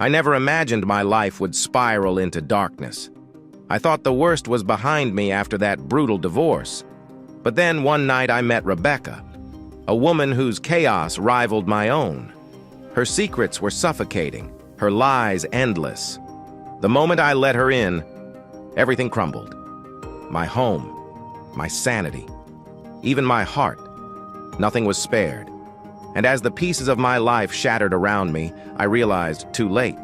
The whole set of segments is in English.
I never imagined my life would spiral into darkness. I thought the worst was behind me after that brutal divorce. But then one night I met Rebecca, a woman whose chaos rivaled my own. Her secrets were suffocating, her lies endless. The moment I let her in, everything crumbled. My home, my sanity, even my heart. Nothing was spared. And as the pieces of my life shattered around me, I realized too late.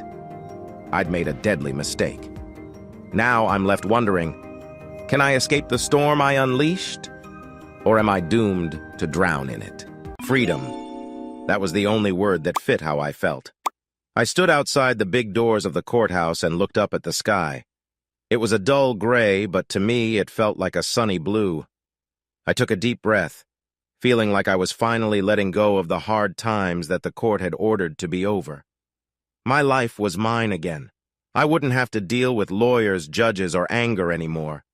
I'd made a deadly mistake. Now I'm left wondering, can I escape the storm I unleashed? Or am I doomed to drown in it? Freedom. That was the only word that fit how I felt. I stood outside the big doors of the courthouse and looked up at the sky. It was a dull gray, but to me it felt like a sunny blue. I took a deep breath, feeling like I was finally letting go of the hard times that the court had ordered to be over. My life was mine again. I wouldn't have to deal with lawyers, judges, or anger anymore.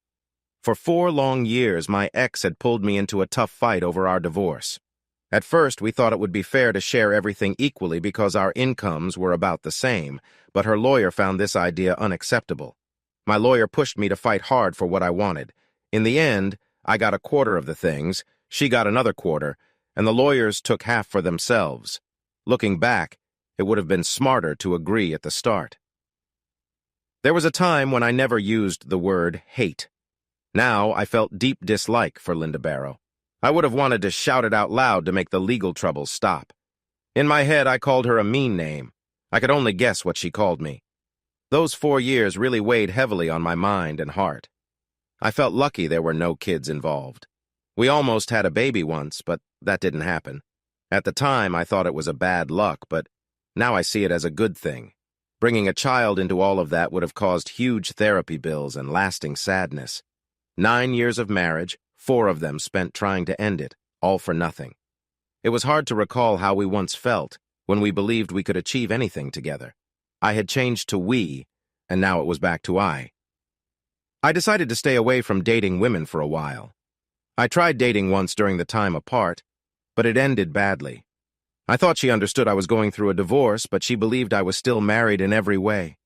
For 4 long years, my ex had pulled me into a tough fight over our divorce. At first, we thought it would be fair to share everything equally because our incomes were about the same, but her lawyer found this idea unacceptable. My lawyer pushed me to fight hard for what I wanted. In the end, I got a quarter of the things, she got another quarter, and the lawyers took half for themselves. Looking back, it would have been smarter to agree at the start. There was a time when I never used the word hate. Now I felt deep dislike for Linda Barrow. I would have wanted to shout it out loud to make the legal troubles stop. In my head, I called her a mean name. I could only guess what she called me. Those 4 years really weighed heavily on my mind and heart. I felt lucky there were no kids involved. We almost had a baby once, but that didn't happen. At the time, I thought it was a bad luck, but now I see it as a good thing. Bringing a child into all of that would have caused huge therapy bills and lasting sadness. 9 years of marriage, 4 of them spent trying to end it, all for nothing. It was hard to recall how we once felt when we believed we could achieve anything together. I had changed to we, and now it was back to I. I decided to stay away from dating women for a while. I tried dating once during the time apart, but it ended badly. I thought she understood I was going through a divorce, but she believed I was still married in every way.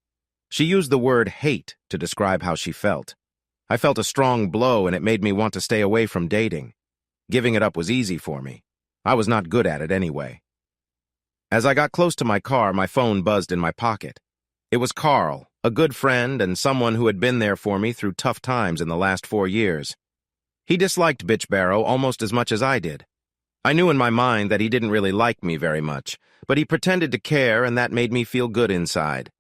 She used the word hate to describe how she felt. I felt a strong blow, and it made me want to stay away from dating. Giving it up was easy for me. I was not good at it anyway. As I got close to my car, my phone buzzed in my pocket. It was Carl, a good friend and someone who had been there for me through tough times in the last 4 years. He disliked Bitch Barrow almost as much as I did. I knew in my mind that he didn't really like me very much, but he pretended to care, and that made me feel good inside.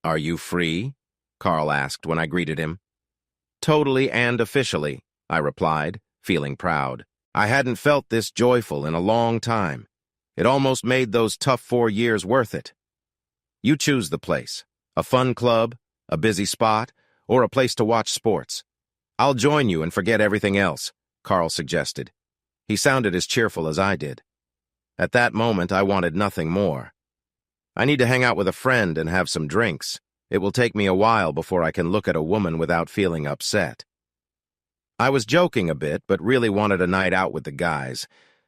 "Are you free?" Carl asked when I greeted him. "Totally and officially," I replied, feeling proud. I hadn't felt this joyful in a long time. It almost made those tough 4 years worth it. "You choose the place. A fun club, a busy spot, or a place to watch sports. I'll join you and forget everything else," Carl suggested. He sounded as cheerful as I did. At that moment, I wanted nothing more. I need to hang out with a friend and have some drinks. It will take me a while before I can look at a woman without feeling upset. I was joking a bit, but really wanted a night out with the guys.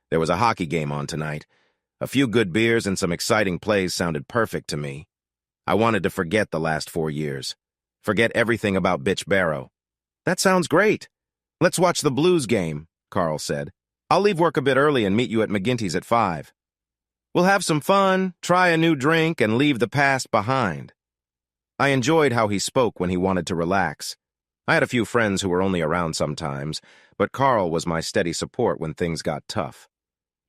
There was a hockey game on tonight. A few good beers and some exciting plays sounded perfect to me. I wanted to forget the last 4 years. Forget everything about Bitch Barrow. "That sounds great. Let's watch the Blues game," Carl said. "I'll leave work a bit early and meet you at McGinty's at 5. We'll have some fun, try a new drink, and leave the past behind." I enjoyed how he spoke when he wanted to relax. I had a few friends who were only around sometimes, but Carl was my steady support when things got tough.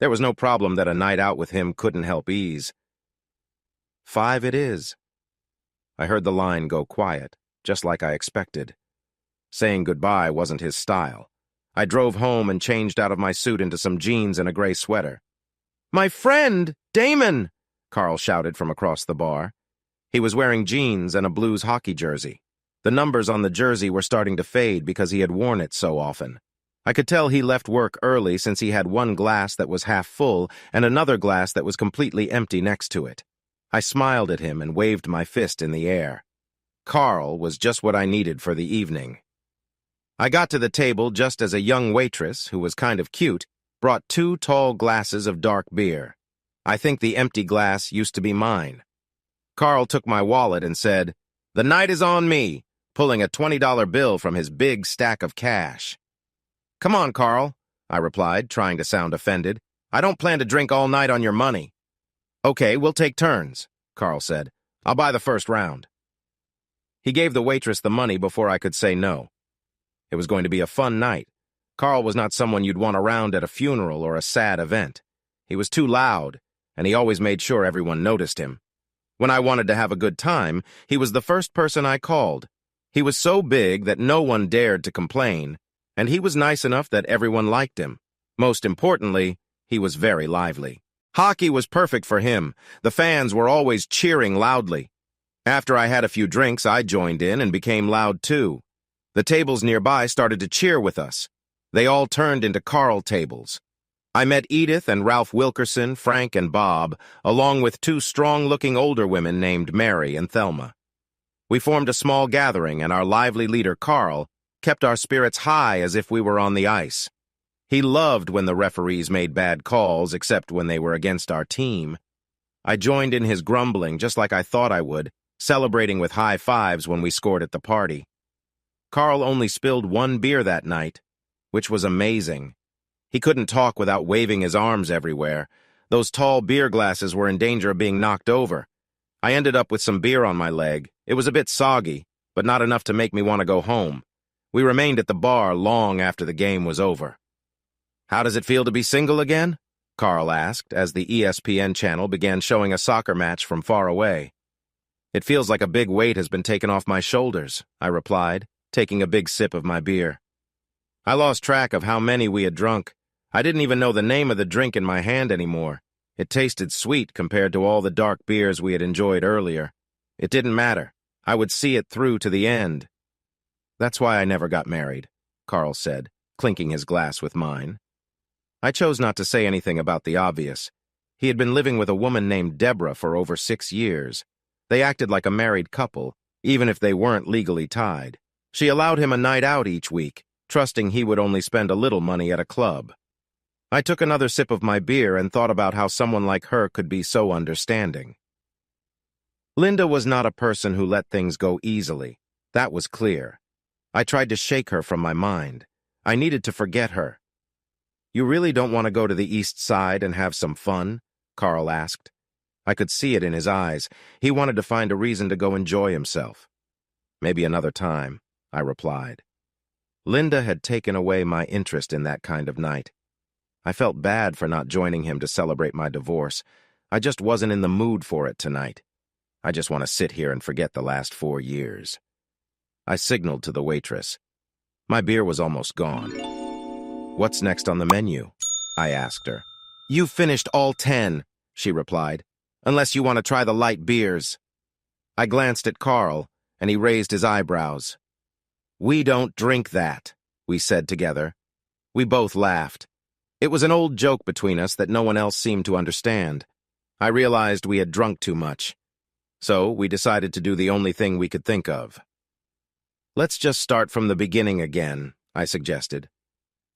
There was no problem that a night out with him couldn't help ease. 5 it is. I heard the line go quiet, just like I expected. Saying goodbye wasn't his style. I drove home and changed out of my suit into some jeans and a gray sweater. "My friend, Damon!" Carl shouted from across the bar. He was wearing jeans and a Blues hockey jersey. The numbers on the jersey were starting to fade because he had worn it so often. I could tell he left work early since he had one glass that was half full and another glass that was completely empty next to it. I smiled at him and waved my fist in the air. Carl was just what I needed for the evening. I got to the table just as a young waitress, who was kind of cute, brought 2 tall glasses of dark beer. I think the empty glass used to be mine. Carl took my wallet and said, "The night is on me," pulling a $20 bill from his big stack of cash. "Come on, Carl," I replied, trying to sound offended. "I don't plan to drink all night on your money." "Okay, we'll take turns," Carl said. "I'll buy the first round." He gave the waitress the money before I could say no. It was going to be a fun night. Carl was not someone you'd want around at a funeral or a sad event. He was too loud, and he always made sure everyone noticed him. When I wanted to have a good time, he was the first person I called. He was so big that no one dared to complain, and he was nice enough that everyone liked him. Most importantly, he was very lively. Hockey was perfect for him. The fans were always cheering loudly. After I had a few drinks, I joined in and became loud too. The tables nearby started to cheer with us. They all turned into Carl tables. I met Edith and Ralph Wilkerson, Frank and Bob, along with two strong-looking older women named Mary and Thelma. We formed a small gathering, and our lively leader, Carl, kept our spirits high as if we were on the ice. He loved when the referees made bad calls, except when they were against our team. I joined in his grumbling just like I thought I would, celebrating with high fives when we scored at the party. Carl only spilled one beer that night, which was amazing. He couldn't talk without waving his arms everywhere. Those tall beer glasses were in danger of being knocked over. I ended up with some beer on my leg. It was a bit soggy, but not enough to make me want to go home. We remained at the bar long after the game was over. "How does it feel to be single again?" Carl asked as the ESPN channel began showing a soccer match from far away. "It feels like a big weight has been taken off my shoulders," I replied, taking a big sip of my beer. I lost track of how many we had drunk. I didn't even know the name of the drink in my hand anymore. It tasted sweet compared to all the dark beers we had enjoyed earlier. It didn't matter. I would see it through to the end. "That's why I never got married," Carl said, clinking his glass with mine. I chose not to say anything about the obvious. He had been living with a woman named Deborah for over 6 years. They acted like a married couple, even if they weren't legally tied. She allowed him a night out each week, trusting he would only spend a little money at a club. I took another sip of my beer and thought about how someone like her could be so understanding. Linda was not a person who let things go easily. That was clear. I tried to shake her from my mind. I needed to forget her. "You really don't want to go to the East Side and have some fun?" Carl asked. I could see it in his eyes. He wanted to find a reason to go enjoy himself. "Maybe another time," I replied. Linda had taken away my interest in that kind of night. I felt bad for not joining him to celebrate my divorce. I just wasn't in the mood for it tonight. I just want to sit here and forget the last 4 years. I signaled to the waitress. My beer was almost gone. "What's next on the menu?" I asked her. "You've finished all 10, she replied, "unless you want to try the light beers." I glanced at Carl, and he raised his eyebrows. "We don't drink that," we said together. We both laughed. It was an old joke between us that no one else seemed to understand. I realized we had drunk too much. So we decided to do the only thing we could think of. "Let's just start from the beginning again," I suggested.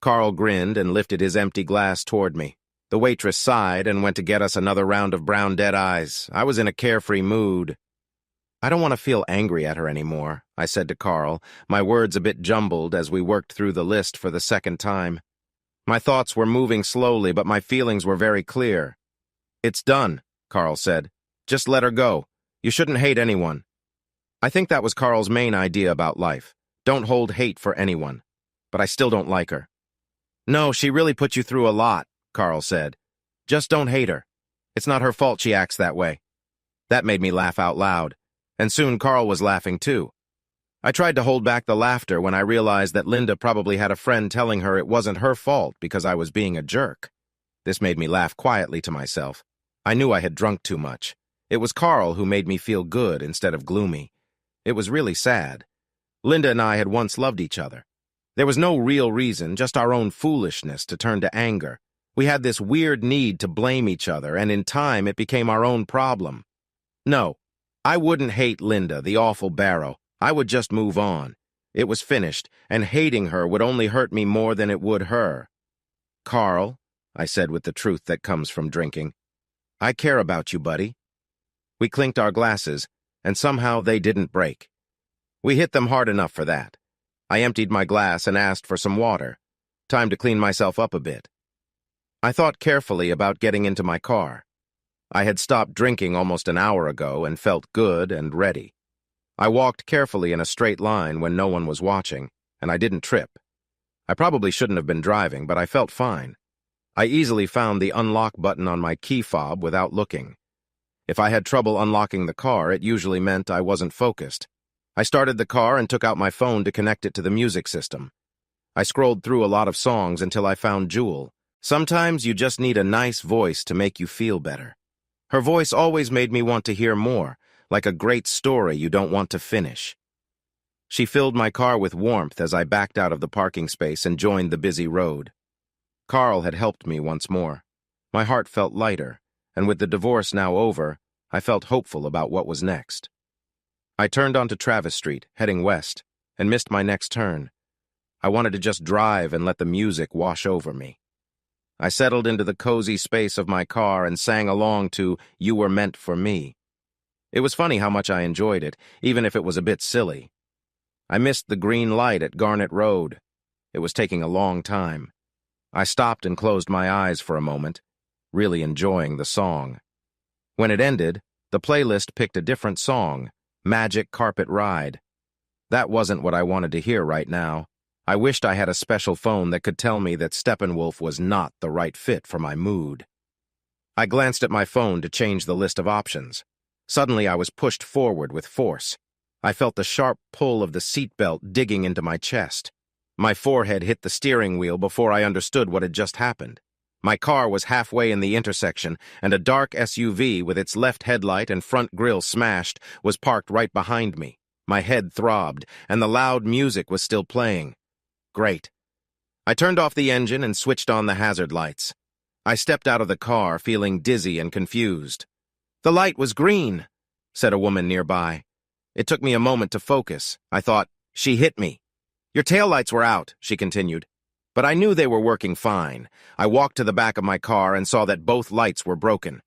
Carl grinned and lifted his empty glass toward me. The waitress sighed and went to get us another round of brown dead-eyes. I was in a carefree mood. "I don't want to feel angry at her anymore," I said to Carl, my words a bit jumbled as we worked through the list for the second time. My thoughts were moving slowly, but my feelings were very clear. "It's done," Carl said. "Just let her go. You shouldn't hate anyone." I think that was Carl's main idea about life. Don't hold hate for anyone. But I still don't like her. "No, she really put you through a lot," Carl said. "Just don't hate her. It's not her fault she acts that way." That made me laugh out loud, and soon Carl was laughing too. I tried to hold back the laughter when I realized that Linda probably had a friend telling her it wasn't her fault because I was being a jerk. This made me laugh quietly to myself. I knew I had drunk too much. It was Carl who made me feel good instead of gloomy. It was really sad. Linda and I had once loved each other. There was no real reason, just our own foolishness to turn to anger. We had this weird need to blame each other, and in time it became our own problem. No, I wouldn't hate Linda, the awful Barrow. I would just move on. It was finished, and hating her would only hurt me more than it would her. "Carl," I said with the truth that comes from drinking, "I care about you, buddy." We clinked our glasses, and somehow they didn't break. We hit them hard enough for that. I emptied my glass and asked for some water. Time to clean myself up a bit. I thought carefully about getting into my car. I had stopped drinking almost an hour ago and felt good and ready. I walked carefully in a straight line when no one was watching, and I didn't trip. I probably shouldn't have been driving, but I felt fine. I easily found the unlock button on my key fob without looking. If I had trouble unlocking the car, it usually meant I wasn't focused. I started the car and took out my phone to connect it to the music system. I scrolled through a lot of songs until I found Jewel. Sometimes you just need a nice voice to make you feel better. Her voice always made me want to hear more, like a great story you don't want to finish. She filled my car with warmth as I backed out of the parking space and joined the busy road. Carl had helped me once more. My heart felt lighter, and with the divorce now over, I felt hopeful about what was next. I turned onto Travis Street, heading west, and missed my next turn. I wanted to just drive and let the music wash over me. I settled into the cozy space of my car and sang along to You Were Meant for Me. It was funny how much I enjoyed it, even if it was a bit silly. I missed the green light at Garnet Road. It was taking a long time. I stopped and closed my eyes for a moment, really enjoying the song. When it ended, the playlist picked a different song, Magic Carpet Ride. That wasn't what I wanted to hear right now. I wished I had a special phone that could tell me that Steppenwolf was not the right fit for my mood. I glanced at my phone to change the list of options. Suddenly I was pushed forward with force. I felt the sharp pull of the seatbelt digging into my chest. My forehead hit the steering wheel before I understood what had just happened. My car was halfway in the intersection, and a dark SUV with its left headlight and front grille smashed was parked right behind me. My head throbbed, and the loud music was still playing. Great. I turned off the engine and switched on the hazard lights. I stepped out of the car, feeling dizzy and confused. "The light was green," said a woman nearby. It took me a moment to focus. I thought, she hit me. "Your taillights were out," she continued. But I knew they were working fine. I walked to the back of my car and saw that both lights were broken.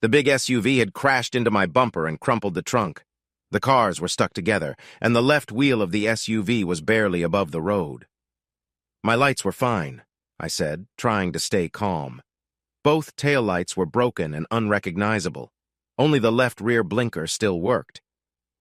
The big SUV had crashed into my bumper and crumpled the trunk. The cars were stuck together, and the left wheel of the SUV was barely above the road. "My lights were fine," I said, trying to stay calm. Both taillights were broken and unrecognizable. Only the left rear blinker still worked.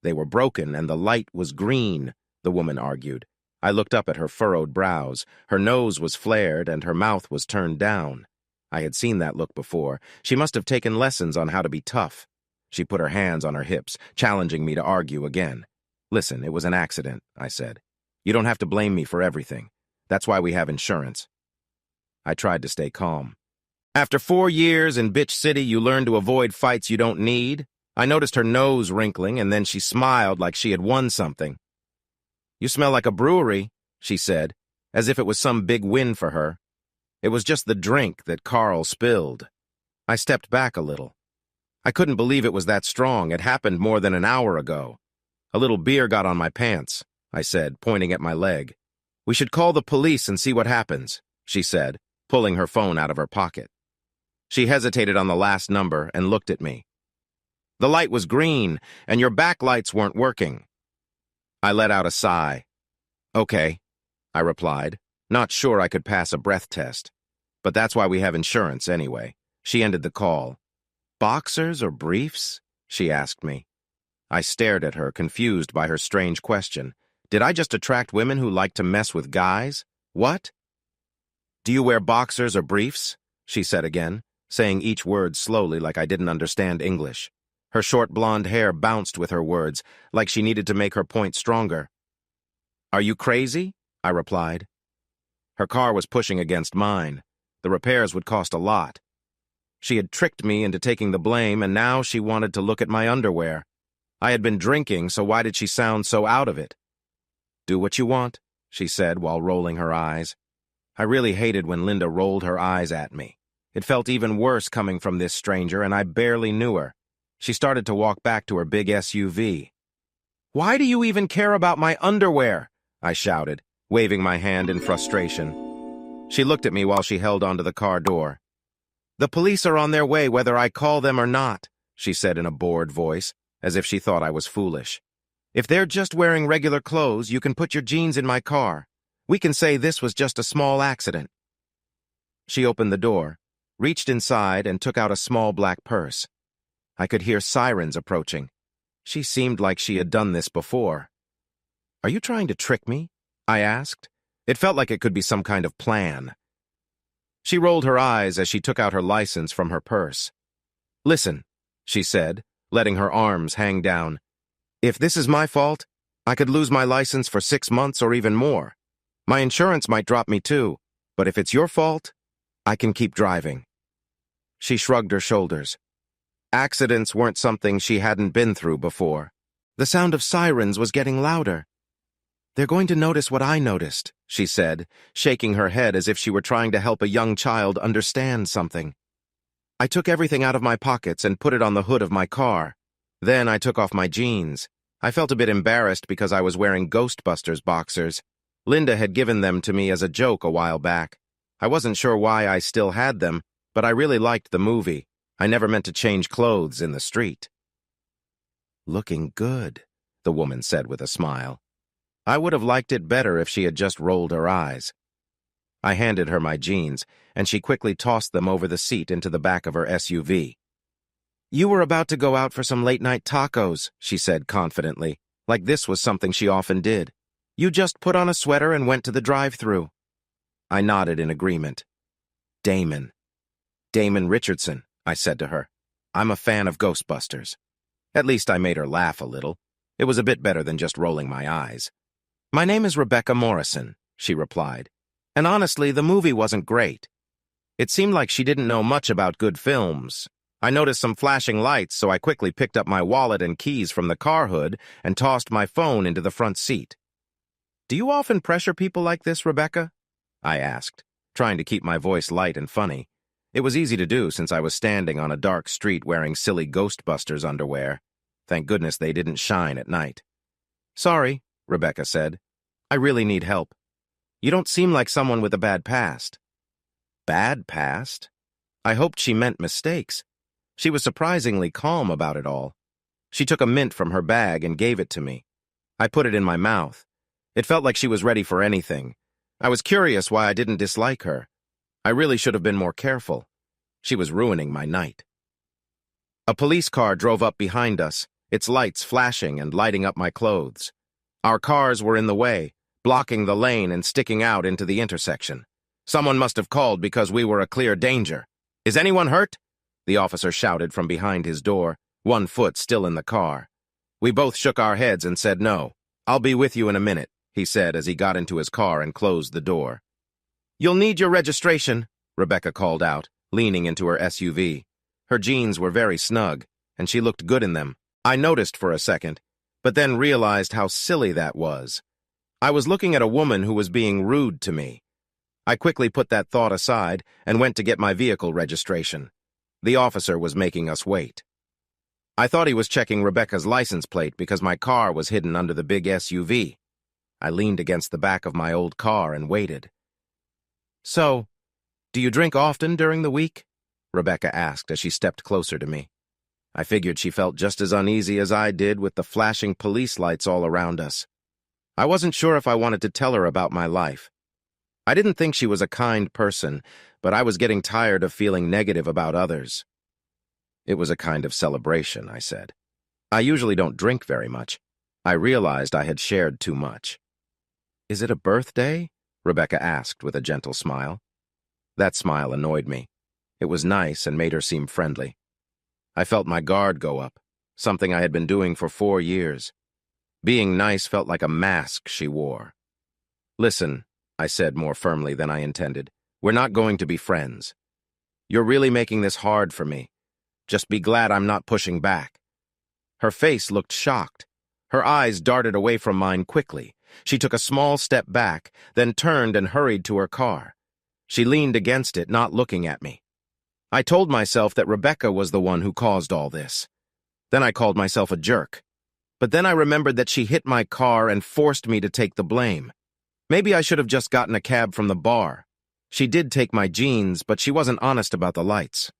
"They were broken and the light was green," the woman argued. I looked up at her furrowed brows. Her nose was flared and her mouth was turned down. I had seen that look before. She must have taken lessons on how to be tough. She put her hands on her hips, challenging me to argue again. "Listen, it was an accident," I said. "You don't have to blame me for everything. That's why we have insurance." I tried to stay calm. "After 4 years in Bitch City, you learn to avoid fights you don't need?" I noticed her nose wrinkling, and then she smiled like she had won something. "You smell like a brewery," she said, as if it was some big win for her. It was just the drink that Carl spilled. I stepped back a little. I couldn't believe it was that strong. It happened more than an hour ago. "A little beer got on my pants," I said, pointing at my leg. "We should call the police and see what happens," she said, pulling her phone out of her pocket. She hesitated on the last number and looked at me. "The light was green, and your backlights weren't working." I let out a sigh. "Okay," I replied, not sure I could pass a breath test. "But that's why we have insurance anyway." She ended the call. "Boxers or briefs?" she asked me. I stared at her, confused by her strange question. Did I just attract women who like to mess with guys? What? "Do you wear boxers or briefs?" she said again, saying each word slowly like I didn't understand English. Her short blonde hair bounced with her words, like she needed to make her point stronger. "Are you crazy?" I replied. Her car was pushing against mine. The repairs would cost a lot. She had tricked me into taking the blame, and now she wanted to look at my underwear. I had been drinking, so why did she sound so out of it? "Do what you want," she said while rolling her eyes. I really hated when Linda rolled her eyes at me. It felt even worse coming from this stranger, and I barely knew her. She started to walk back to her big SUV. "Why do you even care about my underwear?" I shouted, waving my hand in frustration. She looked at me while she held onto the car door. "The police are on their way whether I call them or not," she said in a bored voice, as if she thought I was foolish. If they're just wearing regular clothes, you can put your jeans in my car. We can say this was just a small accident. She opened the door, reached inside, and took out a small black purse. I could hear sirens approaching. She seemed like she had done this before. Are you trying to trick me? I asked. It felt like it could be some kind of plan. She rolled her eyes as she took out her license from her purse. Listen, she said, letting her arms hang down. If this is my fault, I could lose my license for 6 months or even more. My insurance might drop me too, but if it's your fault, I can keep driving. She shrugged her shoulders. Accidents weren't something she hadn't been through before. The sound of sirens was getting louder. They're going to notice what I noticed, she said, shaking her head as if she were trying to help a young child understand something. I took everything out of my pockets and put it on the hood of my car. Then I took off my jeans. I felt a bit embarrassed because I was wearing Ghostbusters boxers. Linda had given them to me as a joke a while back. I wasn't sure why I still had them, but I really liked the movie. I never meant to change clothes in the street. Looking good, the woman said with a smile. I would have liked it better if she had just rolled her eyes. I handed her my jeans, and she quickly tossed them over the seat into the back of her SUV. You were about to go out for some late-night tacos, she said confidently, like this was something she often did. You just put on a sweater and went to the drive-thru. I nodded in agreement. Damon Richardson, I said to her. I'm a fan of Ghostbusters. At least I made her laugh a little. It was a bit better than just rolling my eyes. My name is Rebecca Morrison, she replied. And honestly, the movie wasn't great. It seemed like she didn't know much about good films. I noticed some flashing lights, so I quickly picked up my wallet and keys from the car hood and tossed my phone into the front seat. Do you often pressure people like this, Rebecca? I asked, trying to keep my voice light and funny. It was easy to do since I was standing on a dark street wearing silly Ghostbusters underwear. Thank goodness they didn't shine at night. Sorry, Rebecca said. I really need help. You don't seem like someone with a bad past. Bad past? I hoped she meant mistakes. She was surprisingly calm about it all. She took a mint from her bag and gave it to me. I put it in my mouth. It felt like she was ready for anything. I was curious why I didn't dislike her. I really should have been more careful. She was ruining my night. A police car drove up behind us, its lights flashing and lighting up my clothes. Our cars were in the way, blocking the lane and sticking out into the intersection. Someone must have called because we were a clear danger. Is anyone hurt? The officer shouted from behind his door, one foot still in the car. We both shook our heads and said no. I'll be with you in a minute, he said as he got into his car and closed the door. You'll need your registration, Rebecca called out, leaning into her SUV. Her jeans were very snug, and she looked good in them. I noticed for a second, but then realized how silly that was. I was looking at a woman who was being rude to me. I quickly put that thought aside and went to get my vehicle registration. The officer was making us wait. I thought he was checking Rebecca's license plate because my car was hidden under the big SUV. I leaned against the back of my old car and waited. So, do you drink often during the week? Rebecca asked as she stepped closer to me. I figured she felt just as uneasy as I did with the flashing police lights all around us. I wasn't sure if I wanted to tell her about my life. I didn't think she was a kind person, but I was getting tired of feeling negative about others. It was a kind of celebration, I said. I usually don't drink very much. I realized I had shared too much. Is it a birthday? Rebecca asked with a gentle smile. That smile annoyed me. It was nice and made her seem friendly. I felt my guard go up, something I had been doing for 4 years. Being nice felt like a mask she wore. Listen, I said more firmly than I intended. We're not going to be friends. You're really making this hard for me. Just be glad I'm not pushing back. Her face looked shocked. Her eyes darted away from mine quickly. She took a small step back, then turned and hurried to her car. She leaned against it, not looking at me. I told myself that Rebecca was the one who caused all this. Then I called myself a jerk. But then I remembered that she hit my car and forced me to take the blame. Maybe I should have just gotten a cab from the bar. She did take my jeans, but she wasn't honest about the lights.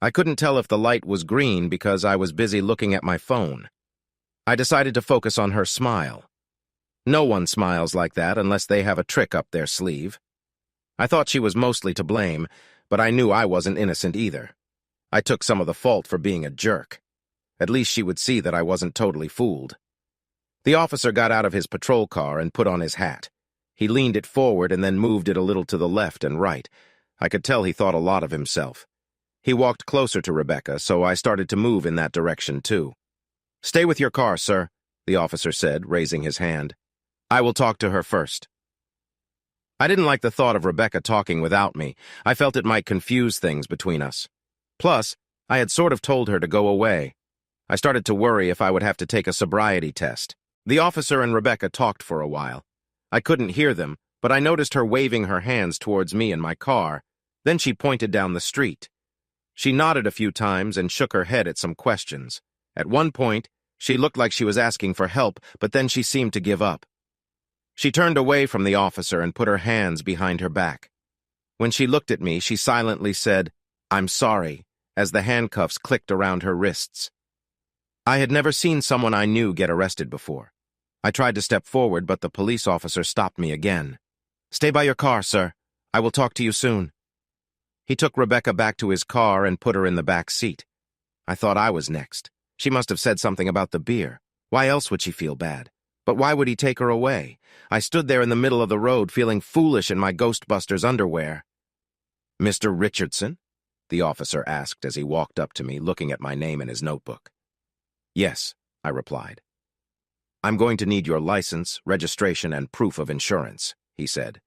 I couldn't tell if the light was green because I was busy looking at my phone. I decided to focus on her smile. No one smiles like that unless they have a trick up their sleeve. I thought she was mostly to blame, but I knew I wasn't innocent either. I took some of the fault for being a jerk. At least she would see that I wasn't totally fooled. The officer got out of his patrol car and put on his hat. He leaned it forward and then moved it a little to the left and right. I could tell he thought a lot of himself. He walked closer to Rebecca, so I started to move in that direction too. "Stay with your car, sir," the officer said, raising his hand. "I will talk to her first." I didn't like the thought of Rebecca talking without me. I felt it might confuse things between us. Plus, I had sort of told her to go away. I started to worry if I would have to take a sobriety test. The officer and Rebecca talked for a while. I couldn't hear them, but I noticed her waving her hands towards me and my car. Then she pointed down the street. She nodded a few times and shook her head at some questions. At one point, she looked like she was asking for help, but then she seemed to give up. She turned away from the officer and put her hands behind her back. When she looked at me, she silently said, "I'm sorry," as the handcuffs clicked around her wrists. I had never seen someone I knew get arrested before. I tried to step forward, but the police officer stopped me again. "Stay by your car, sir. I will talk to you soon." He took Rebecca back to his car and put her in the back seat. I thought I was next. She must have said something about the beer. Why else would she feel bad? But why would he take her away? I stood there in the middle of the road, feeling foolish in my Ghostbusters underwear. "Mr. Richardson?" the officer asked as he walked up to me, looking at my name in his notebook. "Yes," I replied. "I'm going to need your license, registration, and proof of insurance," he said.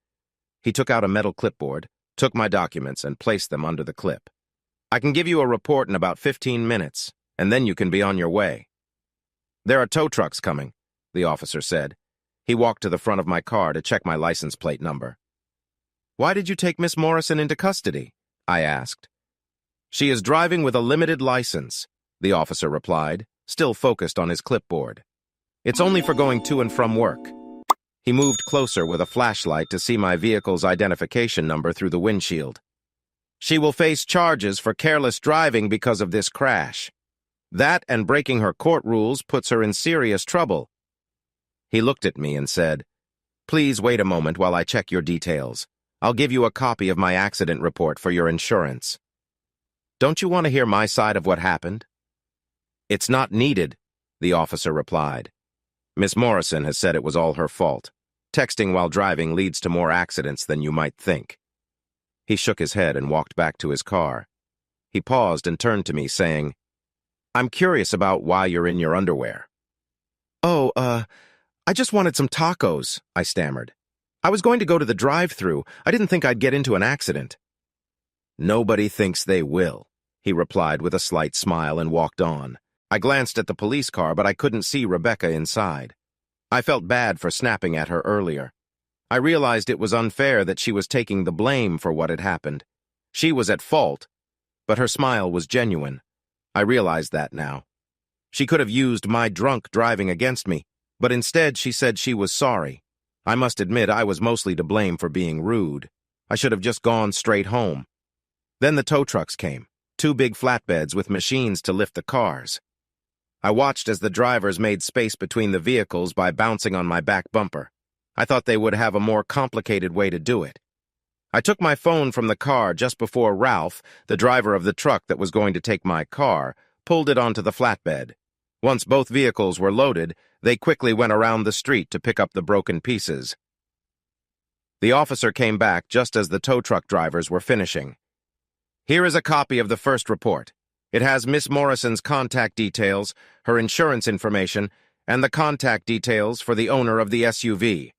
He took out a metal clipboard, took my documents, and placed them under the clip. "I can give you a report in about 15 minutes, and then you can be on your way." "There are tow trucks coming," the officer said. He walked to the front of my car to check my license plate number. "Why did you take Miss Morrison into custody?" I asked. "She is driving with a limited license," the officer replied, still focused on his clipboard. "It's only for going to and from work." He moved closer with a flashlight to see my vehicle's identification number through the windshield. "She will face charges for careless driving because of this crash. That and breaking her court rules puts her in serious trouble." He looked at me and said, "Please wait a moment while I check your details. I'll give you a copy of my accident report for your insurance." "Don't you want to hear my side of what happened?" "It's not needed," the officer replied. "Miss Morrison has said it was all her fault. Texting while driving leads to more accidents than you might think." He shook his head and walked back to his car. He paused and turned to me, saying, "I'm curious about why you're in your underwear." "Oh, I just wanted some tacos," I stammered. "I was going to go to the drive-thru. I didn't think I'd get into an accident." "Nobody thinks they will," he replied with a slight smile and walked on. I glanced at the police car, but I couldn't see Rebecca inside. I felt bad for snapping at her earlier. I realized it was unfair that she was taking the blame for what had happened. She was at fault, but her smile was genuine. I realized that now. She could have used my drunk driving against me, but instead she said she was sorry. I must admit I was mostly to blame for being rude. I should have just gone straight home. Then the tow trucks came, 2 big flatbeds with machines to lift the cars. I watched as the drivers made space between the vehicles by bouncing on my back bumper. I thought they would have a more complicated way to do it. I took my phone from the car just before Ralph, the driver of the truck that was going to take my car, pulled it onto the flatbed. Once both vehicles were loaded, they quickly went around the street to pick up the broken pieces. The officer came back just as the tow truck drivers were finishing. "Here is a copy of the first report. It has Miss Morrison's contact details, her insurance information, and the contact details for the owner of the SUV.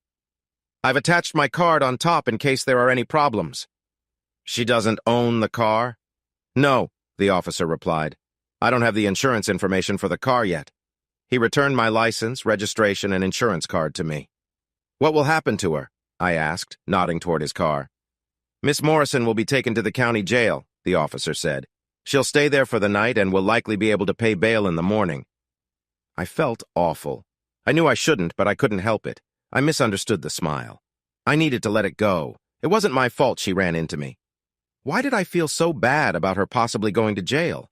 I've attached my card on top in case there are any problems." "She doesn't own the car?" "No," the officer replied. "I don't have the insurance information for the car yet." He returned my license, registration, and insurance card to me. "What will happen to her?" I asked, nodding toward his car. "Miss Morrison will be taken to the county jail," the officer said. "She'll stay there for the night and will likely be able to pay bail in the morning." I felt awful. I knew I shouldn't, but I couldn't help it. I misunderstood the smile. I needed to let it go. It wasn't my fault she ran into me. Why did I feel so bad about her possibly going to jail?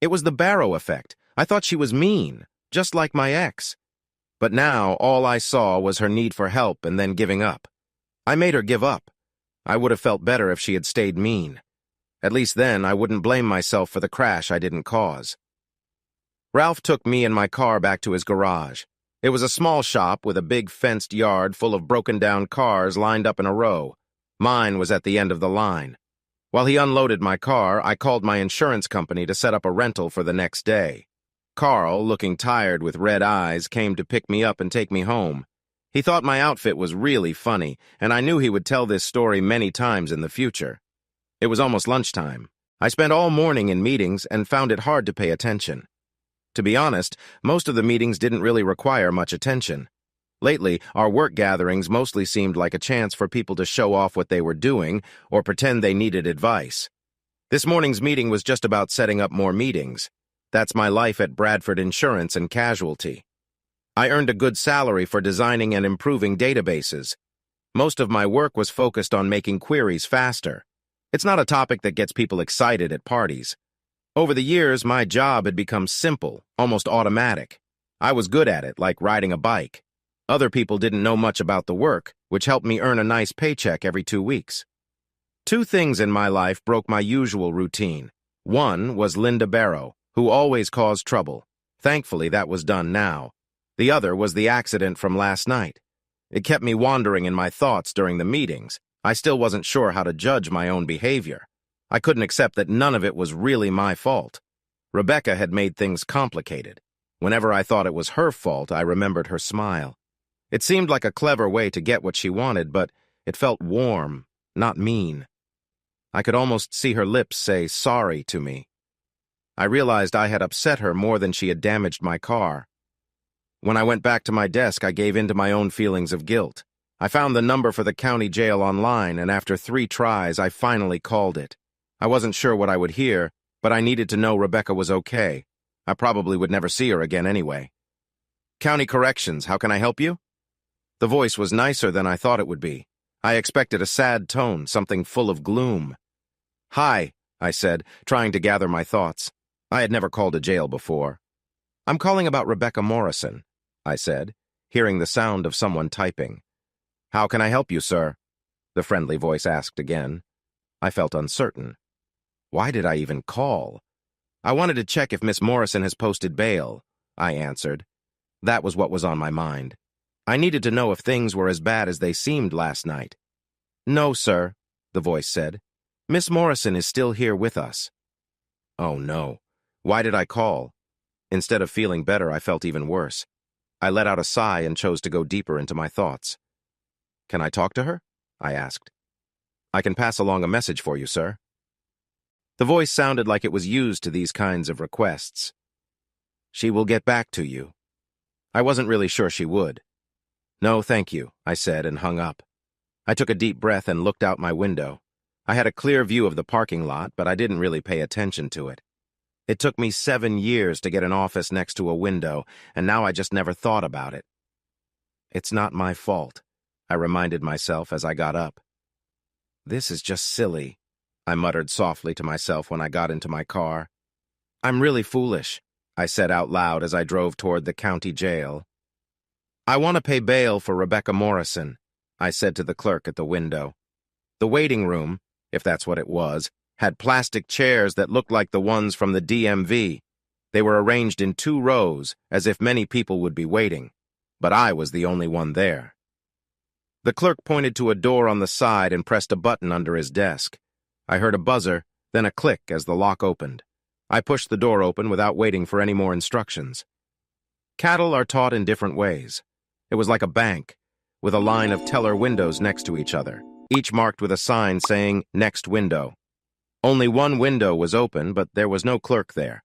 It was the Barrow effect. I thought she was mean, just like my ex. But now all I saw was her need for help and then giving up. I made her give up. I would have felt better if she had stayed mean. At least then I wouldn't blame myself for the crash I didn't cause. Ralph took me and my car back to his garage. It was a small shop with a big fenced yard full of broken-down cars lined up in a row. Mine was at the end of the line. While he unloaded my car, I called my insurance company to set up a rental for the next day. Carl, looking tired with red eyes, came to pick me up and take me home. He thought my outfit was really funny, and I knew he would tell this story many times in the future. It was almost lunchtime. I spent all morning in meetings and found it hard to pay attention. To be honest, most of the meetings didn't really require much attention. Lately, our work gatherings mostly seemed like a chance for people to show off what they were doing or pretend they needed advice. This morning's meeting was just about setting up more meetings. That's my life at Bradford Insurance and Casualty. I earned a good salary for designing and improving databases. Most of my work was focused on making queries faster. It's not a topic that gets people excited at parties. Over the years, my job had become simple, almost automatic. I was good at it, like riding a bike. Other people didn't know much about the work, which helped me earn a nice paycheck every 2 weeks. 2 things in my life broke my usual routine. One was Linda Barrow, who always caused trouble. Thankfully, that was done now. The other was the accident from last night. It kept me wandering in my thoughts during the meetings. I still wasn't sure how to judge my own behavior. I couldn't accept that none of it was really my fault. Rebecca had made things complicated. Whenever I thought it was her fault, I remembered her smile. It seemed like a clever way to get what she wanted, but it felt warm, not mean. I could almost see her lips say sorry to me. I realized I had upset her more than she had damaged my car. When I went back to my desk, I gave in to my own feelings of guilt. I found the number for the county jail online, and after 3 tries, I finally called it. I wasn't sure what I would hear, but I needed to know Rebecca was okay. I probably would never see her again anyway. County Corrections, how can I help you? The voice was nicer than I thought it would be. I expected a sad tone, something full of gloom. Hi, I said, trying to gather my thoughts. I had never called a jail before. I'm calling about Rebecca Morrison, I said, hearing the sound of someone typing. How can I help you, sir? The friendly voice asked again. I felt uncertain. Why did I even call? I wanted to check if Miss Morrison has posted bail, I answered. That was what was on my mind. I needed to know if things were as bad as they seemed last night. No, sir, the voice said. Miss Morrison is still here with us. Oh, no. Why did I call? Instead of feeling better, I felt even worse. I let out a sigh and chose to go deeper into my thoughts. Can I talk to her? I asked. I can pass along a message for you, sir. The voice sounded like it was used to these kinds of requests. She will get back to you. I wasn't really sure she would. No, thank you, I said and hung up. I took a deep breath and looked out my window. I had a clear view of the parking lot, but I didn't really pay attention to it. It took me 7 years to get an office next to a window, and now I just never thought about it. It's not my fault, I reminded myself as I got up. This is just silly, I muttered softly to myself when I got into my car. I'm really foolish, I said out loud as I drove toward the county jail. I want to pay bail for Rebecca Morrison, I said to the clerk at the window. The waiting room, if that's what it was, had plastic chairs that looked like the ones from the DMV. They were arranged in 2 rows, as if many people would be waiting, but I was the only one there. The clerk pointed to a door on the side and pressed a button under his desk. I heard a buzzer, then a click as the lock opened. I pushed the door open without waiting for any more instructions. Cattle are taught in different ways. It was like a bank, with a line of teller windows next to each other, each marked with a sign saying, "Next window." Only one window was open, but there was no clerk there.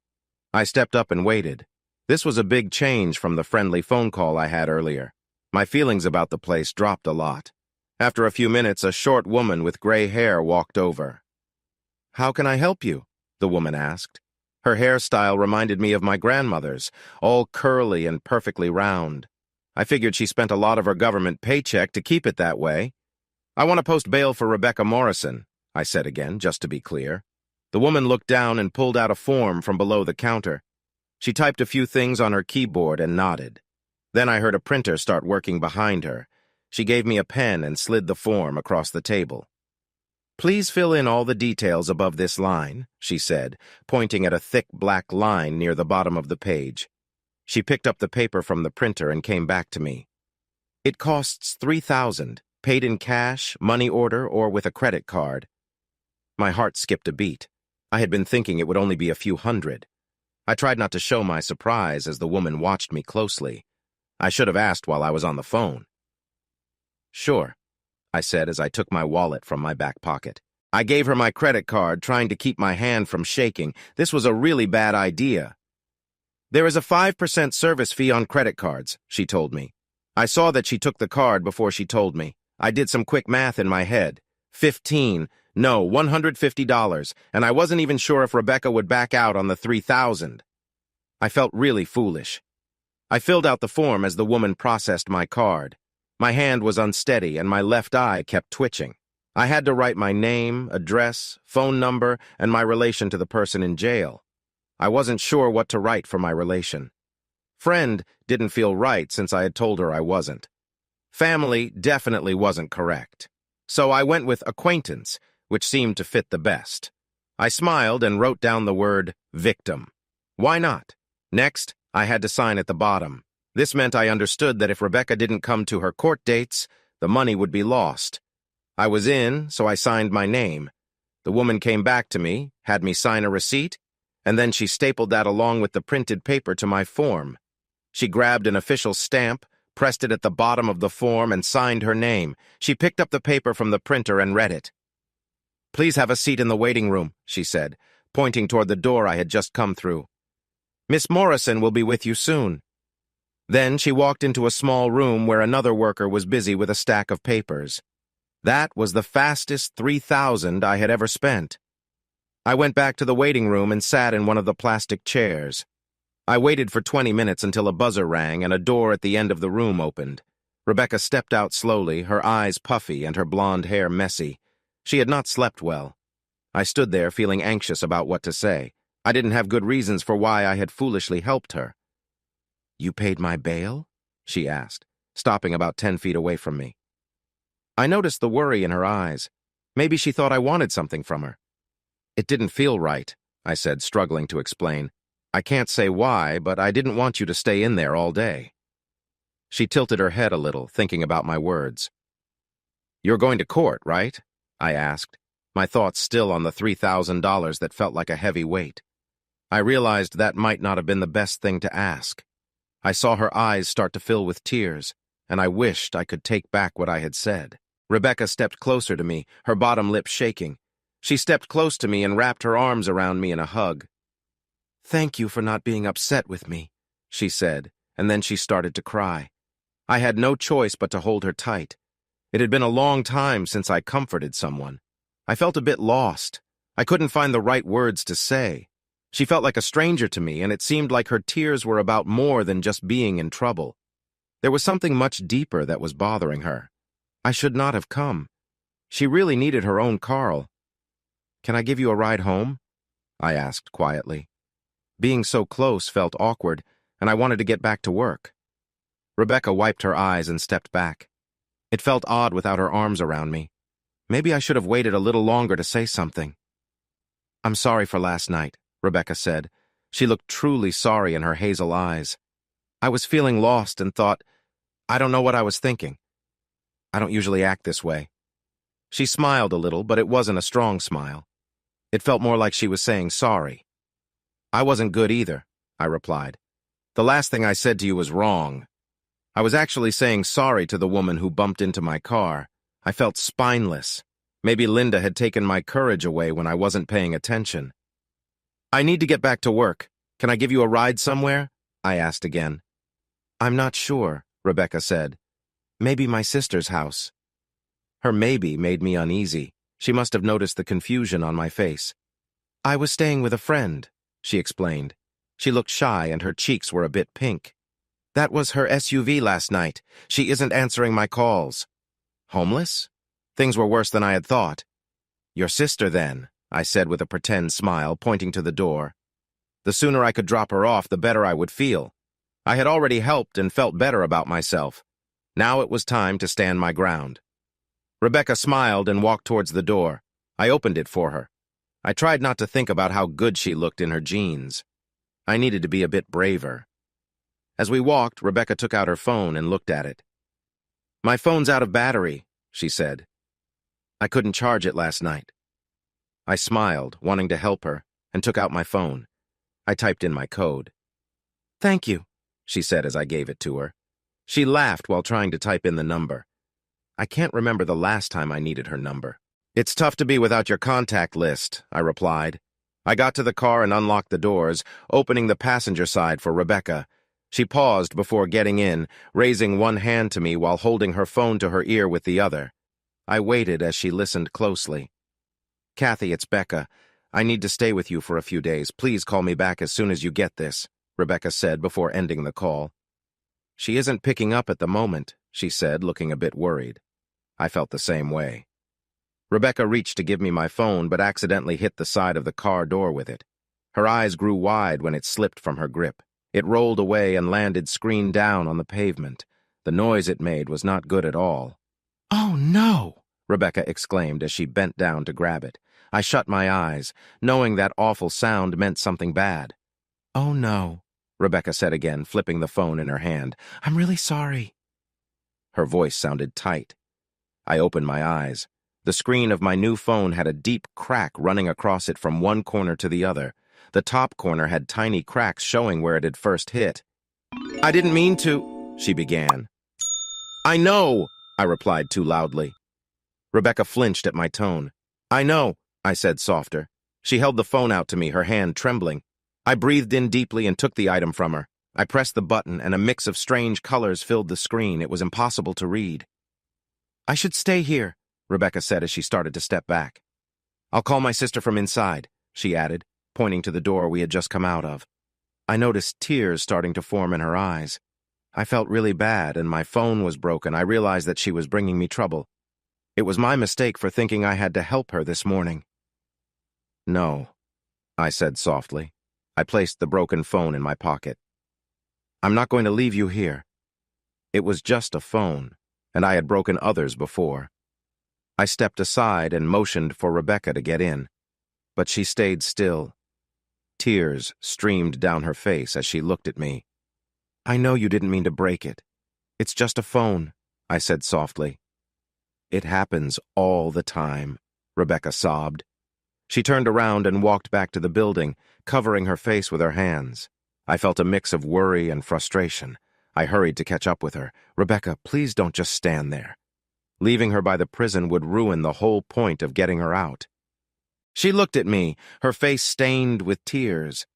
I stepped up and waited. This was a big change from the friendly phone call I had earlier. My feelings about the place dropped a lot. After a few minutes, a short woman with gray hair walked over. How can I help you? The woman asked. Her hairstyle reminded me of my grandmother's, all curly and perfectly round. I figured she spent a lot of her government paycheck to keep it that way. I want to post bail for Rebecca Morrison, I said again, just to be clear. The woman looked down and pulled out a form from below the counter. She typed a few things on her keyboard and nodded. Then I heard a printer start working behind her. She gave me a pen and slid the form across the table. "Please fill in all the details above this line," she said, pointing at a thick black line near the bottom of the page. She picked up the paper from the printer and came back to me. "It costs $3,000, paid in cash, money order, or with a credit card." My heart skipped a beat. I had been thinking it would only be a few hundred. I tried not to show my surprise as the woman watched me closely. I should have asked while I was on the phone. "Sure," I said as I took my wallet from my back pocket. I gave her my credit card, trying to keep my hand from shaking. This was a really bad idea. "There is a 5% service fee on credit cards," she told me. I saw that she took the card before she told me. I did some quick math in my head. $150, and I wasn't even sure if Rebecca would back out on the $3,000. I felt really foolish. I filled out the form as the woman processed my card. My hand was unsteady and my left eye kept twitching. I had to write my name, address, phone number, and my relation to the person in jail. I wasn't sure what to write for my relation. Friend didn't feel right since I had told her I wasn't. Family definitely wasn't correct. So I went with acquaintance, which seemed to fit the best. I smiled and wrote down the word victim. Why not? Next, I had to sign at the bottom. This meant I understood that if Rebecca didn't come to her court dates, the money would be lost. I was in, so I signed my name. The woman came back to me, had me sign a receipt, and then she stapled that along with the printed paper to my form. She grabbed an official stamp, pressed it at the bottom of the form, and signed her name. She picked up the paper from the printer and read it. "Please have a seat in the waiting room," she said, pointing toward the door I had just come through. "Miss Morrison will be with you soon." Then she walked into a small room where another worker was busy with a stack of papers. That was the fastest $3,000 I had ever spent. I went back to the waiting room and sat in one of the plastic chairs. I waited for 20 minutes until a buzzer rang and a door at the end of the room opened. Rebecca stepped out slowly, her eyes puffy and her blonde hair messy. She had not slept well. I stood there feeling anxious about what to say. I didn't have good reasons for why I had foolishly helped her. "You paid my bail?" she asked, stopping about 10 feet away from me. I noticed the worry in her eyes. Maybe she thought I wanted something from her. "It didn't feel right," I said, struggling to explain. "I can't say why, but I didn't want you to stay in there all day." She tilted her head a little, thinking about my words. "You're going to court, right?" I asked, my thoughts still on the $3,000 that felt like a heavy weight. I realized that might not have been the best thing to ask. I saw her eyes start to fill with tears, and I wished I could take back what I had said. Rebecca stepped closer to me, her bottom lip shaking. She stepped close to me and wrapped her arms around me in a hug. "Thank you for not being upset with me," she said, and then she started to cry. I had no choice but to hold her tight. It had been a long time since I comforted someone. I felt a bit lost. I couldn't find the right words to say. She felt like a stranger to me, and it seemed like her tears were about more than just being in trouble. There was something much deeper that was bothering her. I should not have come. She really needed her own Carl. "Can I give you a ride home?" I asked quietly. Being so close felt awkward, and I wanted to get back to work. Rebecca wiped her eyes and stepped back. It felt odd without her arms around me. Maybe I should have waited a little longer to say something. "I'm sorry for last night," Rebecca said. She looked truly sorry in her hazel eyes. I was feeling lost and thought, I don't know what I was thinking. I don't usually act this way. She smiled a little, but it wasn't a strong smile. It felt more like she was saying sorry. "I wasn't good either," I replied. "The last thing I said to you was wrong." I was actually saying sorry to the woman who bumped into my car. I felt spineless. Maybe Linda had taken my courage away when I wasn't paying attention. "I need to get back to work. Can I give you a ride somewhere?" I asked again. "I'm not sure," Rebecca said. "Maybe my sister's house." Her maybe made me uneasy. She must have noticed the confusion on my face. "I was staying with a friend," she explained. She looked shy and her cheeks were a bit pink. "That was her SUV last night. She isn't answering my calls." Homeless? Things were worse than I had thought. Your sister, then, I said with a pretend smile, pointing to the door. The sooner I could drop her off, the better I would feel. I had already helped and felt better about myself. Now it was time to stand my ground. Rebecca smiled and walked towards the door. I opened it for her. I tried not to think about how good she looked in her jeans. I needed to be a bit braver. As we walked, Rebecca took out her phone and looked at it. My phone's out of battery, she said. I couldn't charge it last night. I smiled, wanting to help her, and took out my phone. I typed in my code. Thank you, she said as I gave it to her. She laughed while trying to type in the number. I can't remember the last time I needed her number. It's tough to be without your contact list, I replied. I got to the car and unlocked the doors, opening the passenger side for Rebecca. She paused before getting in, raising one hand to me while holding her phone to her ear with the other. I waited as she listened closely. Kathy, it's Becca. I need to stay with you for a few days. Please call me back as soon as you get this, Rebecca said before ending the call. She isn't picking up at the moment, she said, looking a bit worried. I felt the same way. Rebecca reached to give me my phone, but accidentally hit the side of the car door with it. Her eyes grew wide when it slipped from her grip. It rolled away and landed screen down on the pavement. The noise it made was not good at all. Oh, no! Rebecca exclaimed as she bent down to grab it. I shut my eyes, knowing that awful sound meant something bad. Oh, no, Rebecca said again, flipping the phone in her hand. I'm really sorry. Her voice sounded tight. I opened my eyes. The screen of my new phone had a deep crack running across it from one corner to the other. The top corner had tiny cracks showing where it had first hit. I didn't mean to, she began. I know, I replied too loudly. Rebecca flinched at my tone. I know, I said softer. She held the phone out to me, her hand trembling. I breathed in deeply and took the item from her. I pressed the button, and a mix of strange colors filled the screen. It was impossible to read. I should stay here, Rebecca said as she started to step back. I'll call my sister from inside, she added, pointing to the door we had just come out of. I noticed tears starting to form in her eyes. I felt really bad, and my phone was broken. I realized that she was bringing me trouble. It was my mistake for thinking I had to help her this morning. No, I said softly. I placed the broken phone in my pocket. I'm not going to leave you here. It was just a phone, and I had broken others before. I stepped aside and motioned for Rebecca to get in, but she stayed still. Tears streamed down her face as she looked at me. I know you didn't mean to break it. It's just a phone, I said softly. It happens all the time, Rebecca sobbed. She turned around and walked back to the building, covering her face with her hands. I felt a mix of worry and frustration. I hurried to catch up with her. Rebecca, please don't just stand there. Leaving her by the prison would ruin the whole point of getting her out. She looked at me, her face stained with tears.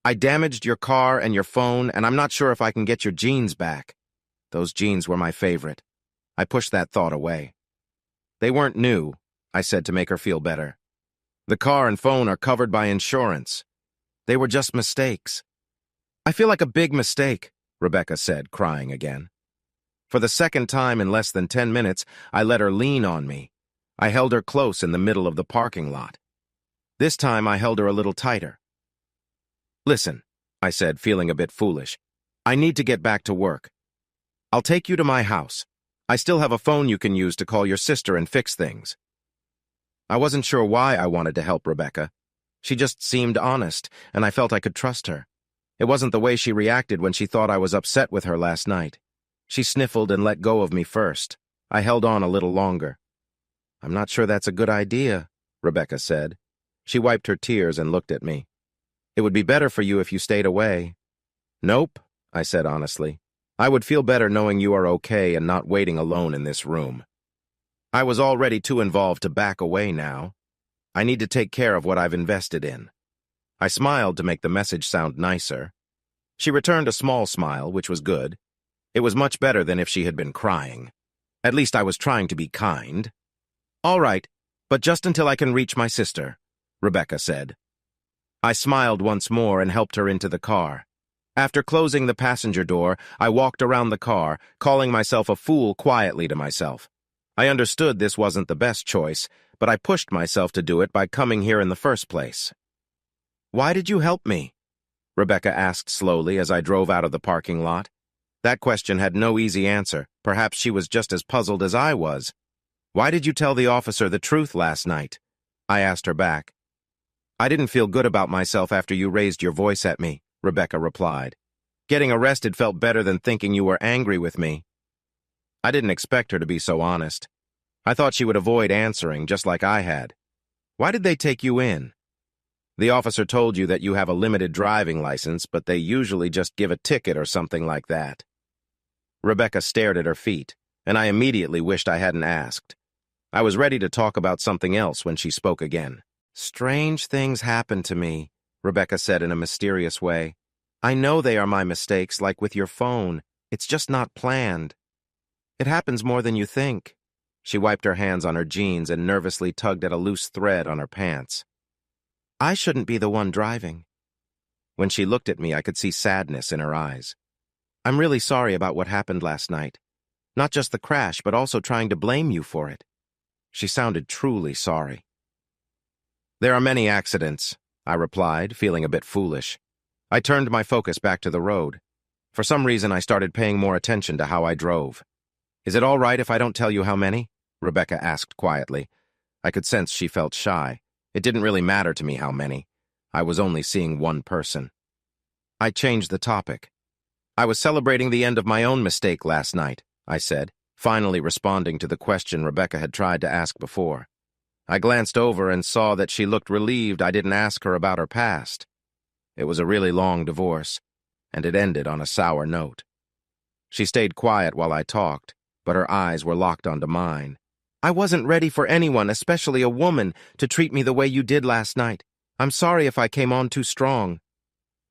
I damaged your car and your phone, and I'm not sure if I can get your jeans back. Those jeans were my favorite. I pushed that thought away. They weren't new, I said to make her feel better. The car and phone are covered by insurance. They were just mistakes. I feel like a big mistake, Rebecca said, crying again. For the second time in less than 10 minutes, I let her lean on me. I held her close in the middle of the parking lot. This time I held her a little tighter. Listen, I said, feeling a bit foolish. I need to get back to work. I'll take you to my house. I still have a phone you can use to call your sister and fix things. I wasn't sure why I wanted to help Rebecca. She just seemed honest, and I felt I could trust her. It wasn't the way she reacted when she thought I was upset with her last night. She sniffled and let go of me first. I held on a little longer. I'm not sure that's a good idea, Rebecca said. She wiped her tears and looked at me. It would be better for you if you stayed away. Nope, I said honestly. I would feel better knowing you are okay and not waiting alone in this room. I was already too involved to back away now. I need to take care of what I've invested in. I smiled to make the message sound nicer. She returned a small smile, which was good. It was much better than if she had been crying. At least I was trying to be kind. All right, but just until I can reach my sister, Rebecca said. I smiled once more and helped her into the car. After closing the passenger door, I walked around the car, calling myself a fool quietly to myself. I understood this wasn't the best choice, but I pushed myself to do it by coming here in the first place. "Why did you help me?" Rebecca asked slowly as I drove out of the parking lot. That question had no easy answer. Perhaps she was just as puzzled as I was. "Why did you tell the officer the truth last night?" I asked her back. "I didn't feel good about myself after you raised your voice at me," Rebecca replied. "Getting arrested felt better than thinking you were angry with me." I didn't expect her to be so honest. I thought she would avoid answering, just like I had. "Why did they take you in?" "The officer told you that you have a limited driving license, but they usually just give a ticket or something like that." Rebecca stared at her feet, and I immediately wished I hadn't asked. I was ready to talk about something else when she spoke again. "Strange things happen to me," Rebecca said in a mysterious way. "I know they are my mistakes, like with your phone. It's just not planned. It happens more than you think." She wiped her hands on her jeans and nervously tugged at a loose thread on her pants. "I shouldn't be the one driving." When she looked at me, I could see sadness in her eyes. "I'm really sorry about what happened last night. Not just the crash, but also trying to blame you for it." She sounded truly sorry. "There are many accidents," I replied, feeling a bit foolish. I turned my focus back to the road. For some reason, I started paying more attention to how I drove. "Is it all right if I don't tell you how many?" Rebecca asked quietly. I could sense she felt shy. It didn't really matter to me how many. I was only seeing one person. I changed the topic. "I was celebrating the end of my own mistake last night," I said, finally responding to the question Rebecca had tried to ask before. I glanced over and saw that she looked relieved I didn't ask her about her past. It was a really long divorce, and it ended on a sour note. She stayed quiet while I talked, but her eyes were locked onto mine. "I wasn't ready for anyone, especially a woman, to treat me the way you did last night. I'm sorry if I came on too strong."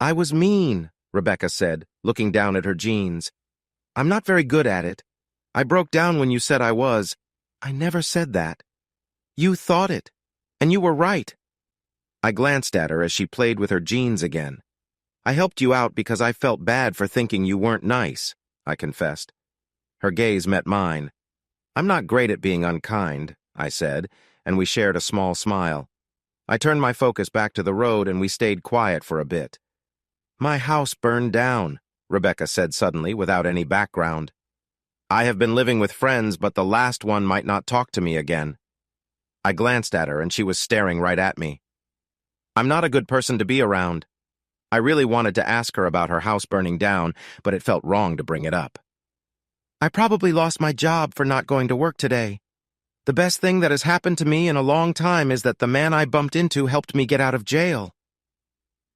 "I was mean," Rebecca said, looking down at her jeans. "I'm not very good at it. I broke down when you said I was. I never said that. You thought it, and you were right." I glanced at her as she played with her jeans again. "I helped you out because I felt bad for thinking you weren't nice," I confessed. Her gaze met mine. "I'm not great at being unkind," I said, and we shared a small smile. I turned my focus back to the road and we stayed quiet for a bit. "My house burned down," Rebecca said suddenly, without any background. "I have been living with friends, but the last one might not talk to me again." I glanced at her and she was staring right at me. "I'm not a good person to be around." I really wanted to ask her about her house burning down, but it felt wrong to bring it up. "I probably lost my job for not going to work today. The best thing that has happened to me in a long time is that the man I bumped into helped me get out of jail."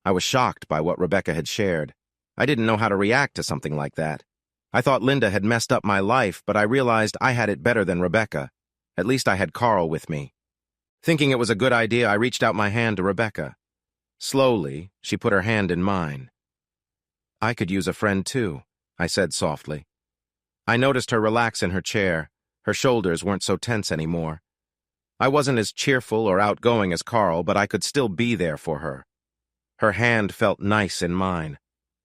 I was shocked by what Rebecca had shared. I didn't know how to react to something like that. I thought Linda had messed up my life, but I realized I had it better than Rebecca. At least I had Carl with me. Thinking it was a good idea, I reached out my hand to Rebecca. Slowly, she put her hand in mine. "I could use a friend too," I said softly. I noticed her relax in her chair. Her shoulders weren't so tense anymore. I wasn't as cheerful or outgoing as Carl, but I could still be there for her. Her hand felt nice in mine.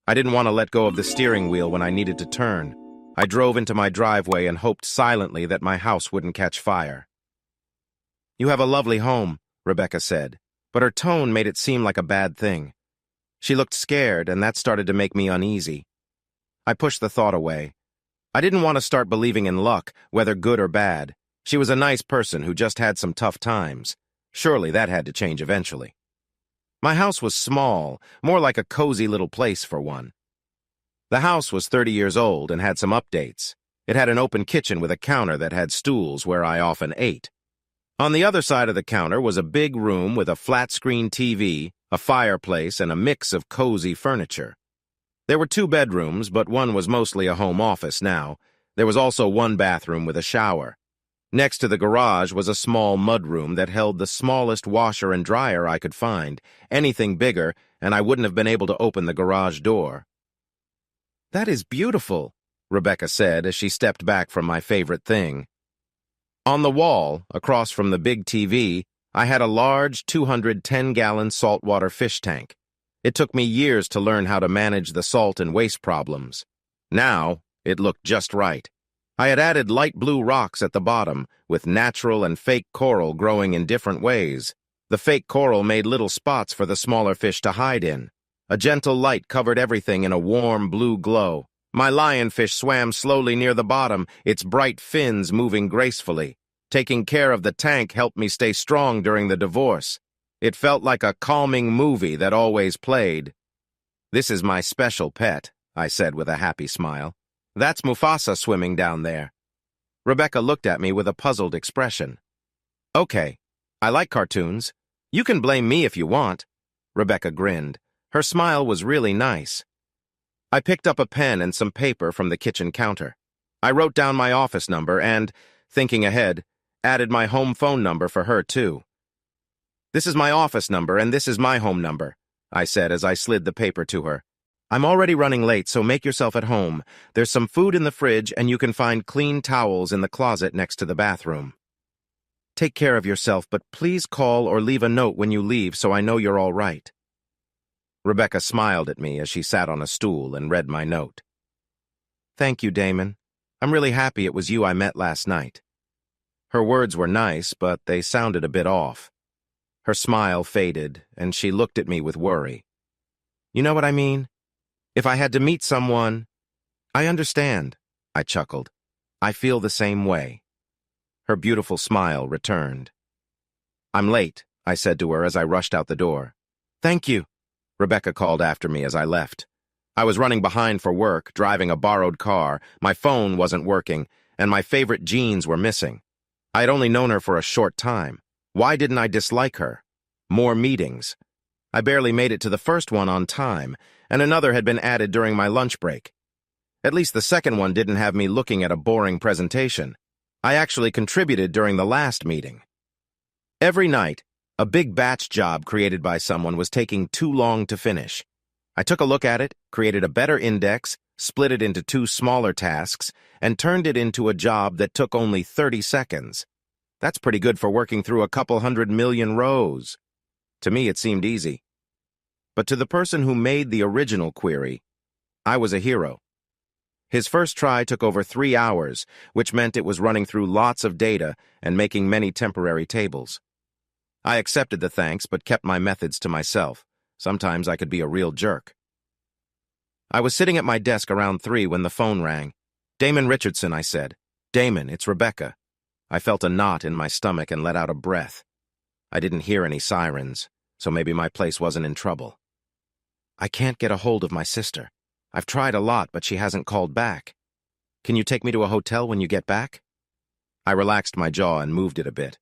I didn't want to let go of the steering wheel when I needed to turn. I drove into my driveway and hoped silently that my house wouldn't catch fire. "You have a lovely home," Rebecca said, but her tone made it seem like a bad thing. She looked scared, and that started to make me uneasy. I pushed the thought away. I didn't want to start believing in luck, whether good or bad. She was a nice person who just had some tough times. Surely that had to change eventually. My house was small, more like a cozy little place for one. The house was 30 years old and had some updates. It had an open kitchen with a counter that had stools where I often ate. On the other side of the counter was a big room with a flat-screen TV, a fireplace, and a mix of cozy furniture. There were 2 bedrooms, but one was mostly a home office now. There was also 1 bathroom with a shower. Next to the garage was a small mudroom that held the smallest washer and dryer I could find. Anything bigger, and I wouldn't have been able to open the garage door. "That is beautiful," Rebecca said as she stepped back from my favorite thing. On the wall, across from the big TV, I had a large 210-gallon saltwater fish tank. It took me years to learn how to manage the salt and waste problems. Now, it looked just right. I had added light blue rocks at the bottom, with natural and fake coral growing in different ways. The fake coral made little spots for the smaller fish to hide in. A gentle light covered everything in a warm blue glow. My lionfish swam slowly near the bottom, its bright fins moving gracefully. Taking care of the tank helped me stay strong during the divorce. It felt like a calming movie that always played. "This is my special pet," I said with a happy smile. "That's Mufasa swimming down there." Rebecca looked at me with a puzzled expression. "Okay, I like cartoons. You can blame me if you want." Rebecca grinned. Her smile was really nice. I picked up a pen and some paper from the kitchen counter. I wrote down my office number and, thinking ahead, added my home phone number for her too. "This is my office number and this is my home number," I said as I slid the paper to her. "I'm already running late, so make yourself at home. There's some food in the fridge and you can find clean towels in the closet next to the bathroom. Take care of yourself, but please call or leave a note when you leave so I know you're all right." Rebecca smiled at me as she sat on a stool and read my note. "Thank you, Damon. I'm really happy it was you I met last night." Her words were nice, but they sounded a bit off. Her smile faded, and she looked at me with worry. "You know what I mean? If I had to meet someone—" "I understand," I chuckled. "I feel the same way." Her beautiful smile returned. "I'm late," I said to her as I rushed out the door. "Thank you," Rebecca called after me as I left. I was running behind for work, driving a borrowed car, my phone wasn't working, and my favorite jeans were missing. I had only known her for a short time. Why didn't I dislike her? More meetings. I barely made it to the first one on time, and another had been added during my lunch break. At least the second one didn't have me looking at a boring presentation. I actually contributed during the last meeting. Every night, a big batch job created by someone was taking too long to finish. I took a look at it, created a better index, split it into 2 smaller tasks, and turned it into a job that took only 30 seconds. That's pretty good for working through a couple 100 million rows. To me, it seemed easy. But to the person who made the original query, I was a hero. His first try took over 3 hours, which meant it was running through lots of data and making many temporary tables. I accepted the thanks, but kept my methods to myself. Sometimes I could be a real jerk. I was sitting at my desk around 3 when the phone rang. "Damon Richardson," I said. "Damon, it's Rebecca." I felt a knot in my stomach and let out a breath. I didn't hear any sirens, so maybe my place wasn't in trouble. "I can't get a hold of my sister. I've tried a lot, but she hasn't called back. Can you take me to a hotel when you get back?" I relaxed my jaw and moved it a bit.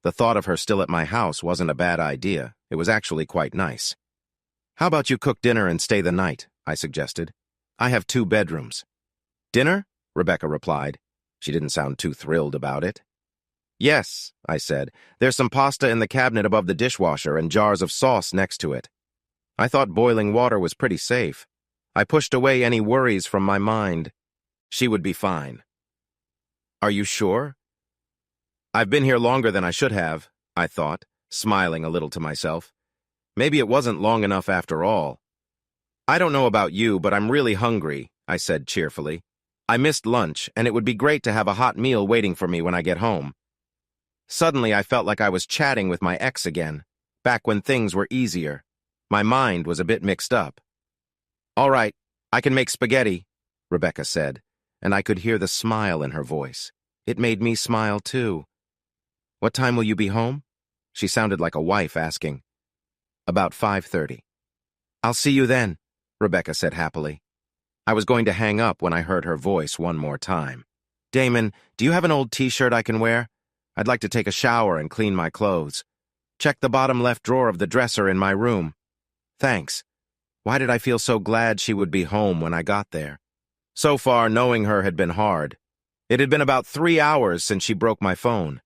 The thought of her still at my house wasn't a bad idea. It was actually quite nice. "How about you cook dinner and stay the night?" I suggested. "I have 2 bedrooms. "Dinner?" Rebecca replied. She didn't sound too thrilled about it. "Yes," I said. "There's some pasta in the cabinet above the dishwasher and jars of sauce next to it." I thought boiling water was pretty safe. I pushed away any worries from my mind. She would be fine. "Are you sure?" "I've been here longer than I should have," I thought, smiling a little to myself. Maybe it wasn't long enough after all. "I don't know about you, but I'm really hungry," I said cheerfully. "I missed lunch, and it would be great to have a hot meal waiting for me when I get home." Suddenly, I felt like I was chatting with my ex again, back when things were easier. My mind was a bit mixed up. "All right, I can make spaghetti," Rebecca said, and I could hear the smile in her voice. It made me smile too. "What time will you be home?" She sounded like a wife asking. "About 5:30. "I'll see you then," Rebecca said happily. I was going to hang up when I heard her voice one more time. "Damon, do you have an old t-shirt I can wear? I'd like to take a shower and clean my clothes. Check the bottom left drawer of the dresser in my room." "Thanks." Why did I feel so glad she would be home when I got there? So far, knowing her had been hard. It had been about 3 hours since she broke my phone.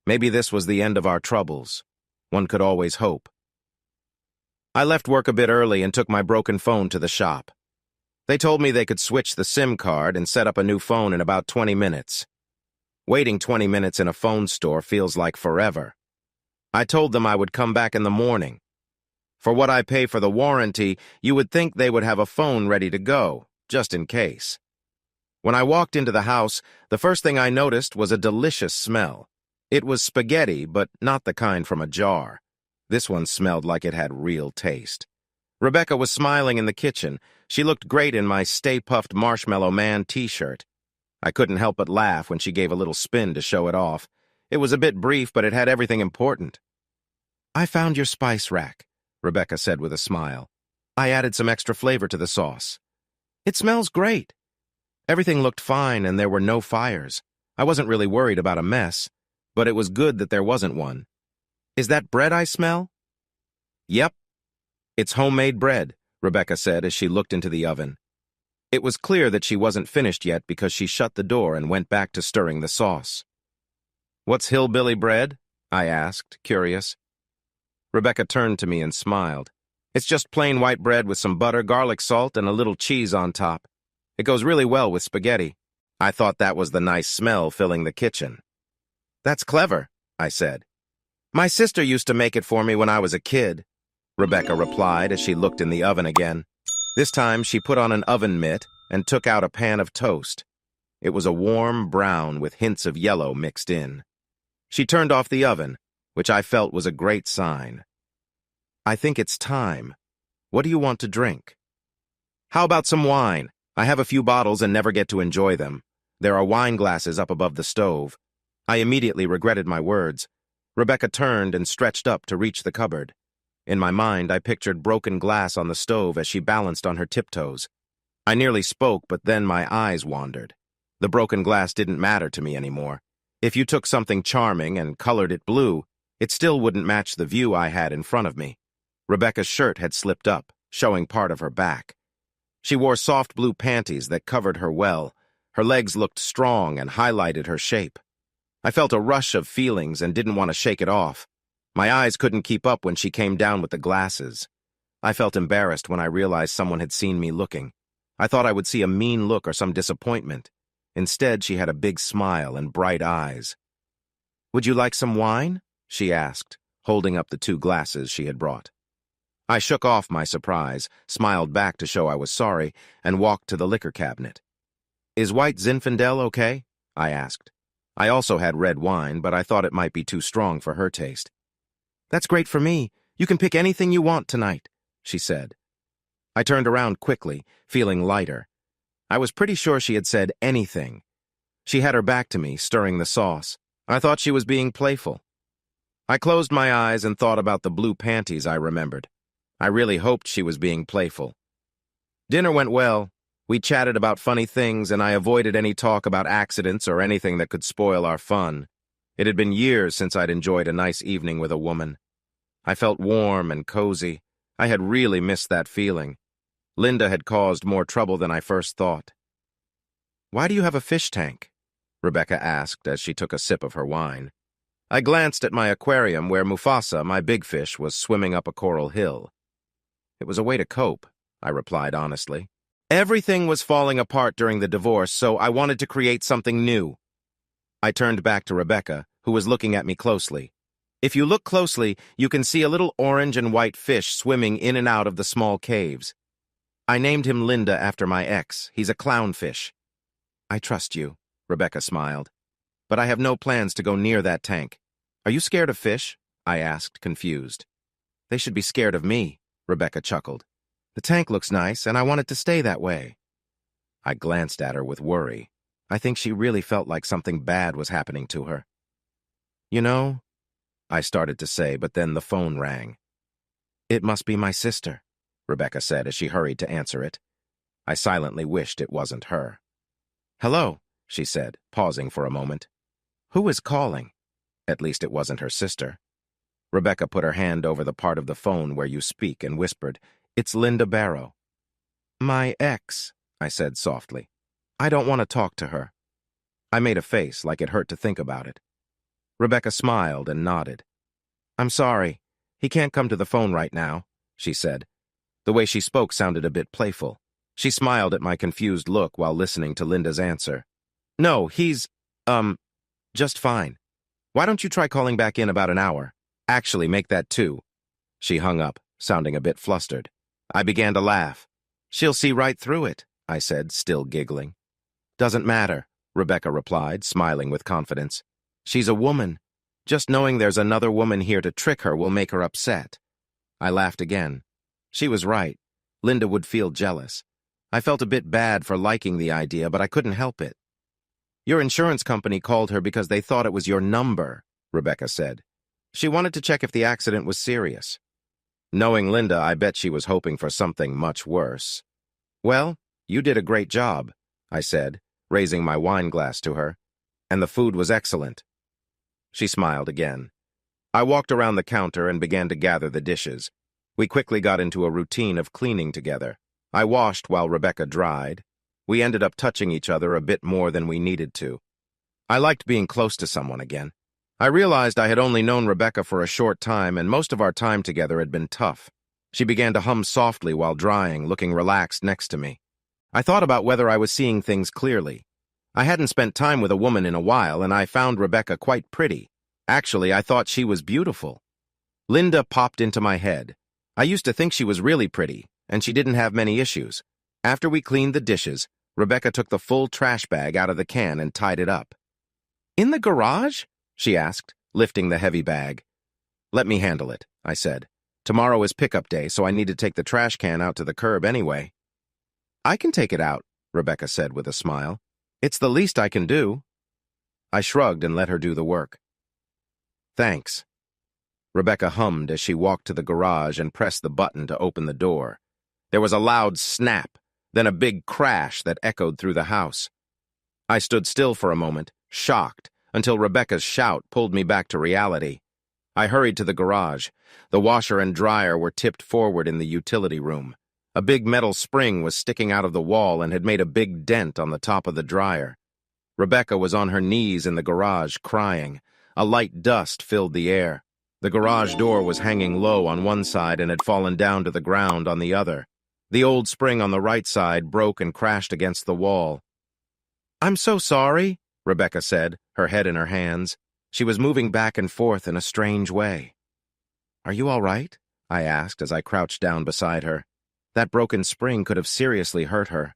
Maybe this was the end of our troubles. One could always hope. I left work a bit early and took my broken phone to the shop. They told me they could switch the SIM card and set up a new phone in about 20 minutes. Waiting 20 minutes in a phone store feels like forever. I told them I would come back in the morning. For what I pay for the warranty, you would think they would have a phone ready to go, just in case. When I walked into the house, the first thing I noticed was a delicious smell. It was spaghetti, but not the kind from a jar. This one smelled like it had real taste. Rebecca was smiling in the kitchen. She looked great in my Stay Puft Marshmallow Man t-shirt. I couldn't help but laugh when she gave a little spin to show it off. It was a bit brief, but it had everything important. "I found your spice rack," Rebecca said with a smile. "I added some extra flavor to the sauce. It smells great." Everything looked fine and there were no fires. I wasn't really worried about a mess, but it was good that there wasn't one. "Is that bread I smell?" "Yep. It's homemade bread," Rebecca said as she looked into the oven. It was clear that she wasn't finished yet because she shut the door and went back to stirring the sauce. "What's hillbilly bread?" I asked, curious. Rebecca turned to me and smiled. "It's just plain white bread with some butter, garlic salt, and a little cheese on top. It goes really well with spaghetti." I thought that was the nice smell filling the kitchen. "That's clever," I said. "My sister used to make it for me when I was a kid," Rebecca replied as she looked in the oven again. This time she put on an oven mitt and took out a pan of toast. It was a warm brown with hints of yellow mixed in. She turned off the oven, which I felt was a great sign. "I think it's time. What do you want to drink?" "How about some wine? I have a few bottles and never get to enjoy them. There are wine glasses up above the stove." I immediately regretted my words. Rebecca turned and stretched up to reach the cupboard. In my mind, I pictured broken glass on the stove as she balanced on her tiptoes. I nearly spoke, but then my eyes wandered. The broken glass didn't matter to me anymore. If you took something charming and colored it blue, it still wouldn't match the view I had in front of me. Rebecca's shirt had slipped up, showing part of her back. She wore soft blue panties that covered her well. Her legs looked strong and highlighted her shape. I felt a rush of feelings and didn't want to shake it off. My eyes couldn't keep up when she came down with the glasses. I felt embarrassed when I realized someone had seen me looking. I thought I would see a mean look or some disappointment. Instead, she had a big smile and bright eyes. "Would you like some wine?" she asked, holding up the 2 glasses she had brought. I shook off my surprise, smiled back to show I was sorry, and walked to the liquor cabinet. "Is white Zinfandel okay?" I asked. I also had red wine, but I thought it might be too strong for her taste. "That's great for me. You can pick anything you want tonight," she said. I turned around quickly, feeling lighter. I was pretty sure she had said anything. She had her back to me, stirring the sauce. I thought she was being playful. I closed my eyes and thought about the blue panties I remembered. I really hoped she was being playful. Dinner went well. We chatted about funny things, and I avoided any talk about accidents or anything that could spoil our fun. It had been years since I'd enjoyed a nice evening with a woman. I felt warm and cozy. I had really missed that feeling. Linda had caused more trouble than I first thought. "Why do you have a fish tank?" Rebecca asked as she took a sip of her wine. I glanced at my aquarium where Mufasa, my big fish, was swimming up a coral hill. "It was a way to cope," I replied honestly. "Everything was falling apart during the divorce, so I wanted to create something new." I turned back to Rebecca, who was looking at me closely. "If you look closely, you can see a little orange and white fish swimming in and out of the small caves. I named him Linda after my ex. He's a clownfish." "I trust you," Rebecca smiled. "But I have no plans to go near that tank." "Are you scared of fish?" I asked, confused. "They should be scared of me," Rebecca chuckled. "The tank looks nice, and I want it to stay that way." I glanced at her with worry. I think she really felt like something bad was happening to her. "You know," I started to say, but then the phone rang. "It must be my sister," Rebecca said as she hurried to answer it. I silently wished it wasn't her. "Hello," she said, pausing for a moment. "Who is calling?" At least it wasn't her sister. Rebecca put her hand over the part of the phone where you speak and whispered, "It's Linda Barrow." "My ex," I said softly. "I don't want to talk to her." I made a face like it hurt to think about it. Rebecca smiled and nodded. "I'm sorry. He can't come to the phone right now," she said. The way she spoke sounded a bit playful. She smiled at my confused look while listening to Linda's answer. "No, he's, just fine. Why don't you try calling back in about an hour? Actually, make that 2. She hung up, sounding a bit flustered. I began to laugh. "She'll see right through it," I said, still giggling. Doesn't matter, Rebecca replied, smiling with confidence. She's a woman. Just knowing there's another woman here to trick her will make her upset. I laughed again. She was right. Linda would feel jealous. I felt a bit bad for liking the idea, but I couldn't help it. Your insurance company called her because they thought it was your number, Rebecca said. She wanted to check if the accident was serious. Knowing Linda, I bet she was hoping for something much worse. Well, you did a great job, I said, raising my wine glass to her, and the food was excellent. She smiled again. I walked around the counter and began to gather the dishes. We quickly got into a routine of cleaning together. I washed while Rebecca dried. We ended up touching each other a bit more than we needed to. I liked being close to someone again. I realized I had only known Rebecca for a short time, and most of our time together had been tough. She began to hum softly while drying, looking relaxed next to me. I thought about whether I was seeing things clearly. I hadn't spent time with a woman in a while, and I found Rebecca quite pretty. Actually, I thought she was beautiful. Linda popped into my head. I used to think she was really pretty, and she didn't have many issues. After we cleaned the dishes, Rebecca took the full trash bag out of the can and tied it up. "In the garage?" she asked, lifting the heavy bag. "Let me handle it," I said. "Tomorrow is pickup day, so I need to take the trash can out to the curb anyway." "I can take it out," Rebecca said with a smile. "It's the least I can do." I shrugged and let her do the work. "Thanks." Rebecca hummed as she walked to the garage and pressed the button to open the door. There was a loud snap, then a big crash that echoed through the house. I stood still for a moment, shocked, until Rebecca's shout pulled me back to reality. I hurried to the garage. The washer and dryer were tipped forward in the utility room. A big metal spring was sticking out of the wall and had made a big dent on the top of the dryer. Rebecca was on her knees in the garage, crying. A light dust filled the air. The garage door was hanging low on one side and had fallen down to the ground on the other. The old spring on the right side broke and crashed against the wall. "I'm so sorry," Rebecca said, her head in her hands. She was moving back and forth in a strange way. "Are you all right?" I asked as I crouched down beside her. That broken spring could have seriously hurt her.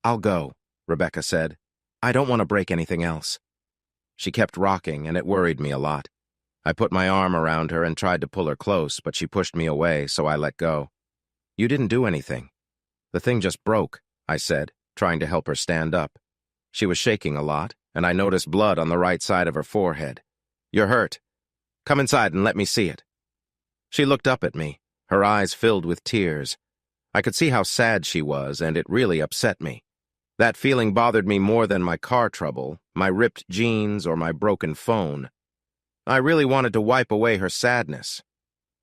"I'll go," Rebecca said. "I don't want to break anything else." She kept rocking, and it worried me a lot. I put my arm around her and tried to pull her close, but she pushed me away, so I let go. "You didn't do anything. The thing just broke," I said, trying to help her stand up. She was shaking a lot, and I noticed blood on the right side of her forehead. "You're hurt. Come inside and let me see it." She looked up at me, her eyes filled with tears. I could see how sad she was, and it really upset me. That feeling bothered me more than my car trouble, my ripped jeans, or my broken phone. I really wanted to wipe away her sadness.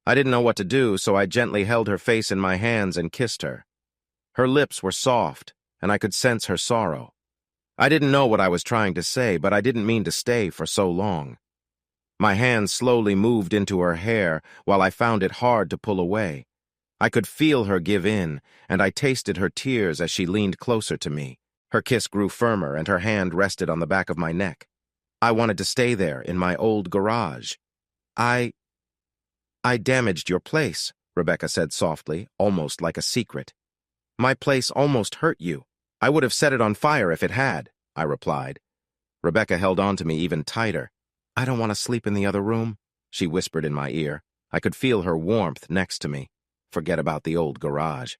I didn't know what to do, so I gently held her face in my hands and kissed her. Her lips were soft, and I could sense her sorrow. I didn't know what I was trying to say, but I didn't mean to stay for so long. My hands slowly moved into her hair while I found it hard to pull away. I could feel her give in, and I tasted her tears as she leaned closer to me. Her kiss grew firmer, and her hand rested on the back of my neck. I wanted to stay there, in my old garage. I damaged your place," Rebecca said softly, almost like a secret. "My place almost hurt you. I would have set it on fire if it had," I replied. Rebecca held on to me even tighter. "I don't want to sleep in the other room," she whispered in my ear. I could feel her warmth next to me. Forget about the old garage.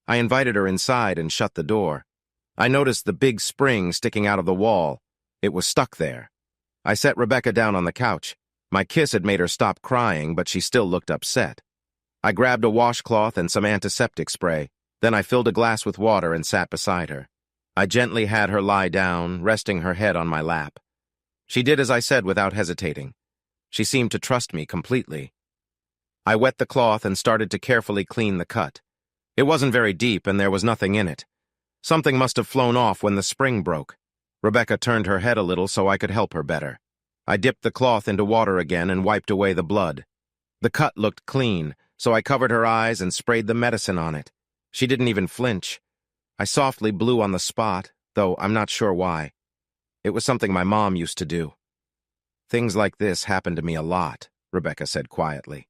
I invited her inside and shut the door. I noticed the big spring sticking out of the wall. It was stuck there. I set Rebecca down on the couch. My kiss had made her stop crying, but she still looked upset. I grabbed a washcloth and some antiseptic spray. Then I filled a glass with water and sat beside her. I gently had her lie down, resting her head on my lap. She did as I said without hesitating. She seemed to trust me completely. I wet the cloth and started to carefully clean the cut. It wasn't very deep, and there was nothing in it. Something must have flown off when the spring broke. Rebecca turned her head a little so I could help her better. I dipped the cloth into water again and wiped away the blood. The cut looked clean, so I covered her eyes and sprayed the medicine on it. She didn't even flinch. I softly blew on the spot, though I'm not sure why. It was something my mom used to do. "Things like this happen to me a lot," Rebecca said quietly.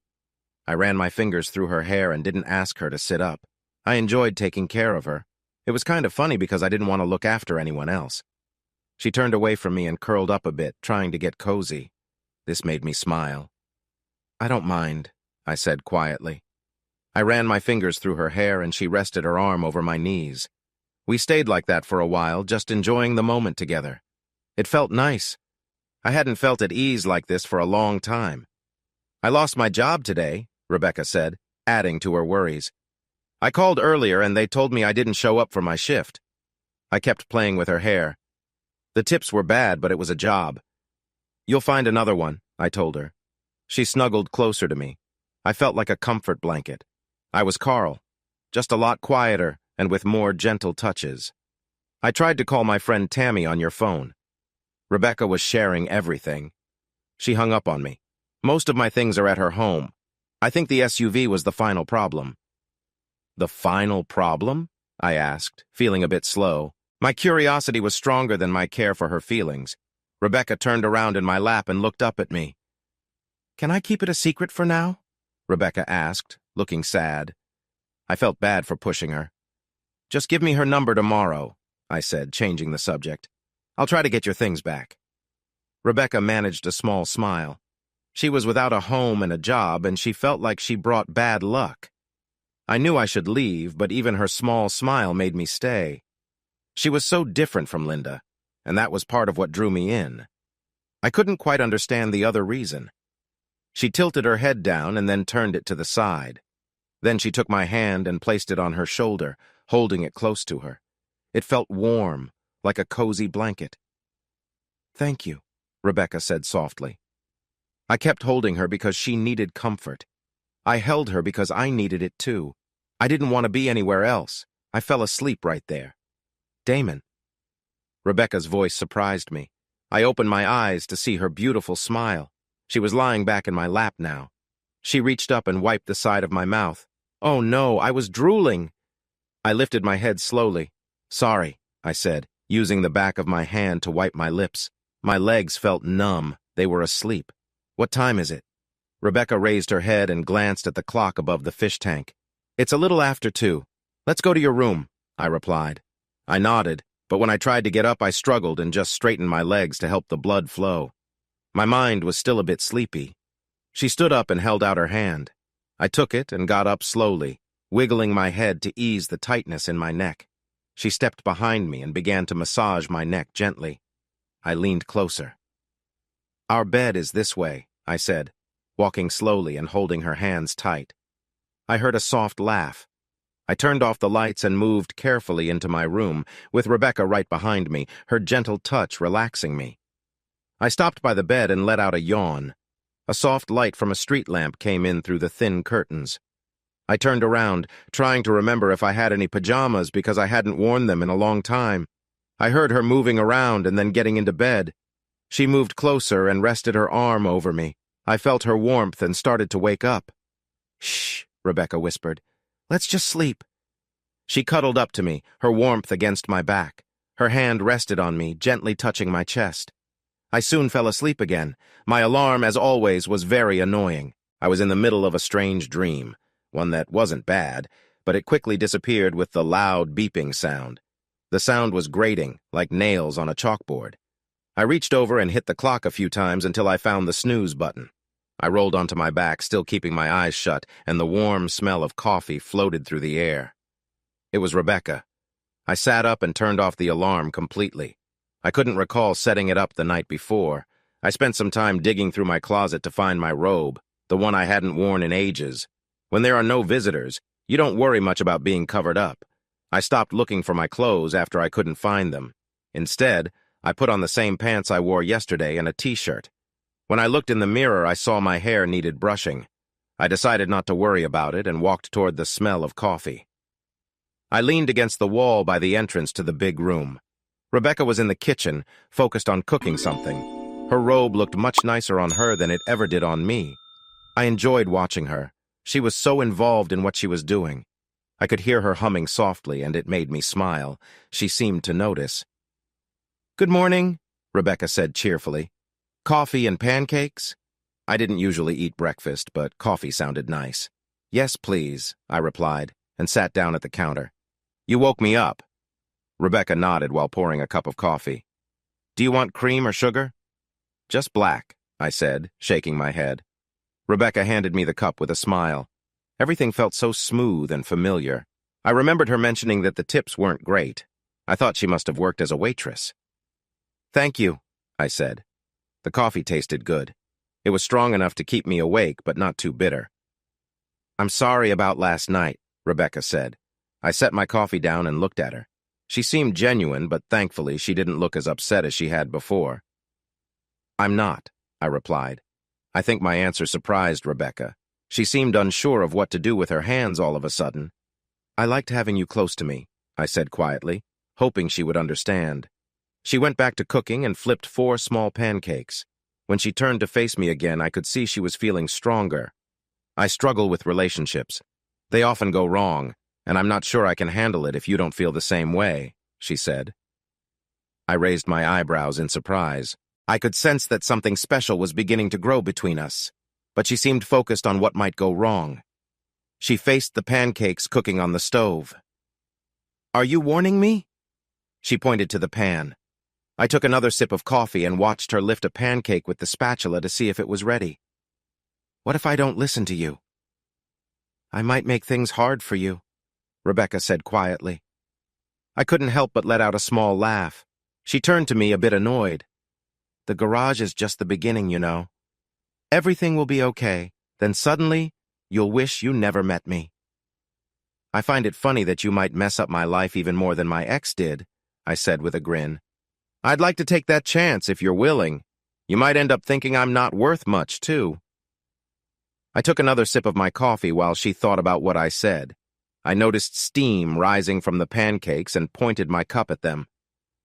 I ran my fingers through her hair and didn't ask her to sit up. I enjoyed taking care of her. It was kind of funny because I didn't want to look after anyone else. She turned away from me and curled up a bit, trying to get cozy. This made me smile. "I don't mind," I said quietly. I ran my fingers through her hair and she rested her arm over my knees. We stayed like that for a while, just enjoying the moment together. It felt nice. I hadn't felt at ease like this for a long time. "I lost my job today," Rebecca said, adding to her worries. "I called earlier and they told me I didn't show up for my shift." I kept playing with her hair. "The tips were bad, but it was a job." "You'll find another one," I told her. She snuggled closer to me. I felt like a comfort blanket. I was Carl, just a lot quieter and with more gentle touches. "I tried to call my friend Tammy on your phone." Rebecca was sharing everything. She hung up on me. "Most of my things are at her home. I think the SUV was the final problem." "The final problem?" I asked, feeling a bit slow. My curiosity was stronger than my care for her feelings. Rebecca turned around in my lap and looked up at me. "Can I keep it a secret for now?" Rebecca asked, looking sad. I felt bad for pushing her. "Just give me her number tomorrow," I said, changing the subject. "I'll try to get your things back." Rebecca managed a small smile. She was without a home and a job, and she felt like she brought bad luck. I knew I should leave, but even her small smile made me stay. She was so different from Linda, and that was part of what drew me in. I couldn't quite understand the other reason. She tilted her head down and then turned it to the side. Then she took my hand and placed it on her shoulder, holding it close to her. It felt warm, like a cozy blanket. "Thank you," Rebecca said softly. I kept holding her because she needed comfort. I held her because I needed it too. I didn't want to be anywhere else. I fell asleep right there. "Damon." Rebecca's voice surprised me. I opened my eyes to see her beautiful smile. She was lying back in my lap now. She reached up and wiped the side of my mouth. "Oh no, I was drooling." I lifted my head slowly. "Sorry," I said, using the back of my hand to wipe my lips. My legs felt numb. They were asleep. "What time is it?" Rebecca raised her head and glanced at the clock above the fish tank. "It's a little after 2. Let's go to your room," I replied. I nodded, but when I tried to get up, I struggled and just straightened my legs to help the blood flow. My mind was still a bit sleepy. She stood up and held out her hand. I took it and got up slowly, wiggling my head to ease the tightness in my neck. She stepped behind me and began to massage my neck gently. I leaned closer. "Our bed is this way," I said, walking slowly and holding her hands tight. I heard a soft laugh. I turned off the lights and moved carefully into my room, with Rebecca right behind me, her gentle touch relaxing me. I stopped by the bed and let out a yawn. A soft light from a street lamp came in through the thin curtains. I turned around, trying to remember if I had any pajamas because I hadn't worn them in a long time. I heard her moving around and then getting into bed. She moved closer and rested her arm over me. I felt her warmth and started to wake up. "Shh," Rebecca whispered. "Let's just sleep." She cuddled up to me, her warmth against my back. Her hand rested on me, gently touching my chest. I soon fell asleep again. My alarm, as always, was very annoying. I was in the middle of a strange dream, one that wasn't bad, but it quickly disappeared with the loud beeping sound. The sound was grating, like nails on a chalkboard. I reached over and hit the clock a few times until I found the snooze button. I rolled onto my back, still keeping my eyes shut, and the warm smell of coffee floated through the air. It was Rebecca. I sat up and turned off the alarm completely. I couldn't recall setting it up the night before. I spent some time digging through my closet to find my robe, the one I hadn't worn in ages. When there are no visitors, you don't worry much about being covered up. I stopped looking for my clothes after I couldn't find them. Instead, I put on the same pants I wore yesterday and a t-shirt. When I looked in the mirror, I saw my hair needed brushing. I decided not to worry about it and walked toward the smell of coffee. I leaned against the wall by the entrance to the big room. Rebecca was in the kitchen, focused on cooking something. Her robe looked much nicer on her than it ever did on me. I enjoyed watching her. She was so involved in what she was doing. I could hear her humming softly, and it made me smile. She seemed to notice. "Good morning," Rebecca said cheerfully. "Coffee and pancakes?" I didn't usually eat breakfast, but coffee sounded nice. "Yes, please," I replied, and sat down at the counter. "You woke me up," Rebecca nodded while pouring a cup of coffee. Do you want cream or sugar? Just black, I said, shaking my head. Rebecca handed me the cup with a smile. Everything felt so smooth and familiar. I remembered her mentioning that the tips weren't great. I thought she must have worked as a waitress. Thank you, I said. The coffee tasted good. It was strong enough to keep me awake, but not too bitter. I'm sorry about last night, Rebecca said. I set my coffee down and looked at her. She seemed genuine, but thankfully she didn't look as upset as she had before. I'm not, I replied. I think my answer surprised Rebecca. She seemed unsure of what to do with her hands all of a sudden. I liked having you close to me, I said quietly, hoping she would understand. She went back to cooking and flipped 4 small pancakes. When she turned to face me again, I could see she was feeling stronger. I struggle with relationships. They often go wrong, and I'm not sure I can handle it if you don't feel the same way, she said. I raised my eyebrows in surprise. I could sense that something special was beginning to grow between us, but she seemed focused on what might go wrong. She faced the pancakes cooking on the stove. Are you warning me? She pointed to the pan. I took another sip of coffee and watched her lift a pancake with the spatula to see if it was ready. What if I don't listen to you? I might make things hard for you, Rebecca said quietly. I couldn't help but let out a small laugh. She turned to me a bit annoyed. The garage is just the beginning, you know. Everything will be okay, then suddenly, you'll wish you never met me. I find it funny that you might mess up my life even more than my ex did, I said with a grin. I'd like to take that chance if you're willing. You might end up thinking I'm not worth much, too. I took another sip of my coffee while she thought about what I said. I noticed steam rising from the pancakes and pointed my cup at them.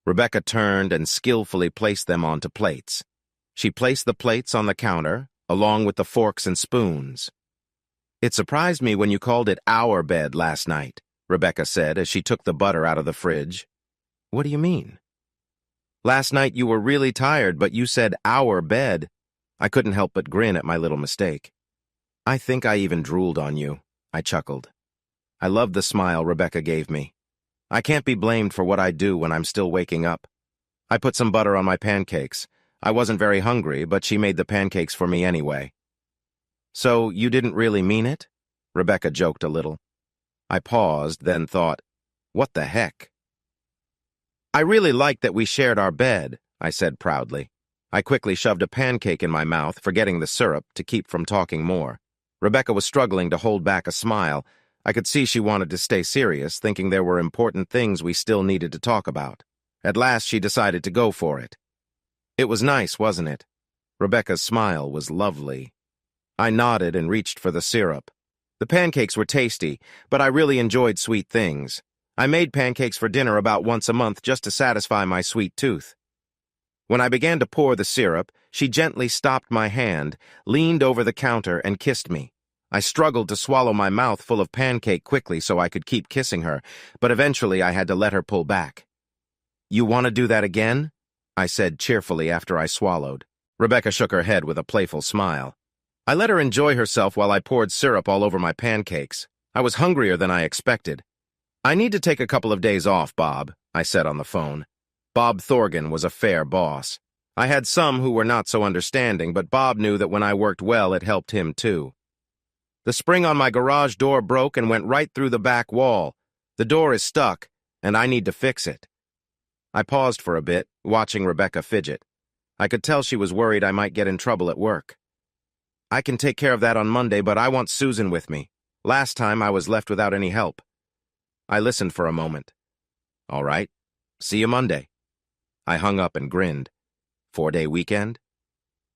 Rebecca turned and skillfully placed them onto plates. She placed the plates on the counter, along with the forks and spoons. It surprised me when you called it our bed last night, Rebecca said as she took the butter out of the fridge. What do you mean? Last night you were really tired, but you said our bed. I couldn't help but grin at my little mistake. I think I even drooled on you, I chuckled. I loved the smile Rebecca gave me. I can't be blamed for what I do when I'm still waking up. I put some butter on my pancakes. I wasn't very hungry, but she made the pancakes for me anyway. So you didn't really mean it? Rebecca joked a little. I paused, then thought, what the heck? I really liked that we shared our bed, I said proudly. I quickly shoved a pancake in my mouth, forgetting the syrup, to keep from talking more. Rebecca was struggling to hold back a smile. I could see she wanted to stay serious, thinking there were important things we still needed to talk about. At last, she decided to go for it. It was nice, wasn't it? Rebecca's smile was lovely. I nodded and reached for the syrup. The pancakes were tasty, but I really enjoyed sweet things. I made pancakes for dinner about once a month just to satisfy my sweet tooth. When I began to pour the syrup, she gently stopped my hand, leaned over the counter, and kissed me. I struggled to swallow my mouth full of pancake quickly so I could keep kissing her, but eventually I had to let her pull back. You want to do that again? I said cheerfully after I swallowed. Rebecca shook her head with a playful smile. I let her enjoy herself while I poured syrup all over my pancakes. I was hungrier than I expected. I need to take a couple of days off, Bob, I said on the phone. Bob Thorgan was a fair boss. I had some who were not so understanding, but Bob knew that when I worked well, it helped him too. The spring on my garage door broke and went right through the back wall. The door is stuck, and I need to fix it. I paused for a bit, watching Rebecca fidget. I could tell she was worried I might get in trouble at work. I can take care of that on Monday, but I want Susan with me. Last time I was left without any help. I listened for a moment. All right. See you Monday. I hung up and grinned. 4-day weekend?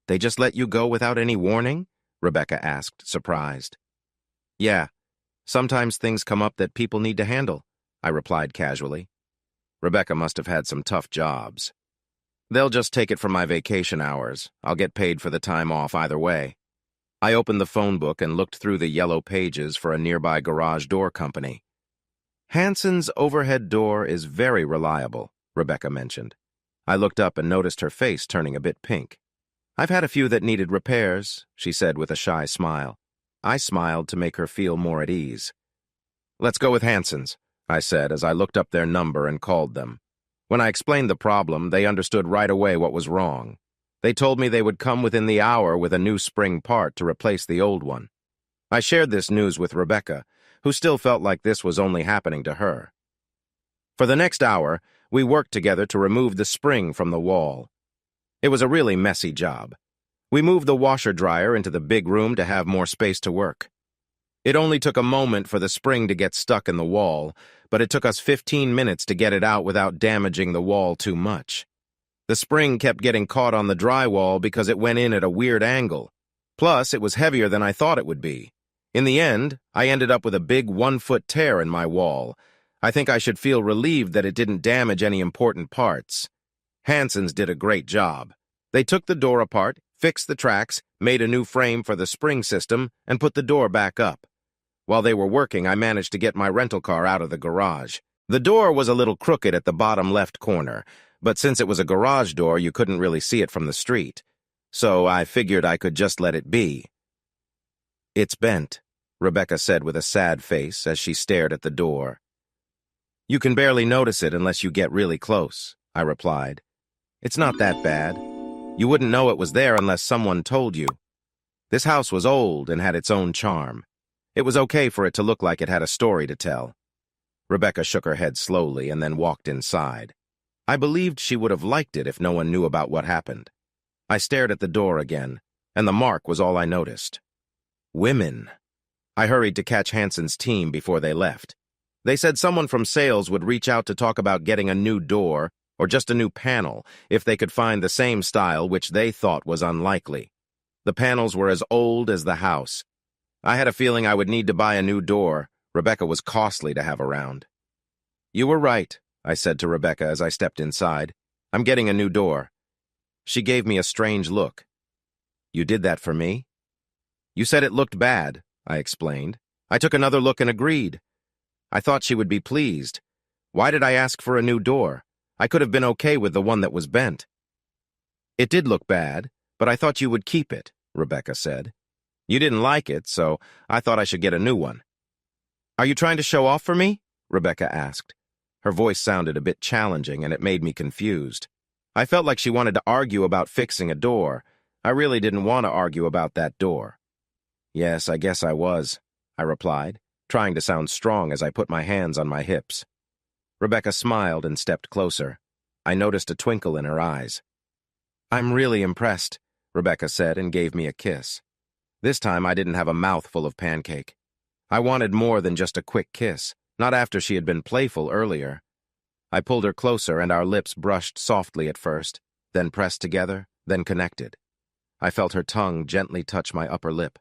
They just let you go without any warning? Rebecca asked, surprised. Yeah. Sometimes things come up that people need to handle, I replied casually. Rebecca must have had some tough jobs. They'll just take it from my vacation hours. I'll get paid for the time off either way. I opened the phone book and looked through the yellow pages for a nearby garage door company. Hanson's overhead door is very reliable, Rebecca mentioned. I looked up and noticed her face turning a bit pink. I've had a few that needed repairs, she said with a shy smile. I smiled to make her feel more at ease. Let's go with Hanson's, I said as I looked up their number and called them. When I explained the problem, they understood right away what was wrong. They told me they would come within the hour with a new spring part to replace the old one. I shared this news with Rebecca, who still felt like this was only happening to her. For the next hour, we worked together to remove the spring from the wall. It was a really messy job. We moved the washer-dryer into the big room to have more space to work. It only took a moment for the spring to get stuck in the wall, but it took us 15 minutes to get it out without damaging the wall too much. The spring kept getting caught on the drywall because it went in at a weird angle. Plus, it was heavier than I thought it would be. In the end, I ended up with a big 1-foot tear in my wall. I think I should feel relieved that it didn't damage any important parts. Hansons did a great job. They took the door apart, fixed the tracks, made a new frame for the spring system, and put the door back up. While they were working, I managed to get my rental car out of the garage. The door was a little crooked at the bottom left corner, but since it was a garage door, you couldn't really see it from the street. So I figured I could just let it be. "It's bent," Rebecca said with a sad face as she stared at the door. "You can barely notice it unless you get really close," I replied. "It's not that bad. You wouldn't know it was there unless someone told you. This house was old and had its own charm. It was okay for it to look like it had a story to tell." Rebecca shook her head slowly and then walked inside. I believed she would have liked it if no one knew about what happened. I stared at the door again, and the mark was all I noticed. Women. I hurried to catch Hanson's team before they left. They said someone from sales would reach out to talk about getting a new door or just a new panel if they could find the same style, which they thought was unlikely. The panels were as old as the house. I had a feeling I would need to buy a new door. Rebecca was costly to have around. "You were right," I said to Rebecca as I stepped inside. "I'm getting a new door." She gave me a strange look. "You did that for me?" "You said it looked bad," I explained. "I took another look and agreed. I thought she would be pleased. Why did I ask for a new door? I could have been okay with the one that was bent." "It did look bad, but I thought you would keep it," Rebecca said. "You didn't like it, so I thought I should get a new one." "Are you trying to show off for me?" Rebecca asked. Her voice sounded a bit challenging, and it made me confused. I felt like she wanted to argue about fixing a door. I really didn't want to argue about that door. "Yes, I guess I was," I replied, trying to sound strong as I put my hands on my hips. Rebecca smiled and stepped closer. I noticed a twinkle in her eyes. "I'm really impressed," Rebecca said and gave me a kiss. This time I didn't have a mouthful of pancake. I wanted more than just a quick kiss, not after she had been playful earlier. I pulled her closer and our lips brushed softly at first, then pressed together, then connected. I felt her tongue gently touch my upper lip.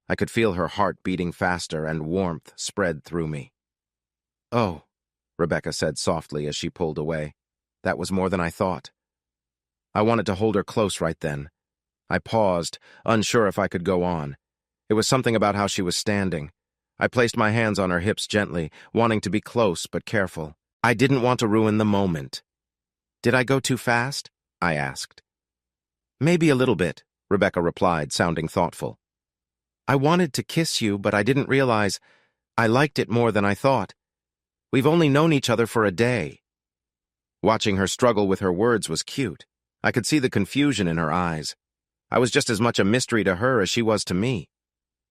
I could feel her heart beating faster and warmth spread through me. "Oh," Rebecca said softly as she pulled away. "That was more than I thought." I wanted to hold her close right then. I paused, unsure if I could go on. It was something about how she was standing. I placed my hands on her hips gently, wanting to be close but careful. I didn't want to ruin the moment. "Did I go too fast?" I asked. "Maybe a little bit," Rebecca replied, sounding thoughtful. "I wanted to kiss you, but I didn't realize I liked it more than I thought. We've only known each other for a day." Watching her struggle with her words was cute. I could see the confusion in her eyes. I was just as much a mystery to her as she was to me.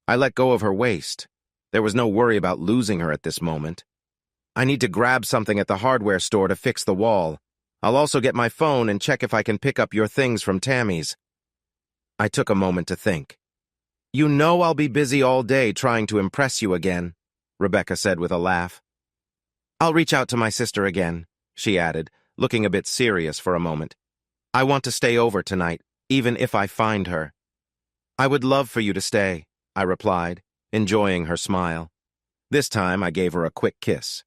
I let go of her waist. There was no worry about losing her at this moment. "I need to grab something at the hardware store to fix the wall. I'll also get my phone and check if I can pick up your things from Tammy's." I took a moment to think. "You know I'll be busy all day trying to impress you again," Rebecca said with a laugh. "I'll reach out to my sister again," she added, looking a bit serious for a moment. "I want to stay over tonight, even if I find her." "I would love for you to stay," I replied, enjoying her smile. This time I gave her a quick kiss.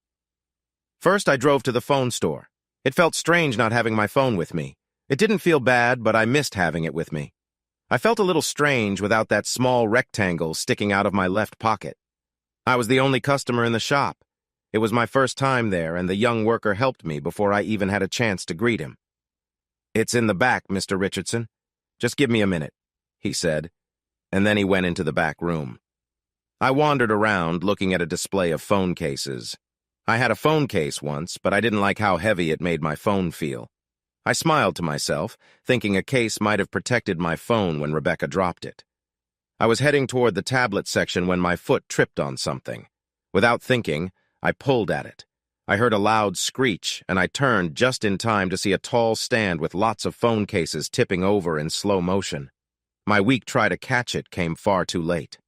First I drove to the phone store. It felt strange not having my phone with me. It didn't feel bad, but I missed having it with me. I felt a little strange without that small rectangle sticking out of my left pocket. I was the only customer in the shop. It was my first time there, and the young worker helped me before I even had a chance to greet him. "It's in the back, Mr. Richardson. Just give me a minute," he said, and then he went into the back room. I wandered around, looking at a display of phone cases. I had a phone case once, but I didn't like how heavy it made my phone feel. I smiled to myself, thinking a case might have protected my phone when Rebecca dropped it. I was heading toward the tablet section when my foot tripped on something. Without thinking, I pulled at it. I heard a loud screech, and I turned just in time to see a tall stand with lots of phone cases tipping over in slow motion. My weak try to catch it came far too late.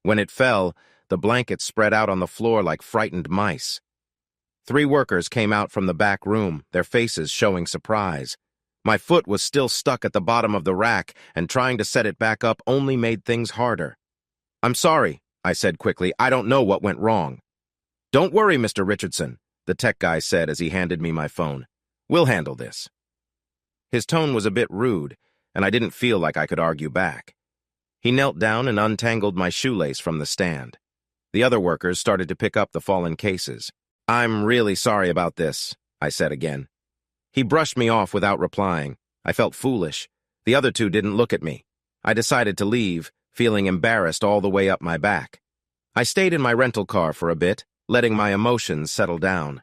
When it fell, the blankets spread out on the floor like frightened mice. 3 workers came out from the back room, their faces showing surprise. My foot was still stuck at the bottom of the rack, and trying to set it back up only made things harder. "I'm sorry," I said quickly. "I don't know what went wrong." "Don't worry, Mr. Richardson," the tech guy said as he handed me my phone. "We'll handle this." His tone was a bit rude, and I didn't feel like I could argue back. He knelt down and untangled my shoelace from the stand. The other workers started to pick up the fallen cases. "I'm really sorry about this," I said again. He brushed me off without replying. I felt foolish. The other 2 didn't look at me. I decided to leave, feeling embarrassed all the way up my back. I stayed in my rental car for a bit, letting my emotions settle down.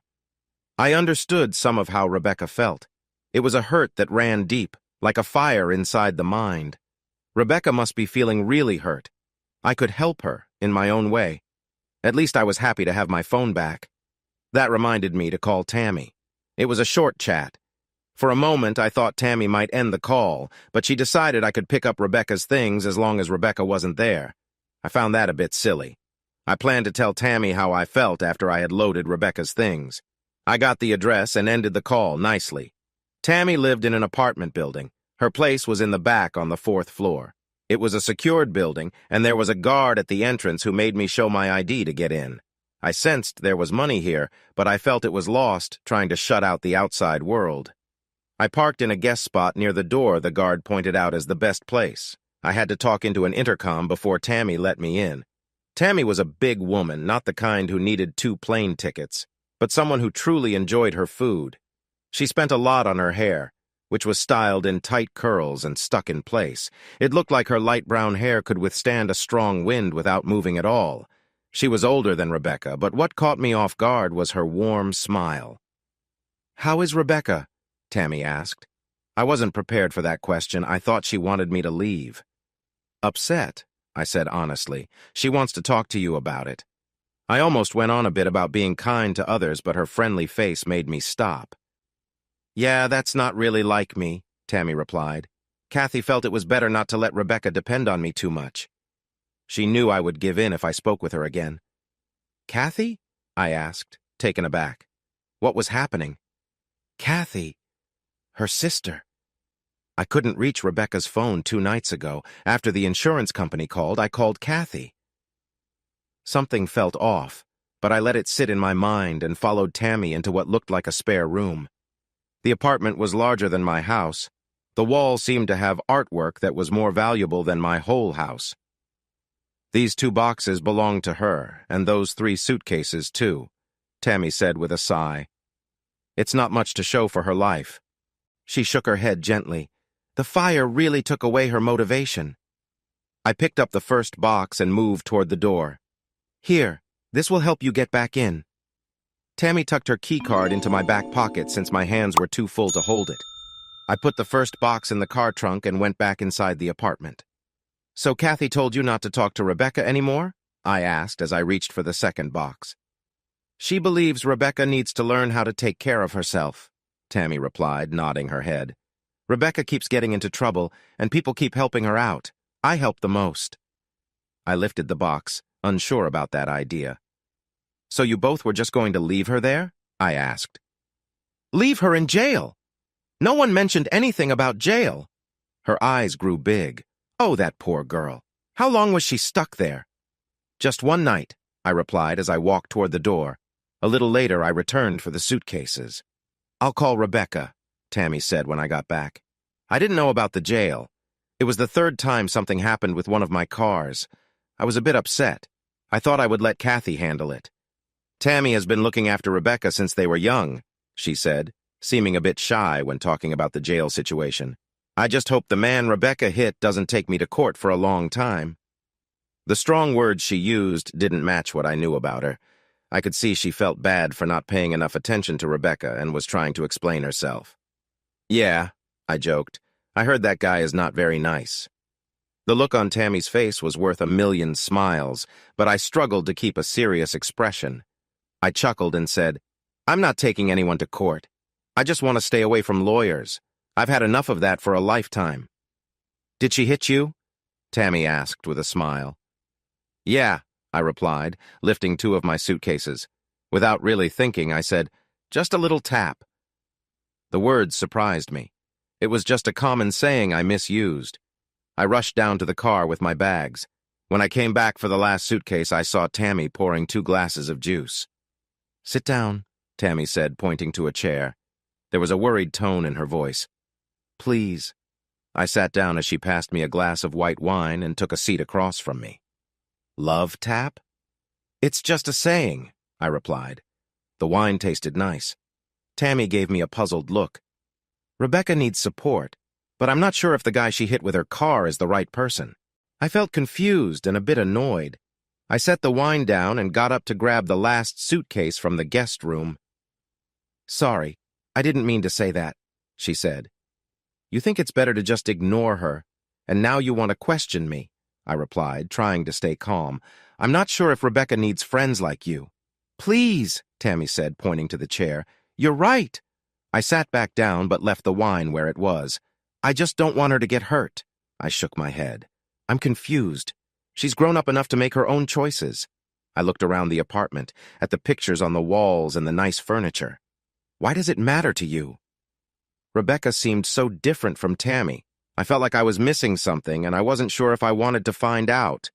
I understood some of how Rebecca felt. It was a hurt that ran deep, like a fire inside the mind. Rebecca must be feeling really hurt. I could help her, in my own way. At least I was happy to have my phone back. That reminded me to call Tammy. It was a short chat. For a moment, I thought Tammy might end the call, but she decided I could pick up Rebecca's things as long as Rebecca wasn't there. I found that a bit silly. I planned to tell Tammy how I felt after I had loaded Rebecca's things. I got the address and ended the call nicely. Tammy lived in an apartment building. Her place was in the back on the 4th floor. It was a secured building, and there was a guard at the entrance who made me show my ID to get in. I sensed there was money here, but I felt it was lost, trying to shut out the outside world. I parked in a guest spot near the door the guard pointed out as the best place. I had to talk into an intercom before Tammy let me in. Tammy was a big woman, not the kind who needed 2 plane tickets, but someone who truly enjoyed her food. She spent a lot on her hair, which was styled in tight curls and stuck in place. It looked like her light brown hair could withstand a strong wind without moving at all. She was older than Rebecca, but what caught me off guard was her warm smile. "How is Rebecca?" Tammy asked. I wasn't prepared for that question. I thought she wanted me to leave. "Upset," I said honestly. "She wants to talk to you about it." I almost went on a bit about being kind to others, but her friendly face made me stop. "Yeah, that's not really like me," Tammy replied. "Kathy felt it was better not to let Rebecca depend on me too much. She knew I would give in if I spoke with her again." "Kathy?" I asked, taken aback. What was happening? Kathy. Her sister. I couldn't reach Rebecca's phone 2 nights ago. After the insurance company called, I called Kathy. Something felt off, but I let it sit in my mind and followed Tammy into what looked like a spare room. The apartment was larger than my house. The walls seemed to have artwork that was more valuable than my whole house. "These 2 boxes belonged to her, and those 3 suitcases, too," Tammy said with a sigh. "It's not much to show for her life." She shook her head gently. "The fire really took away her motivation." I picked up the first box and moved toward the door. "Here, this will help you get back in." Tammy tucked her keycard into my back pocket since my hands were too full to hold it. I put the first box in the car trunk and went back inside the apartment. "So Kathy told you not to talk to Rebecca anymore?" I asked as I reached for the second box. "She believes Rebecca needs to learn how to take care of herself," Tammy replied, nodding her head. "Rebecca keeps getting into trouble, and people keep helping her out. I help the most." I lifted the box, unsure about that idea. "So you both were just going to leave her there?" I asked. "Leave her in jail? No one mentioned anything about jail." Her eyes grew big. "Oh, that poor girl. How long was she stuck there?" "Just 1 night," I replied as I walked toward the door. A little later, I returned for the suitcases. "I'll call Rebecca," Tammy said when I got back. I didn't know about the jail. It was the 3rd time something happened with one of my cars. I was a bit upset. I thought I would let Kathy handle it. "Tammy has been looking after Rebecca since they were young," she said, seeming a bit shy when talking about the jail situation. "I just hope the man Rebecca hit doesn't take me to court for a long time." The strong words she used didn't match what I knew about her. I could see she felt bad for not paying enough attention to Rebecca and was trying to explain herself. "Yeah," I joked. "I heard that guy is not very nice." The look on Tammy's face was worth a million smiles, but I struggled to keep a serious expression. I chuckled and said, "I'm not taking anyone to court. I just want to stay away from lawyers. I've had enough of that for a lifetime." "Did she hit you?" Tammy asked with a smile. "Yeah," I replied, lifting two of my suitcases. Without really thinking, I said, "Just a little tap." The words surprised me. It was just a common saying I misused. I rushed down to the car with my bags. When I came back for the last suitcase, I saw Tammy pouring 2 glasses of juice. "Sit down," Tammy said, pointing to a chair. There was a worried tone in her voice. "Please." I sat down as she passed me a glass of white wine and took a seat across from me. "Love tap?" "It's just a saying," I replied. The wine tasted nice. Tammy gave me a puzzled look. "Rebecca needs support, but I'm not sure if the guy she hit with her car is the right person." I felt confused and a bit annoyed. I set the wine down and got up to grab the last suitcase from the guest room. "Sorry, I didn't mean to say that," she said. "You think it's better to just ignore her, and now you want to question me," I replied, trying to stay calm. "I'm not sure if Rebecca needs friends like you." "Please," Tammy said, pointing to the chair. "You're right." I sat back down but left the wine where it was. "I just don't want her to get hurt." I shook my head. "I'm confused. She's grown up enough to make her own choices." I looked around the apartment, at the pictures on the walls and the nice furniture. "Why does it matter to you?" Rebecca seemed so different from Tammy. I felt like I was missing something, and I wasn't sure if I wanted to find out.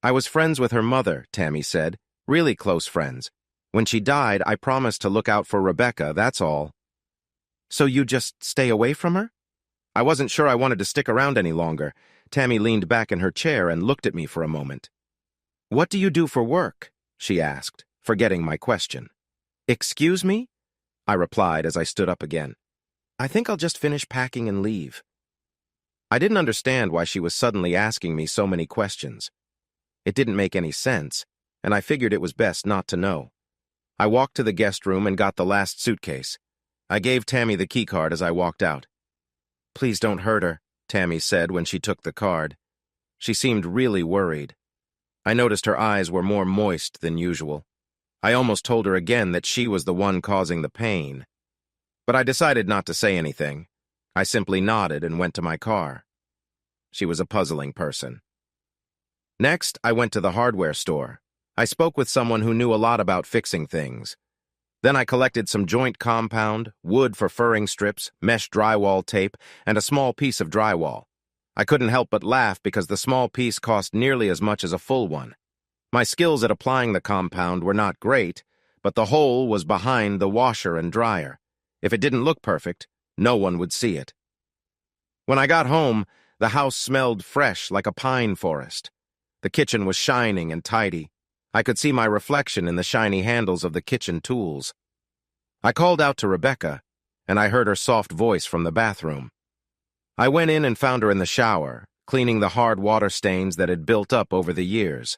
"I was friends with her mother," Tammy said. "Really close friends. When she died, I promised to look out for Rebecca, that's all." "So you just stay away from her?" I wasn't sure I wanted to stick around any longer. Tammy leaned back in her chair and looked at me for a moment. "What do you do for work?" she asked, forgetting my question. "Excuse me?" I replied as I stood up again. "I think I'll just finish packing and leave." I didn't understand why she was suddenly asking me so many questions. It didn't make any sense, and I figured it was best not to know. I walked to the guest room and got the last suitcase. I gave Tammy the keycard as I walked out. "Please don't hurt her," Tammy said when she took the card. She seemed really worried. I noticed her eyes were more moist than usual. I almost told her again that she was the one causing the pain. But I decided not to say anything. I simply nodded and went to my car. She was a puzzling person. Next, I went to the hardware store. I spoke with someone who knew a lot about fixing things. Then I collected some joint compound, wood for furring strips, mesh drywall tape, and a small piece of drywall. I couldn't help but laugh because the small piece cost nearly as much as a full one. My skills at applying the compound were not great, but the hole was behind the washer and dryer. If it didn't look perfect, no one would see it. When I got home, the house smelled fresh like a pine forest. The kitchen was shining and tidy. I could see my reflection in the shiny handles of the kitchen tools. I called out to Rebecca, and I heard her soft voice from the bathroom. I went in and found her in the shower, cleaning the hard water stains that had built up over the years.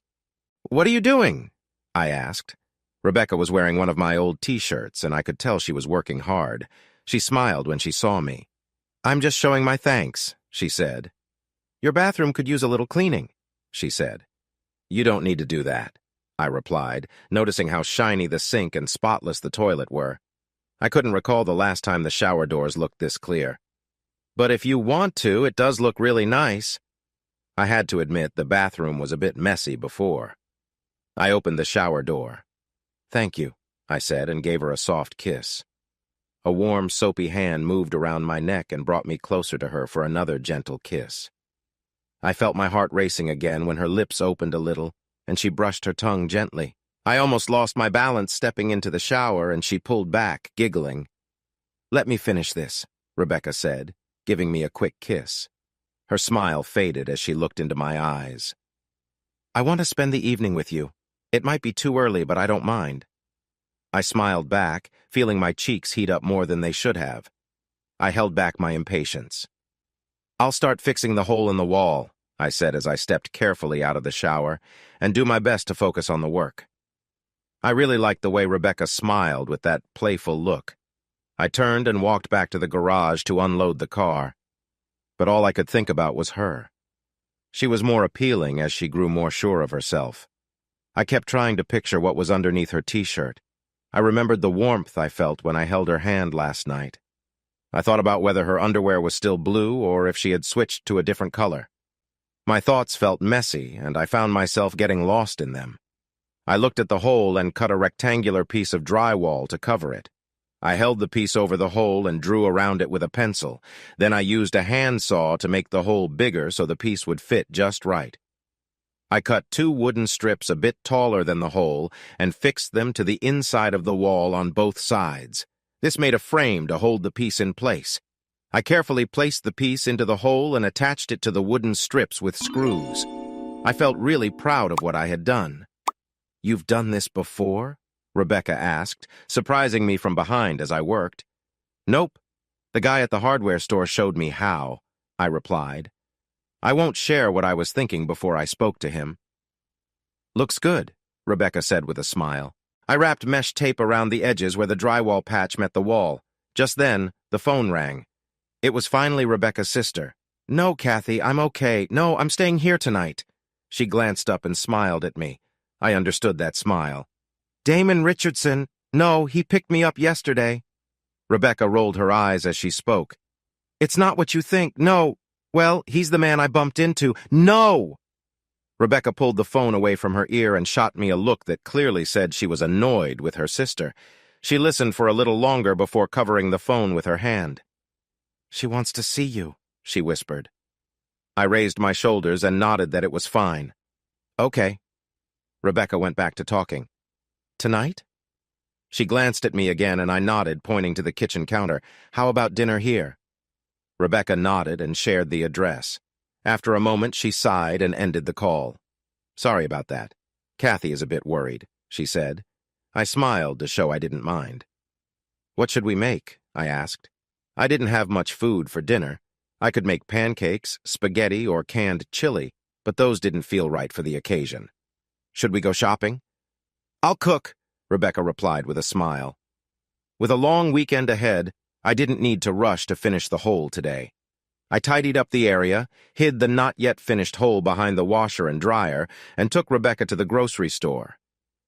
"What are you doing?" I asked. Rebecca was wearing one of my old t-shirts, and I could tell she was working hard. She smiled when she saw me. "I'm just showing my thanks," she said. "Your bathroom could use a little cleaning," she said. "You don't need to do that," I replied, noticing how shiny the sink and spotless the toilet were. I couldn't recall the last time the shower doors looked this clear. "But if you want to, it does look really nice." I had to admit the bathroom was a bit messy before. I opened the shower door. "Thank you," I said, and gave her a soft kiss. A warm, soapy hand moved around my neck and brought me closer to her for another gentle kiss. I felt my heart racing again when her lips opened a little, and she brushed her tongue gently. I almost lost my balance stepping into the shower, and she pulled back, giggling. "Let me finish this," Rebecca said, giving me a quick kiss. Her smile faded as she looked into my eyes. "I want to spend the evening with you. It might be too early, but I don't mind." I smiled back, feeling my cheeks heat up more than they should have. I held back my impatience. "I'll start fixing the hole in the wall," I said as I stepped carefully out of the shower, and do my best to focus on the work. I really liked the way Rebecca smiled with that playful look. I turned and walked back to the garage to unload the car. But all I could think about was her. She was more appealing as she grew more sure of herself. I kept trying to picture what was underneath her t-shirt. I remembered the warmth I felt when I held her hand last night. I thought about whether her underwear was still blue or if she had switched to a different color. My thoughts felt messy, and I found myself getting lost in them. I looked at the hole and cut a rectangular piece of drywall to cover it. I held the piece over the hole and drew around it with a pencil. Then I used a handsaw to make the hole bigger so the piece would fit just right. I cut 2 wooden strips a bit taller than the hole and fixed them to the inside of the wall on both sides. This made a frame to hold the piece in place. I carefully placed the piece into the hole and attached it to the wooden strips with screws. I felt really proud of what I had done. "You've done this before?" Rebecca asked, surprising me from behind as I worked. "Nope. The guy at the hardware store showed me how," I replied. I won't share what I was thinking before I spoke to him. "Looks good," Rebecca said with a smile. I wrapped mesh tape around the edges where the drywall patch met the wall. Just then, the phone rang. It was finally Rebecca's sister. "No, Kathy, I'm okay. No, I'm staying here tonight." She glanced up and smiled at me. I understood that smile. "Damon Richardson. No, he picked me up yesterday." Rebecca rolled her eyes as she spoke. "It's not what you think. No. Well, he's the man I bumped into." "No!" Rebecca pulled the phone away from her ear and shot me a look that clearly said she was annoyed with her sister. She listened for a little longer before covering the phone with her hand. "She wants to see you," she whispered. I raised my shoulders and nodded that it was fine. "Okay." Rebecca went back to talking. "Tonight?" She glanced at me again and I nodded, pointing to the kitchen counter. "How about dinner here?" Rebecca nodded and shared the address. After a moment, she sighed and ended the call. "Sorry about that. Kathy is a bit worried," she said. I smiled to show I didn't mind. "What should we make?" I asked. I didn't have much food for dinner. I could make pancakes, spaghetti, or canned chili, but those didn't feel right for the occasion. "Should we go shopping?" "I'll cook," Rebecca replied with a smile. With a long weekend ahead, I didn't need to rush to finish the hole today. I tidied up the area, hid the not-yet-finished hole behind the washer and dryer, and took Rebecca to the grocery store.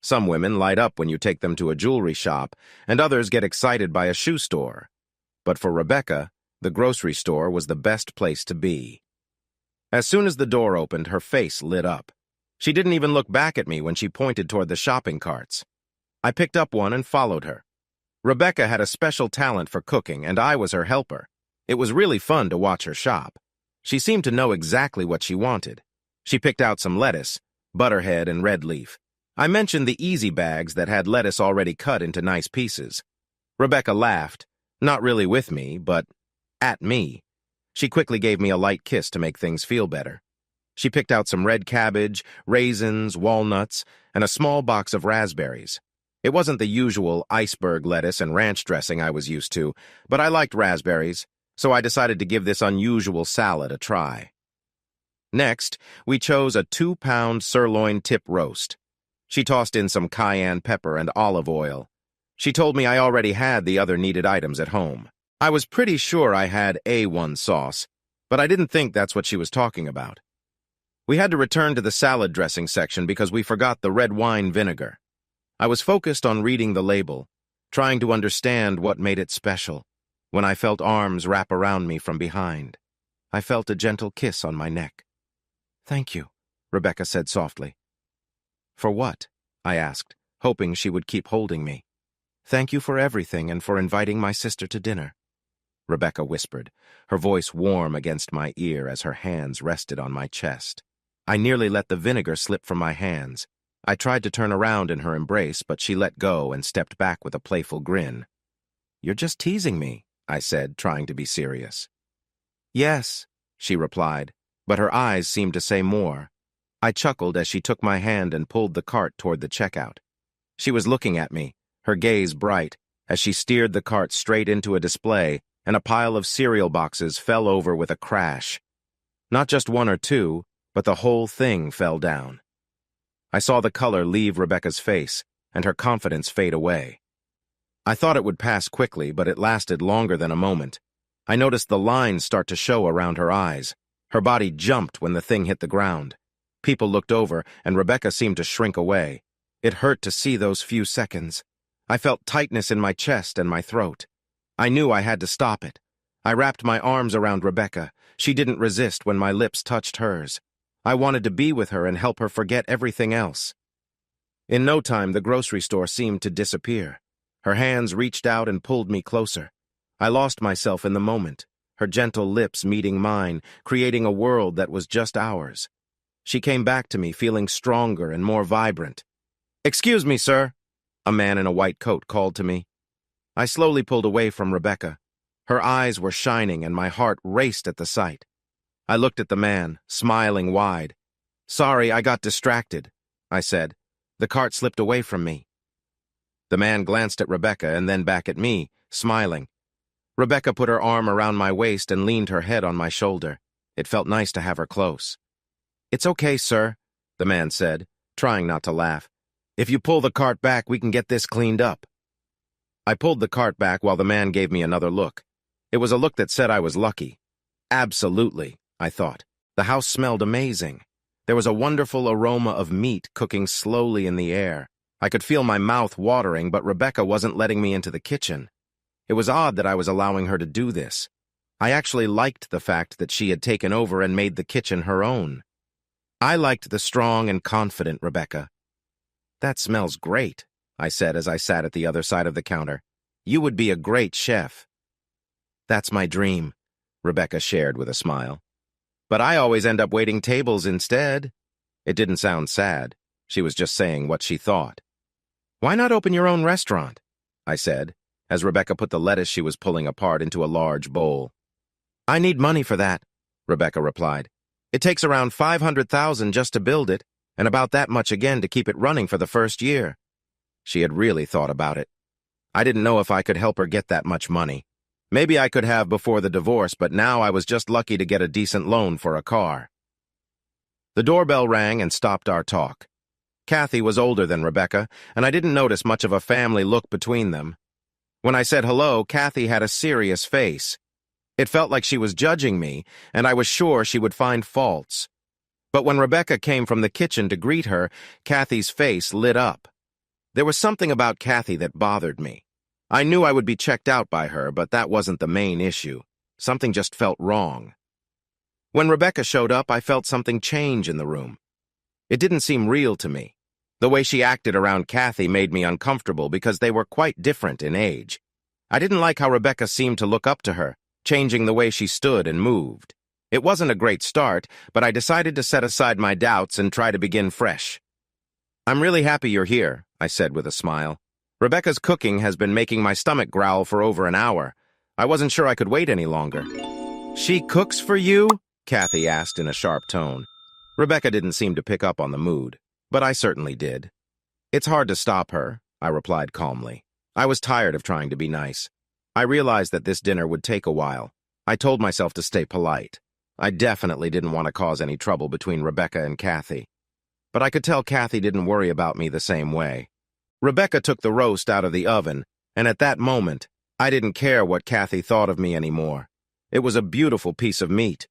Some women light up when you take them to a jewelry shop, and others get excited by a shoe store. But for Rebecca, the grocery store was the best place to be. As soon as the door opened, her face lit up. She didn't even look back at me when she pointed toward the shopping carts. I picked up one and followed her. Rebecca had a special talent for cooking, and I was her helper. It was really fun to watch her shop. She seemed to know exactly what she wanted. She picked out some lettuce, butterhead, and red leaf. I mentioned the easy bags that had lettuce already cut into nice pieces. Rebecca laughed, not really with me, but at me. She quickly gave me a light kiss to make things feel better. She picked out some red cabbage, raisins, walnuts, and a small box of raspberries. It wasn't the usual iceberg lettuce and ranch dressing I was used to, but I liked raspberries, so I decided to give this unusual salad a try. Next, we chose a 2-pound sirloin tip roast. She tossed in some cayenne pepper and olive oil. She told me I already had the other needed items at home. I was pretty sure I had A1 sauce, but I didn't think that's what she was talking about. We had to return to the salad dressing section because we forgot the red wine vinegar. I was focused on reading the label, trying to understand what made it special, when I felt arms wrap around me from behind. I felt a gentle kiss on my neck. "Thank you," Rebecca said softly. "For what?" I asked, hoping she would keep holding me. "Thank you for everything and for inviting my sister to dinner," Rebecca whispered, her voice warm against my ear as her hands rested on my chest. I nearly let the vinegar slip from my hands. I tried to turn around in her embrace, but she let go and stepped back with a playful grin. "You're just teasing me," I said, trying to be serious. "Yes," she replied, but her eyes seemed to say more. I chuckled as she took my hand and pulled the cart toward the checkout. She was looking at me, her gaze bright, as she steered the cart straight into a display, and a pile of cereal boxes fell over with a crash. Not just one or two, but the whole thing fell down. I saw the color leave Rebecca's face, and her confidence fade away. I thought it would pass quickly, but it lasted longer than a moment. I noticed the lines start to show around her eyes. Her body jumped when the thing hit the ground. People looked over, and Rebecca seemed to shrink away. It hurt to see those few seconds. I felt tightness in my chest and my throat. I knew I had to stop it. I wrapped my arms around Rebecca. She didn't resist when my lips touched hers. I wanted to be with her and help her forget everything else. In no time, the grocery store seemed to disappear. Her hands reached out and pulled me closer. I lost myself in the moment, her gentle lips meeting mine, creating a world that was just ours. She came back to me, feeling stronger and more vibrant. "Excuse me, sir," a man in a white coat called to me. I slowly pulled away from Rebecca. Her eyes were shining and my heart raced at the sight. I looked at the man, smiling wide. "Sorry, I got distracted," I said. "The cart slipped away from me." The man glanced at Rebecca and then back at me, smiling. Rebecca put her arm around my waist and leaned her head on my shoulder. It felt nice to have her close. "It's okay, sir," the man said, trying not to laugh. "If you pull the cart back, we can get this cleaned up." I pulled the cart back while the man gave me another look. It was a look that said I was lucky. Absolutely, I thought. The house smelled amazing. There was a wonderful aroma of meat cooking slowly in the air. I could feel my mouth watering, but Rebecca wasn't letting me into the kitchen. It was odd that I was allowing her to do this. I actually liked the fact that she had taken over and made the kitchen her own. I liked the strong and confident Rebecca. "That smells great," I said as I sat at the other side of the counter. "You would be a great chef." "That's my dream," Rebecca shared with a smile. "But I always end up waiting tables instead." It didn't sound sad. She was just saying what she thought. "Why not open your own restaurant?" I said, as Rebecca put the lettuce she was pulling apart into a large bowl. "I need money for that," Rebecca replied. "It takes around $500,000 just to build it, and about that much again to keep it running for the first year." She had really thought about it. I didn't know if I could help her get that much money. Maybe I could have before the divorce, but now I was just lucky to get a decent loan for a car. The doorbell rang and stopped our talk. Kathy was older than Rebecca, and I didn't notice much of a family look between them. When I said hello, Kathy had a serious face. It felt like she was judging me, and I was sure she would find faults. But when Rebecca came from the kitchen to greet her, Kathy's face lit up. There was something about Kathy that bothered me. I knew I would be checked out by her, but that wasn't the main issue. Something just felt wrong. When Rebecca showed up, I felt something change in the room. It didn't seem real to me. The way she acted around Kathy made me uncomfortable because they were quite different in age. I didn't like how Rebecca seemed to look up to her, changing the way she stood and moved. It wasn't a great start, but I decided to set aside my doubts and try to begin fresh. "I'm really happy you're here," I said with a smile. "Rebecca's cooking has been making my stomach growl for over an hour. I wasn't sure I could wait any longer." "She cooks for you?" Kathy asked in a sharp tone. Rebecca didn't seem to pick up on the mood, but I certainly did. "It's hard to stop her," I replied calmly. I was tired of trying to be nice. I realized that this dinner would take a while. I told myself to stay polite. I definitely didn't want to cause any trouble between Rebecca and Kathy. But I could tell Kathy didn't worry about me the same way. Rebecca took the roast out of the oven, and at that moment, I didn't care what Kathy thought of me anymore. It was a beautiful piece of meat.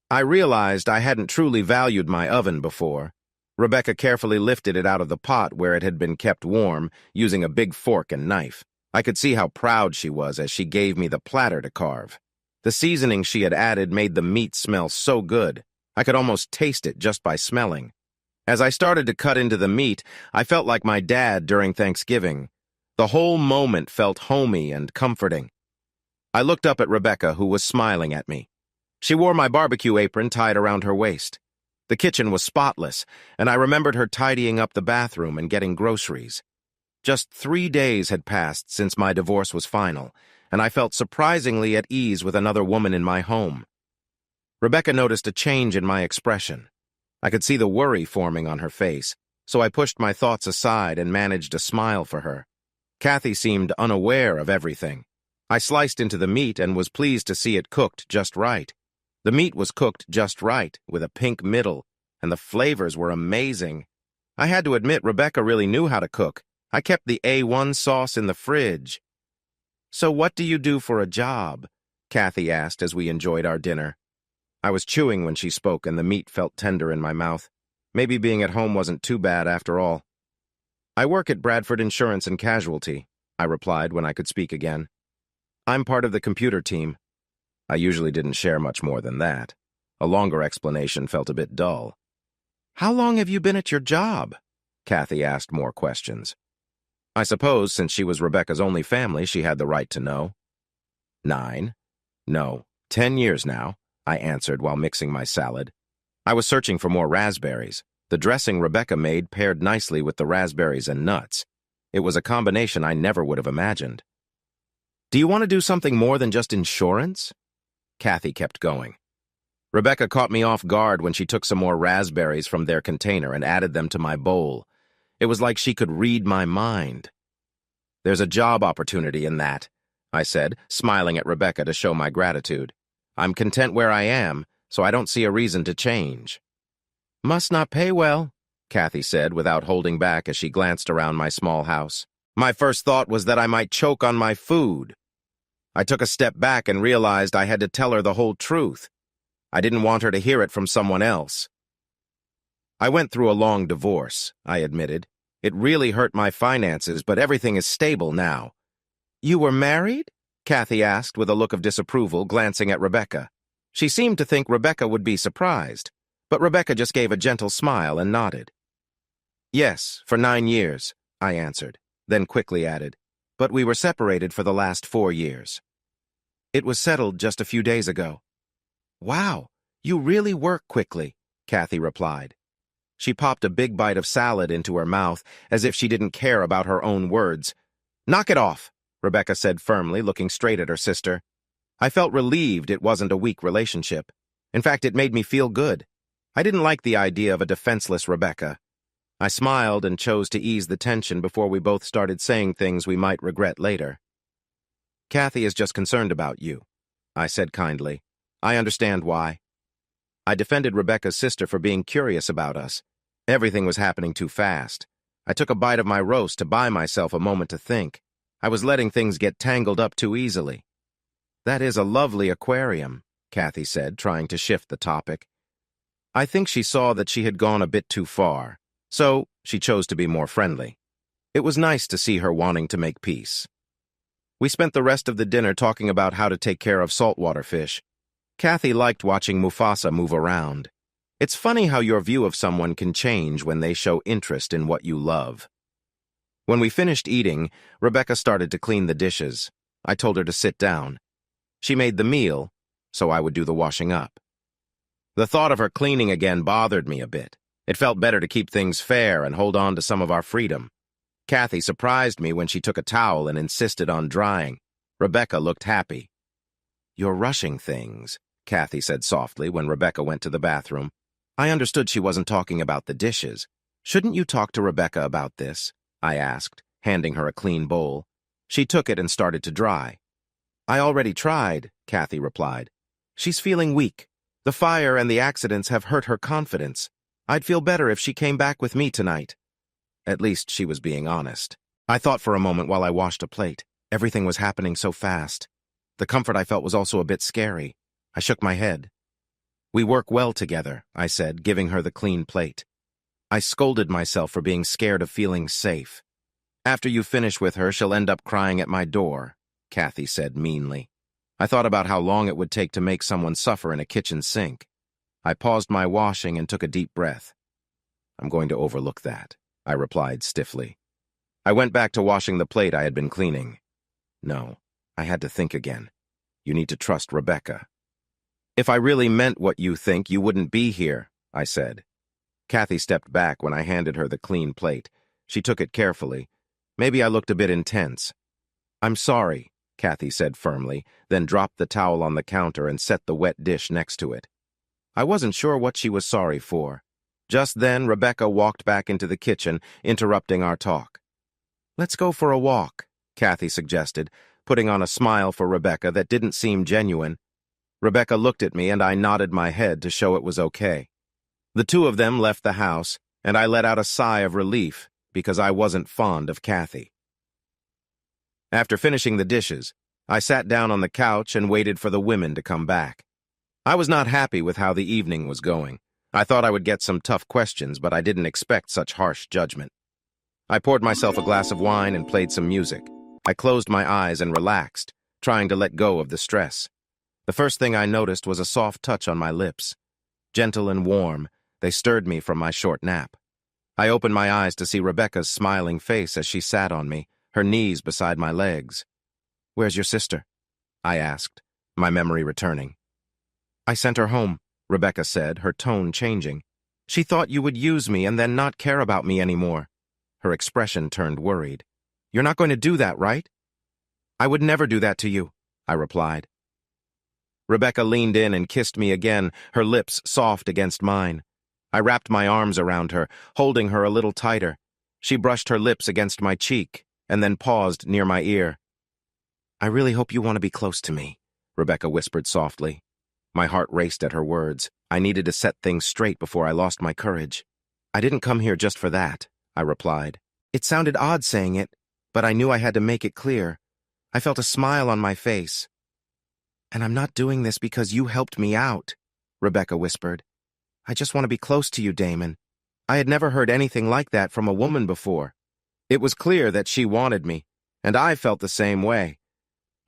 I realized I hadn't truly valued my oven before. Rebecca carefully lifted it out of the pot where it had been kept warm, using a big fork and knife. I could see how proud she was as she gave me the platter to carve. The seasoning she had added made the meat smell so good. I could almost taste it just by smelling. As I started to cut into the meat, I felt like my dad during Thanksgiving. The whole moment felt homey and comforting. I looked up at Rebecca, who was smiling at me. She wore my barbecue apron tied around her waist. The kitchen was spotless, and I remembered her tidying up the bathroom and getting groceries. Just 3 days had passed since my divorce was final, and I felt surprisingly at ease with another woman in my home. Rebecca noticed a change in my expression. I could see the worry forming on her face, so I pushed my thoughts aside and managed a smile for her. Kathy seemed unaware of everything. I sliced into the meat and was pleased to see it cooked just right. The meat was cooked just right, with a pink middle, and the flavors were amazing. I had to admit Rebecca really knew how to cook, I kept the A1 sauce in the fridge. So what do you do for a job? Kathy asked as we enjoyed our dinner. I was chewing when she spoke, and the meat felt tender in my mouth. Maybe being at home wasn't too bad after all. I work at Bradford Insurance and Casualty, I replied when I could speak again. I'm part of the computer team. I usually didn't share much more than that. A longer explanation felt a bit dull. How long have you been at your job? Kathy asked more questions. I suppose since she was Rebecca's only family, she had the right to know. 9. No, 10 years now, I answered while mixing my salad. I was searching for more raspberries. The dressing Rebecca made paired nicely with the raspberries and nuts. It was a combination I never would have imagined. Do you want to do something more than just insurance? Kathy kept going. Rebecca caught me off guard when she took some more raspberries from their container and added them to my bowl. It was like she could read my mind. There's a job opportunity in that, I said, smiling at Rebecca to show my gratitude. I'm content where I am, so I don't see a reason to change. Must not pay well, Kathy said without holding back as she glanced around my small house. My first thought was that I might choke on my food. I took a step back and realized I had to tell her the whole truth. I didn't want her to hear it from someone else. I went through a long divorce, I admitted. It really hurt my finances, but everything is stable now. You were married? Kathy asked with a look of disapproval, glancing at Rebecca. She seemed to think Rebecca would be surprised, but Rebecca just gave a gentle smile and nodded. Yes, for 9 years, I answered, then quickly added, but we were separated for the last 4 years. It was settled just a few days ago. Wow, you really work quickly, Kathy replied. She popped a big bite of salad into her mouth, as if she didn't care about her own words. Knock it off, Rebecca said firmly, looking straight at her sister. I felt relieved it wasn't a weak relationship. In fact, it made me feel good. I didn't like the idea of a defenseless Rebecca. I smiled and chose to ease the tension before we both started saying things we might regret later. Kathy is just concerned about you, I said kindly. I understand why. I defended Rebecca's sister for being curious about us. Everything was happening too fast. I took a bite of my roast to buy myself a moment to think. I was letting things get tangled up too easily. That is a lovely aquarium, Kathy said, trying to shift the topic. I think she saw that she had gone a bit too far, so she chose to be more friendly. It was nice to see her wanting to make peace. We spent the rest of the dinner talking about how to take care of saltwater fish. Kathy liked watching Mufasa move around. It's funny how your view of someone can change when they show interest in what you love. When we finished eating, Rebecca started to clean the dishes. I told her to sit down. She made the meal, so I would do the washing up. The thought of her cleaning again bothered me a bit. It felt better to keep things fair and hold on to some of our freedom. Kathy surprised me when she took a towel and insisted on drying. Rebecca looked happy. You're rushing things, Kathy said softly when Rebecca went to the bathroom. I understood she wasn't talking about the dishes. Shouldn't you talk to Rebecca about this? I asked, handing her a clean bowl. She took it and started to dry. I already tried, Kathy replied. She's feeling weak. The fire and the accidents have hurt her confidence. I'd feel better if she came back with me tonight. At least she was being honest. I thought for a moment while I washed a plate. Everything was happening so fast. The comfort I felt was also a bit scary. I shook my head. We work well together, I said, giving her the clean plate. I scolded myself for being scared of feeling safe. After you finish with her, she'll end up crying at my door, Kathy said meanly. I thought about how long it would take to make someone suffer in a kitchen sink. I paused my washing and took a deep breath. I'm going to overlook that, I replied stiffly. I went back to washing the plate I had been cleaning. No, I had to think again. You need to trust Rebecca. If I really meant what you think, you wouldn't be here, I said. Kathy stepped back when I handed her the clean plate. She took it carefully. Maybe I looked a bit intense. I'm sorry, Kathy said firmly, then dropped the towel on the counter and set the wet dish next to it. I wasn't sure what she was sorry for. Just then, Rebecca walked back into the kitchen, interrupting our talk. Let's go for a walk, Kathy suggested, putting on a smile for Rebecca that didn't seem genuine. Rebecca looked at me and I nodded my head to show it was okay. The two of them left the house, and I let out a sigh of relief. because I wasn't fond of Kathy. After finishing the dishes, I sat down on the couch and waited for the women to come back. I was not happy with how the evening was going. I thought I would get some tough questions, but I didn't expect such harsh judgment. I poured myself a glass of wine and played some music. I closed my eyes and relaxed, trying to let go of the stress. The first thing I noticed was a soft touch on my lips. Gentle and warm, they stirred me from my short nap. I opened my eyes to see Rebecca's smiling face as she sat on me, her knees beside my legs. "Where's your sister?" I asked, my memory returning. "I sent her home," Rebecca said, her tone changing. "She thought you would use me and then not care about me anymore." Her expression turned worried. "You're not going to do that, right?" "I would never do that to you," I replied. Rebecca leaned in and kissed me again, her lips soft against mine. I wrapped my arms around her, holding her a little tighter. She brushed her lips against my cheek and then paused near my ear. "I really hope you want to be close to me," Rebecca whispered softly. My heart raced at her words. I needed to set things straight before I lost my courage. "I didn't come here just for that," I replied. It sounded odd saying it, but I knew I had to make it clear. I felt a smile on my face. "And I'm not doing this because you helped me out," Rebecca whispered. "I just want to be close to you, Damon." I had never heard anything like that from a woman before. It was clear that she wanted me, and I felt the same way.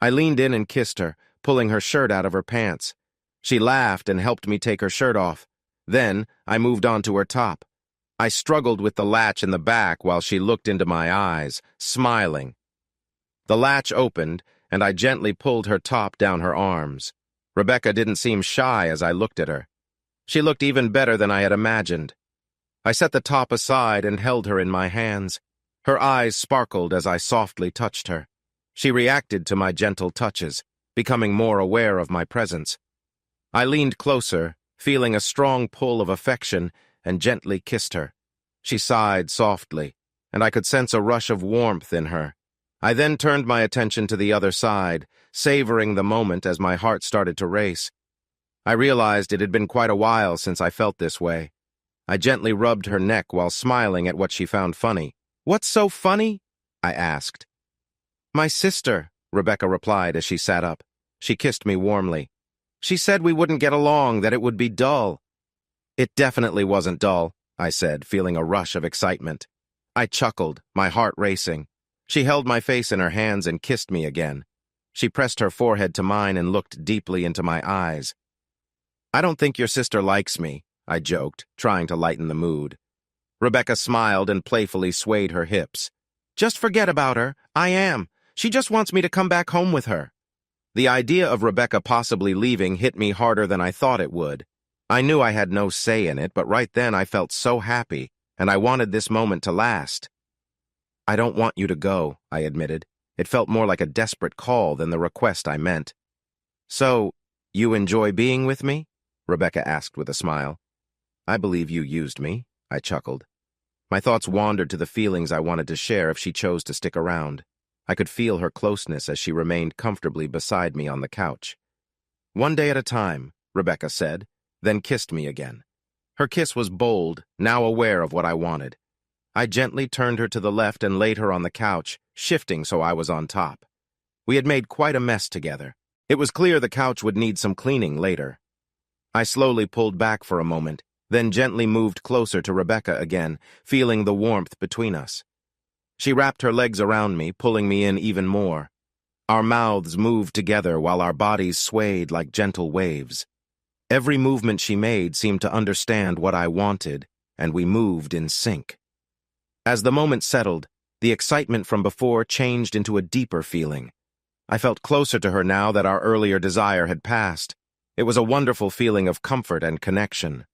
I leaned in and kissed her, pulling her shirt out of her pants. She laughed and helped me take her shirt off. Then I moved on to her top. I struggled with the latch in the back while she looked into my eyes, smiling. The latch opened, and I gently pulled her top down her arms. Rebecca didn't seem shy as I looked at her. She looked even better than I had imagined. I set the top aside and held her in my hands. Her eyes sparkled as I softly touched her. She reacted to my gentle touches, becoming more aware of my presence. I leaned closer, feeling a strong pull of affection, and gently kissed her. She sighed softly, and I could sense a rush of warmth in her. I then turned my attention to the other side, savoring the moment as my heart started to race. I realized it had been quite a while since I felt this way. I gently rubbed her neck while smiling at what she found funny. "What's so funny?" I asked. "My sister," Rebecca replied as she sat up. She kissed me warmly. "She said we wouldn't get along, that it would be dull." "It definitely wasn't dull," I said, feeling a rush of excitement. I chuckled, my heart racing. She held my face in her hands and kissed me again. She pressed her forehead to mine and looked deeply into my eyes. "I don't think your sister likes me," I joked, trying to lighten the mood. Rebecca smiled and playfully swayed her hips. "Just forget about her. I am. She just wants me to come back home with her." The idea of Rebecca possibly leaving hit me harder than I thought it would. I knew I had no say in it, but right then I felt so happy, and I wanted this moment to last. "I don't want you to go," I admitted. It felt more like a desperate call than the request I meant. "So, you enjoy being with me?" Rebecca asked with a smile. "I believe you used me," I chuckled. My thoughts wandered to the feelings I wanted to share if she chose to stick around. I could feel her closeness as she remained comfortably beside me on the couch. "One day at a time," Rebecca said, then kissed me again. Her kiss was bold, now aware of what I wanted. I gently turned her to the left and laid her on the couch, shifting so I was on top. We had made quite a mess together. It was clear the couch would need some cleaning later. I slowly pulled back for a moment, then gently moved closer to Rebecca again, feeling the warmth between us. She wrapped her legs around me, pulling me in even more. Our mouths moved together while our bodies swayed like gentle waves. Every movement she made seemed to understand what I wanted, and we moved in sync. As the moment settled, the excitement from before changed into a deeper feeling. I felt closer to her now that our earlier desire had passed. It was a wonderful feeling of comfort and connection.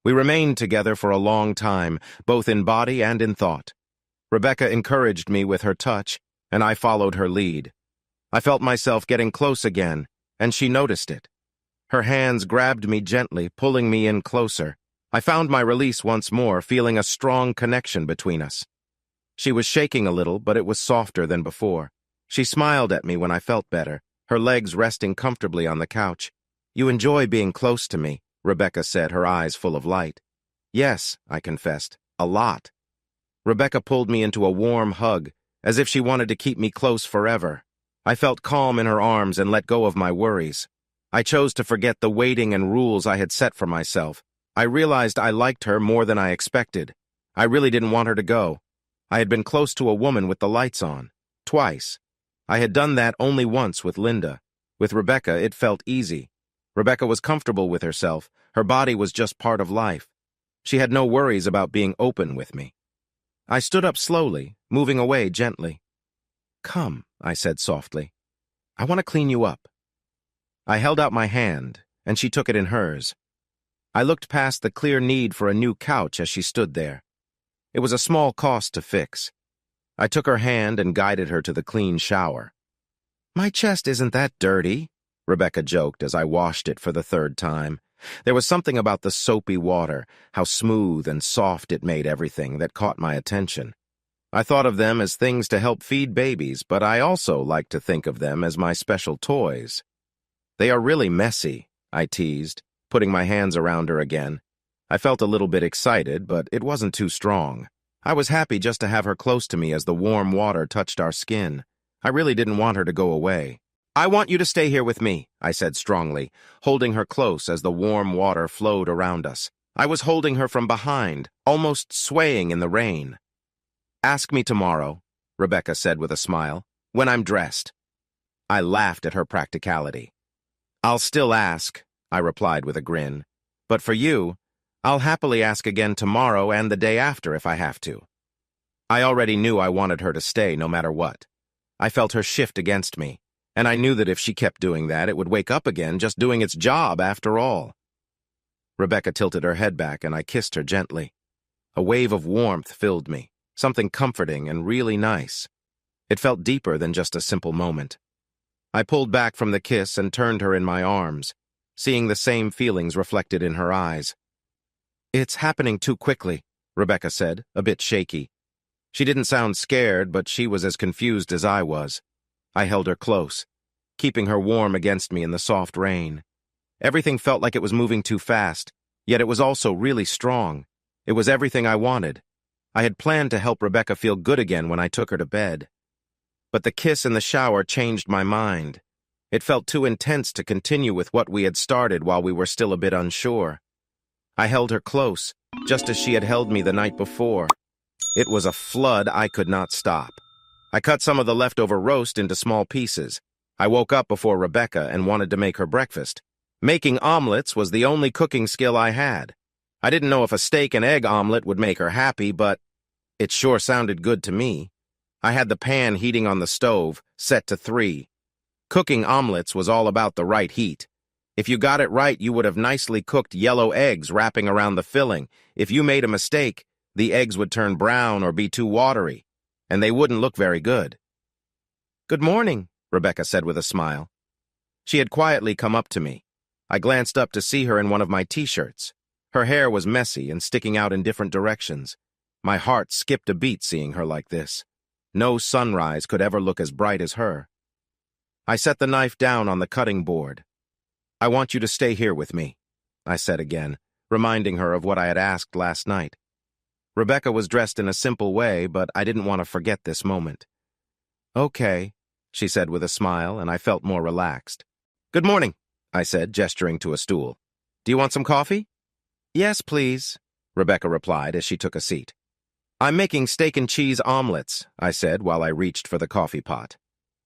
We remained together for a long time, both in body and in thought. Rebecca encouraged me with her touch, and I followed her lead. I felt myself getting close again, and she noticed it. Her hands grabbed me gently, pulling me in closer. I found my release once more, feeling a strong connection between us. She was shaking a little, but it was softer than before. She smiled at me when I felt better, her legs resting comfortably on the couch. "You enjoy being close to me," Rebecca said, her eyes full of light. "Yes," I confessed, "a lot." Rebecca pulled me into a warm hug, as if she wanted to keep me close forever. I felt calm in her arms and let go of my worries. I chose to forget the waiting and rules I had set for myself. I realized I liked her more than I expected. I really didn't want her to go. I had been close to a woman with the lights on. Twice. I had done that only once with Linda. With Rebecca, it felt easy. Rebecca was comfortable with herself. Her body was just part of life. She had no worries about being open with me. I stood up slowly, moving away gently. "Come," I said softly. "I want to clean you up." I held out my hand, and she took it in hers. I looked past the clear need for a new couch as she stood there. It was a small cost to fix. I took her hand and guided her to the clean shower. "My chest isn't that dirty," Rebecca joked as I washed it for the third time. There was something about the soapy water, how smooth and soft it made everything, that caught my attention. I thought of them as things to help feed babies, but I also liked to think of them as my special toys. "They are really messy," I teased, putting my hands around her again. I felt a little bit excited, but it wasn't too strong. I was happy just to have her close to me as the warm water touched our skin. I really didn't want her to go away. "I want you to stay here with me," I said strongly, holding her close as the warm water flowed around us. I was holding her from behind, almost swaying in the rain. "Ask me tomorrow," Rebecca said with a smile, "when I'm dressed." I laughed at her practicality. "I'll still ask," I replied with a grin. "But for you, I'll happily ask again tomorrow and the day after if I have to." I already knew I wanted her to stay no matter what. I felt her shift against me, and I knew that if she kept doing that, it would wake up again, just doing its job after all. Rebecca tilted her head back, and I kissed her gently. A wave of warmth filled me, something comforting and really nice. It felt deeper than just a simple moment. I pulled back from the kiss and turned her in my arms, seeing the same feelings reflected in her eyes. "It's happening too quickly," Rebecca said, a bit shaky. She didn't sound scared, but she was as confused as I was. I held her close, keeping her warm against me in the soft rain. Everything felt like it was moving too fast, yet it was also really strong. It was everything I wanted. I had planned to help Rebecca feel good again when I took her to bed. But the kiss in the shower changed my mind. It felt too intense to continue with what we had started while we were still a bit unsure. I held her close, just as she had held me the night before. It was a flood I could not stop. I cut some of the leftover roast into small pieces. I woke up before Rebecca and wanted to make her breakfast. Making omelets was the only cooking skill I had. I didn't know if a steak and egg omelet would make her happy, but it sure sounded good to me. I had the pan heating on the stove, set to 3. Cooking omelets was all about the right heat. If you got it right, you would have nicely cooked yellow eggs wrapping around the filling. If you made a mistake, the eggs would turn brown or be too watery, and they wouldn't look very good. "Good morning," Rebecca said with a smile. She had quietly come up to me. I glanced up to see her in one of my t-shirts. Her hair was messy and sticking out in different directions. My heart skipped a beat seeing her like this. No sunrise could ever look as bright as her. I set the knife down on the cutting board. "I want you to stay here with me," I said again, reminding her of what I had asked last night. Rebecca was dressed in a simple way, but I didn't want to forget this moment. "Okay," she said with a smile, and I felt more relaxed. "Good morning," I said, gesturing to a stool. "Do you want some coffee?" "Yes, please," Rebecca replied as she took a seat. "I'm making steak and cheese omelets," I said while I reached for the coffee pot.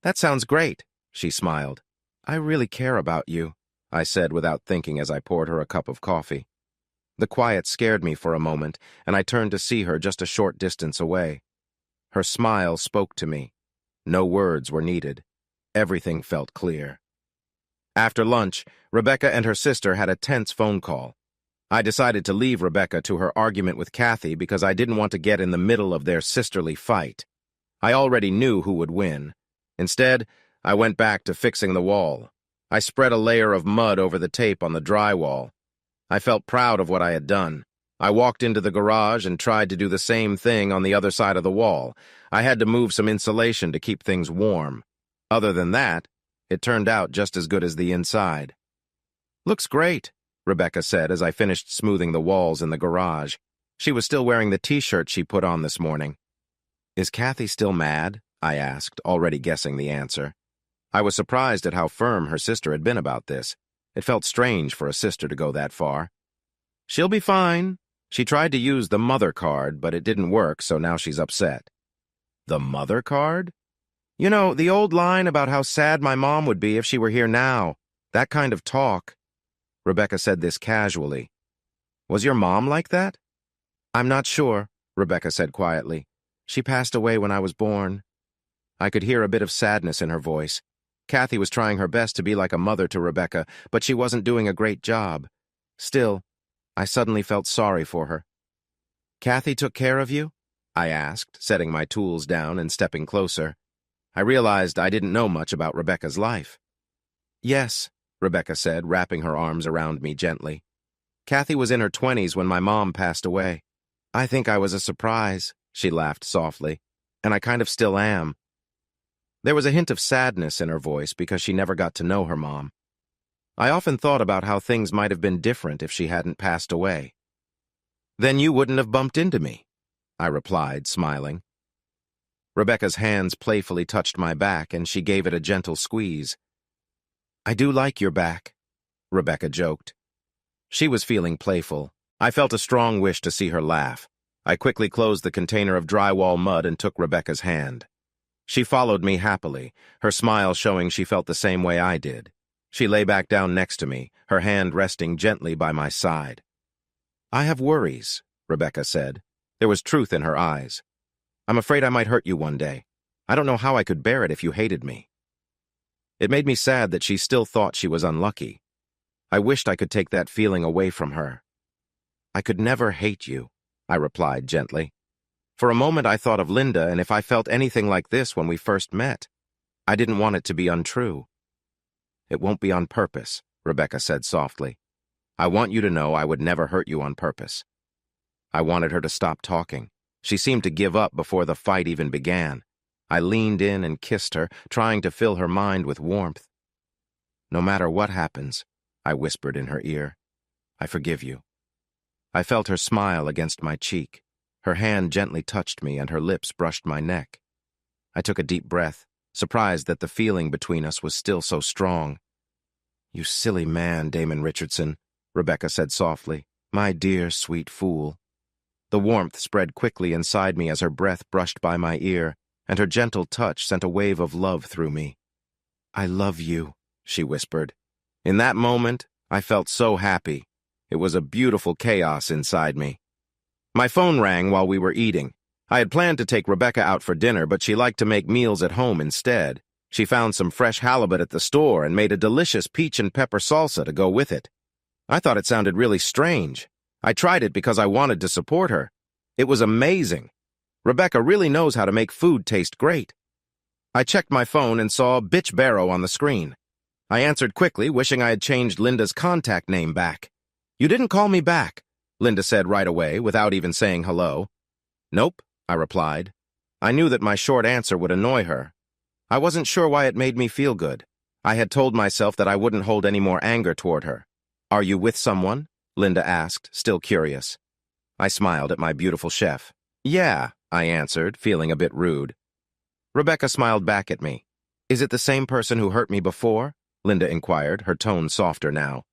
"That sounds great," she smiled. "I really care about you," I said without thinking as I poured her a cup of coffee. The quiet scared me for a moment, and I turned to see her just a short distance away. Her smile spoke to me. No words were needed. Everything felt clear. After lunch, Rebecca and her sister had a tense phone call. I decided to leave Rebecca to her argument with Kathy because I didn't want to get in the middle of their sisterly fight. I already knew who would win. Instead, I went back to fixing the wall. I spread a layer of mud over the tape on the drywall. I felt proud of what I had done. I walked into the garage and tried to do the same thing on the other side of the wall. I had to move some insulation to keep things warm. Other than that, it turned out just as good as the inside. "Looks great," Rebecca said as I finished smoothing the walls in the garage. She was still wearing the t-shirt she put on this morning. Is Kathy still mad? I asked, already guessing the answer. I was surprised at how firm her sister had been about this. It felt strange for a sister to go that far. She'll be fine. She tried to use the mother card, but it didn't work, so now she's upset. The mother card? You know, the old line about how sad my mom would be if she were here now. That kind of talk. Rebecca said this casually. Was your mom like that? I'm not sure, Rebecca said quietly. She passed away when I was born. I could hear a bit of sadness in her voice. Kathy was trying her best to be like a mother to Rebecca, but she wasn't doing a great job. Still, I suddenly felt sorry for her. Kathy took care of you? I asked, setting my tools down and stepping closer. I realized I didn't know much about Rebecca's life. Yes, Rebecca said, wrapping her arms around me gently. Kathy was in her 20s when my mom passed away. I think I was a surprise, she laughed softly, and I kind of still am. There was a hint of sadness in her voice because she never got to know her mom. I often thought about how things might have been different if she hadn't passed away. Then you wouldn't have bumped into me, I replied, smiling. Rebecca's hands playfully touched my back, and she gave it a gentle squeeze. I do like your back, Rebecca joked. She was feeling playful. I felt a strong wish to see her laugh. I quickly closed the container of drywall mud and took Rebecca's hand. She followed me happily, her smile showing she felt the same way I did. She lay back down next to me, her hand resting gently by my side. I have worries, Rebecca said. There was truth in her eyes. I'm afraid I might hurt you one day. I don't know how I could bear it if you hated me. It made me sad that she still thought she was unlucky. I wished I could take that feeling away from her. I could never hate you, I replied gently. For a moment I thought of Linda and if I felt anything like this when we first met. I didn't want it to be untrue. It won't be on purpose, Rebecca said softly. I want you to know I would never hurt you on purpose. I wanted her to stop talking. She seemed to give up before the fight even began. I leaned in and kissed her, trying to fill her mind with warmth. No matter what happens, I whispered in her ear, I forgive you. I felt her smile against my cheek. Her hand gently touched me and her lips brushed my neck. I took a deep breath, surprised that the feeling between us was still so strong. You silly man, Damon Richardson, Rebecca said softly. My dear, sweet fool. The warmth spread quickly inside me as her breath brushed by my ear, and her gentle touch sent a wave of love through me. I love you, she whispered. In that moment, I felt so happy. It was a beautiful chaos inside me. My phone rang while we were eating. I had planned to take Rebecca out for dinner, but she liked to make meals at home instead. She found some fresh halibut at the store and made a delicious peach and pepper salsa to go with it. I thought it sounded really strange. I tried it because I wanted to support her. It was amazing. Rebecca really knows how to make food taste great. I checked my phone and saw Bitch Barrow on the screen. I answered quickly, wishing I had changed Linda's contact name back. You didn't call me back, Linda said right away, without even saying hello. Nope, I replied. I knew that my short answer would annoy her. I wasn't sure why it made me feel good. I had told myself that I wouldn't hold any more anger toward her. Are you with someone? Linda asked, still curious. I smiled at my beautiful chef. Yeah, I answered, feeling a bit rude. Rebecca smiled back at me. Is it the same person who hurt me before? Linda inquired, her tone softer now.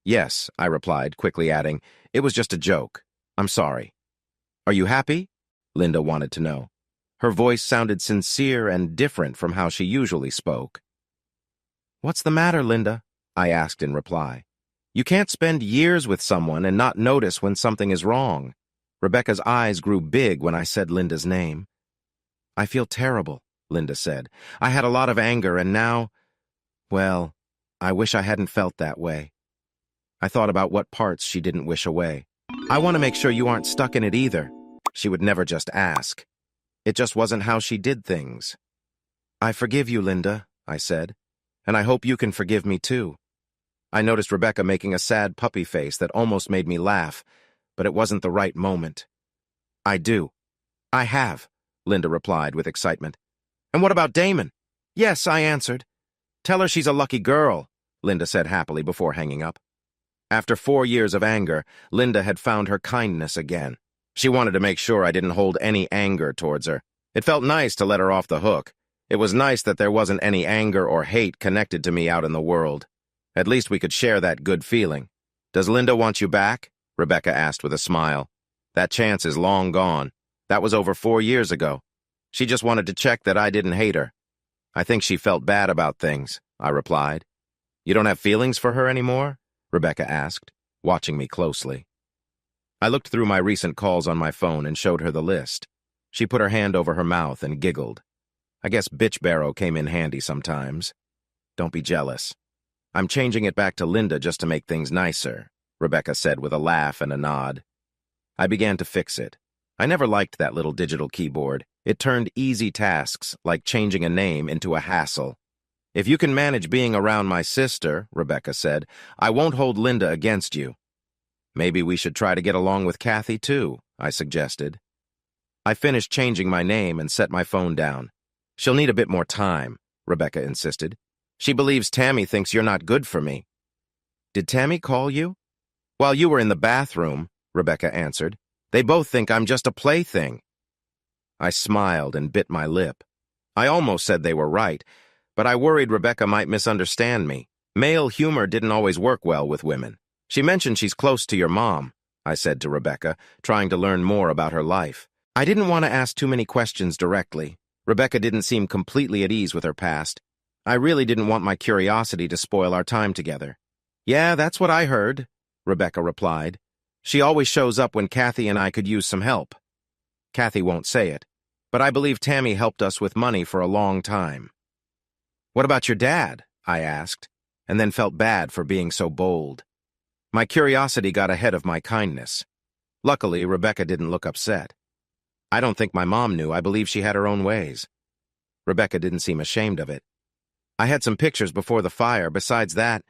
Yes, I replied, quickly adding, it was just a joke. I'm sorry. Are you happy? Linda wanted to know. Her voice sounded sincere and different from how she usually spoke. What's the matter, Linda? I asked in reply. You can't spend years with someone and not notice when something is wrong. Rebecca's eyes grew big when I said Linda's name. I feel terrible, Linda said. I had a lot of anger and now, well, I wish I hadn't felt that way. I thought about what parts she didn't wish away. I want to make sure you aren't stuck in it either. She would never just ask. It just wasn't how she did things. I forgive you, Linda, I said, and I hope you can forgive me too. I noticed Rebecca making a sad puppy face that almost made me laugh, but it wasn't the right moment. I do. I have, Linda replied with excitement. And what about Damon? Yes, I answered. Tell her she's a lucky girl, Linda said happily before hanging up. After 4 years of anger, Linda had found her kindness again. She wanted to make sure I didn't hold any anger towards her. It felt nice to let her off the hook. It was nice that there wasn't any anger or hate connected to me out in the world. At least we could share that good feeling. "Does Linda want you back?" Rebecca asked with a smile. "That chance is long gone. That was over 4 years ago. She just wanted to check that I didn't hate her." "I think she felt bad about things," I replied. "You don't have feelings for her anymore?" Rebecca asked, watching me closely. I looked through my recent calls on my phone and showed her the list. She put her hand over her mouth and giggled. "I guess Bitch Barrow came in handy sometimes." "Don't be jealous. I'm changing it back to Linda just to make things nicer," Rebecca said with a laugh and a nod. I began to fix it. I never liked that little digital keyboard. It turned easy tasks, like changing a name, into a hassle. "If you can manage being around my sister," Rebecca said, "I won't hold Linda against you." "Maybe we should try to get along with Kathy, too," I suggested. I finished changing my name and set my phone down. "She'll need a bit more time," Rebecca insisted. "She believes Tammy thinks you're not good for me." "Did Tammy call you?" "While you were in the bathroom," Rebecca answered. "They both think I'm just a plaything." I smiled and bit my lip. I almost said they were right, but I worried Rebecca might misunderstand me. Male humor didn't always work well with women. "She mentioned she's close to your mom," I said to Rebecca, trying to learn more about her life. I didn't want to ask too many questions directly. Rebecca didn't seem completely at ease with her past. I really didn't want my curiosity to spoil our time together. "Yeah, that's what I heard," Rebecca replied. "She always shows up when Kathy and I could use some help." "Kathy won't say it, but I believe Tammy helped us with money for a long time." "What about your dad?" I asked, and then felt bad for being so bold. My curiosity got ahead of my kindness. Luckily, Rebecca didn't look upset. "I don't think my mom knew. I believe she had her own ways." Rebecca didn't seem ashamed of it. "I had some pictures before the fire. Besides that,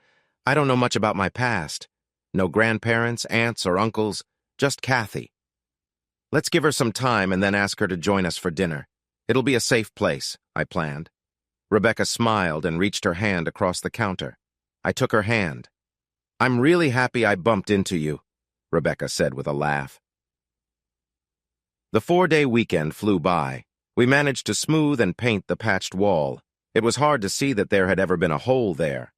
I don't know much about my past. No grandparents, aunts, or uncles, just Kathy. Let's give her some time and then ask her to join us for dinner. It'll be a safe place," I planned. Rebecca smiled and reached her hand across the counter. I took her hand. "I'm really happy I bumped into you," Rebecca said with a laugh. The 4-day weekend flew by. We managed to smooth and paint the patched wall. It was hard to see that there had ever been a hole there.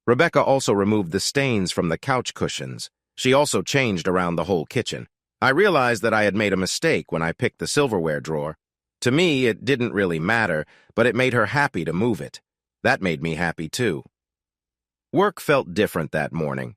Rebecca also removed the stains from the couch cushions. She also changed around the whole kitchen. I realized that I had made a mistake when I picked the silverware drawer. To me, it didn't really matter, but it made her happy to move it. That made me happy too. Work felt different that morning.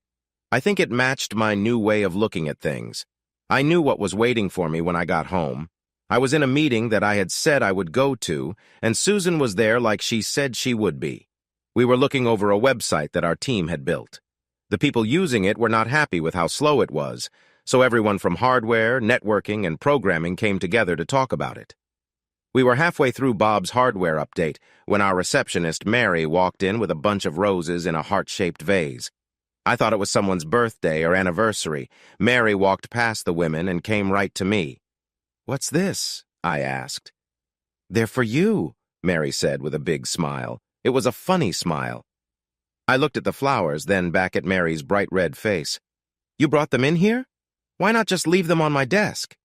I think it matched my new way of looking at things. I knew what was waiting for me when I got home. I was in a meeting that I had said I would go to, and Susan was there like she said she would be. We were looking over a website that our team had built. The people using it were not happy with how slow it was, so everyone from hardware, networking, and programming came together to talk about it. We were halfway through Bob's hardware update when our receptionist, Mary, walked in with a bunch of roses in a heart-shaped vase. I thought it was someone's birthday or anniversary. Mary walked past the women and came right to me. "What's this?" I asked. "They're for you," Mary said with a big smile. It was a funny smile. I looked at the flowers, then back at Mary's bright red face. "You brought them in here? Why not just leave them on my desk?"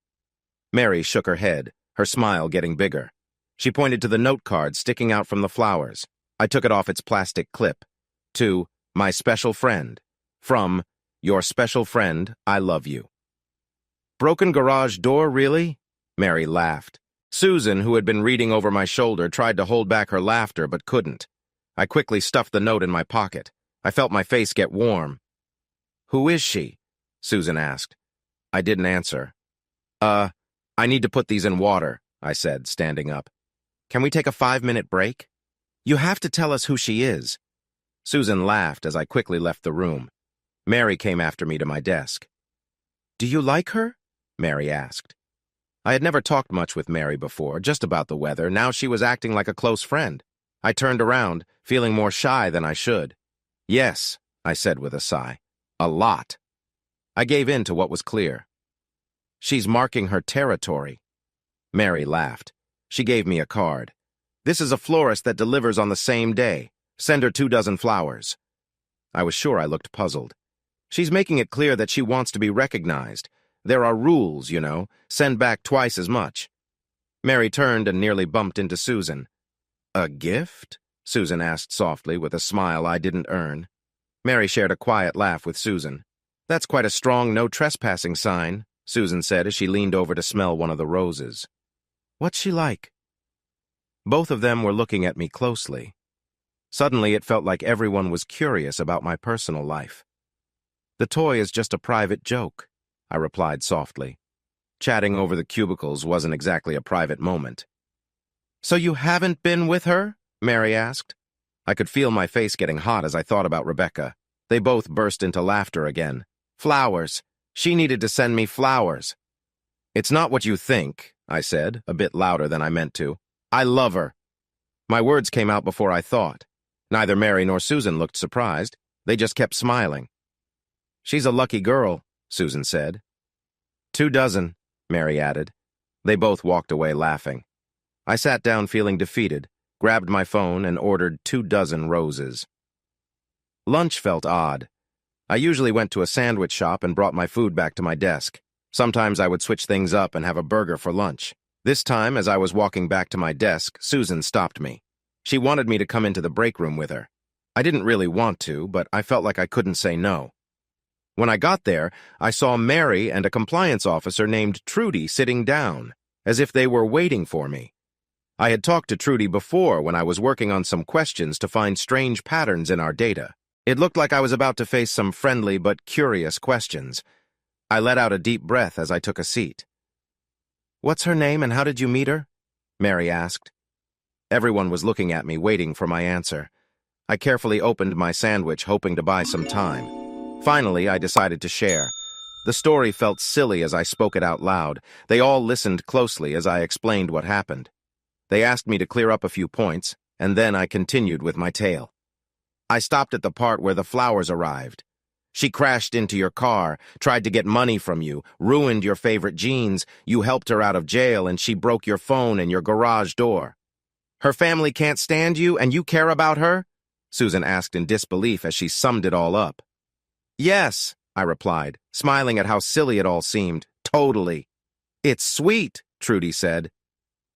Mary shook her head, her smile getting bigger. She pointed to the note card sticking out from the flowers. I took it off its plastic clip. To, "My special friend." From, "Your special friend, I love you." "Broken garage door, really?" Mary laughed. Susan, who had been reading over my shoulder, tried to hold back her laughter but couldn't. I quickly stuffed the note in my pocket. I felt my face get warm. "Who is she?" Susan asked. I didn't answer. I need to put these in water," I said, standing up. "Can we take a 5-minute break?" "You have to tell us who she is." Susan laughed as I quickly left the room. Mary came after me to my desk. "Do you like her?" Mary asked. I had never talked much with Mary before, just about the weather. Now she was acting like a close friend. I turned around, feeling more shy than I should. "Yes," I said with a sigh. "A lot." I gave in to what was clear. "She's marking her territory." Mary laughed. She gave me a card. "This is a florist that delivers on the same day. Send her 24 flowers." I was sure I looked puzzled. "She's making it clear that she wants to be recognized. There are rules, you know. Send back twice as much. Mary turned and nearly bumped into Susan. A gift? Susan asked softly with a smile I didn't earn. Mary shared a quiet laugh with Susan. That's quite a strong no trespassing sign, Susan said as she leaned over to smell one of the roses. What's she like? Both of them were looking at me closely. Suddenly it felt like everyone was curious about my personal life. The toy is just a private joke, I replied softly. Chatting over the cubicles wasn't exactly a private moment. So you haven't been with her? Mary asked. I could feel my face getting hot as I thought about Rebecca. They both burst into laughter again. Flowers. She needed to send me flowers. It's not what you think, I said, a bit louder than I meant to. I love her. My words came out before I thought. Neither Mary nor Susan looked surprised. They just kept smiling. She's a lucky girl, Susan said. 24, Mary added. They both walked away laughing. I sat down feeling defeated, grabbed my phone, and ordered 24 roses. Lunch felt odd. I usually went to a sandwich shop and brought my food back to my desk. Sometimes I would switch things up and have a burger for lunch. This time, as I was walking back to my desk, Susan stopped me. She wanted me to come into the break room with her. I didn't really want to, but I felt like I couldn't say no. When I got there, I saw Mary and a compliance officer named Trudy sitting down, as if they were waiting for me. I had talked to Trudy before when I was working on some questions to find strange patterns in our data. It looked like I was about to face some friendly but curious questions. I let out a deep breath as I took a seat. What's her name and how did you meet her? Mary asked. Everyone was looking at me, waiting for my answer. I carefully opened my sandwich, hoping to buy some time. Finally, I decided to share. The story felt silly as I spoke it out loud. They all listened closely as I explained what happened. They asked me to clear up a few points, and then I continued with my tale. I stopped at the part where the flowers arrived. She crashed into your car, tried to get money from you, ruined your favorite jeans, you helped her out of jail, and she broke your phone and your garage door. Her family can't stand you, and you care about her? Susan asked in disbelief as she summed it all up. Yes, I replied, smiling at how silly it all seemed. Totally. It's sweet, Trudy said.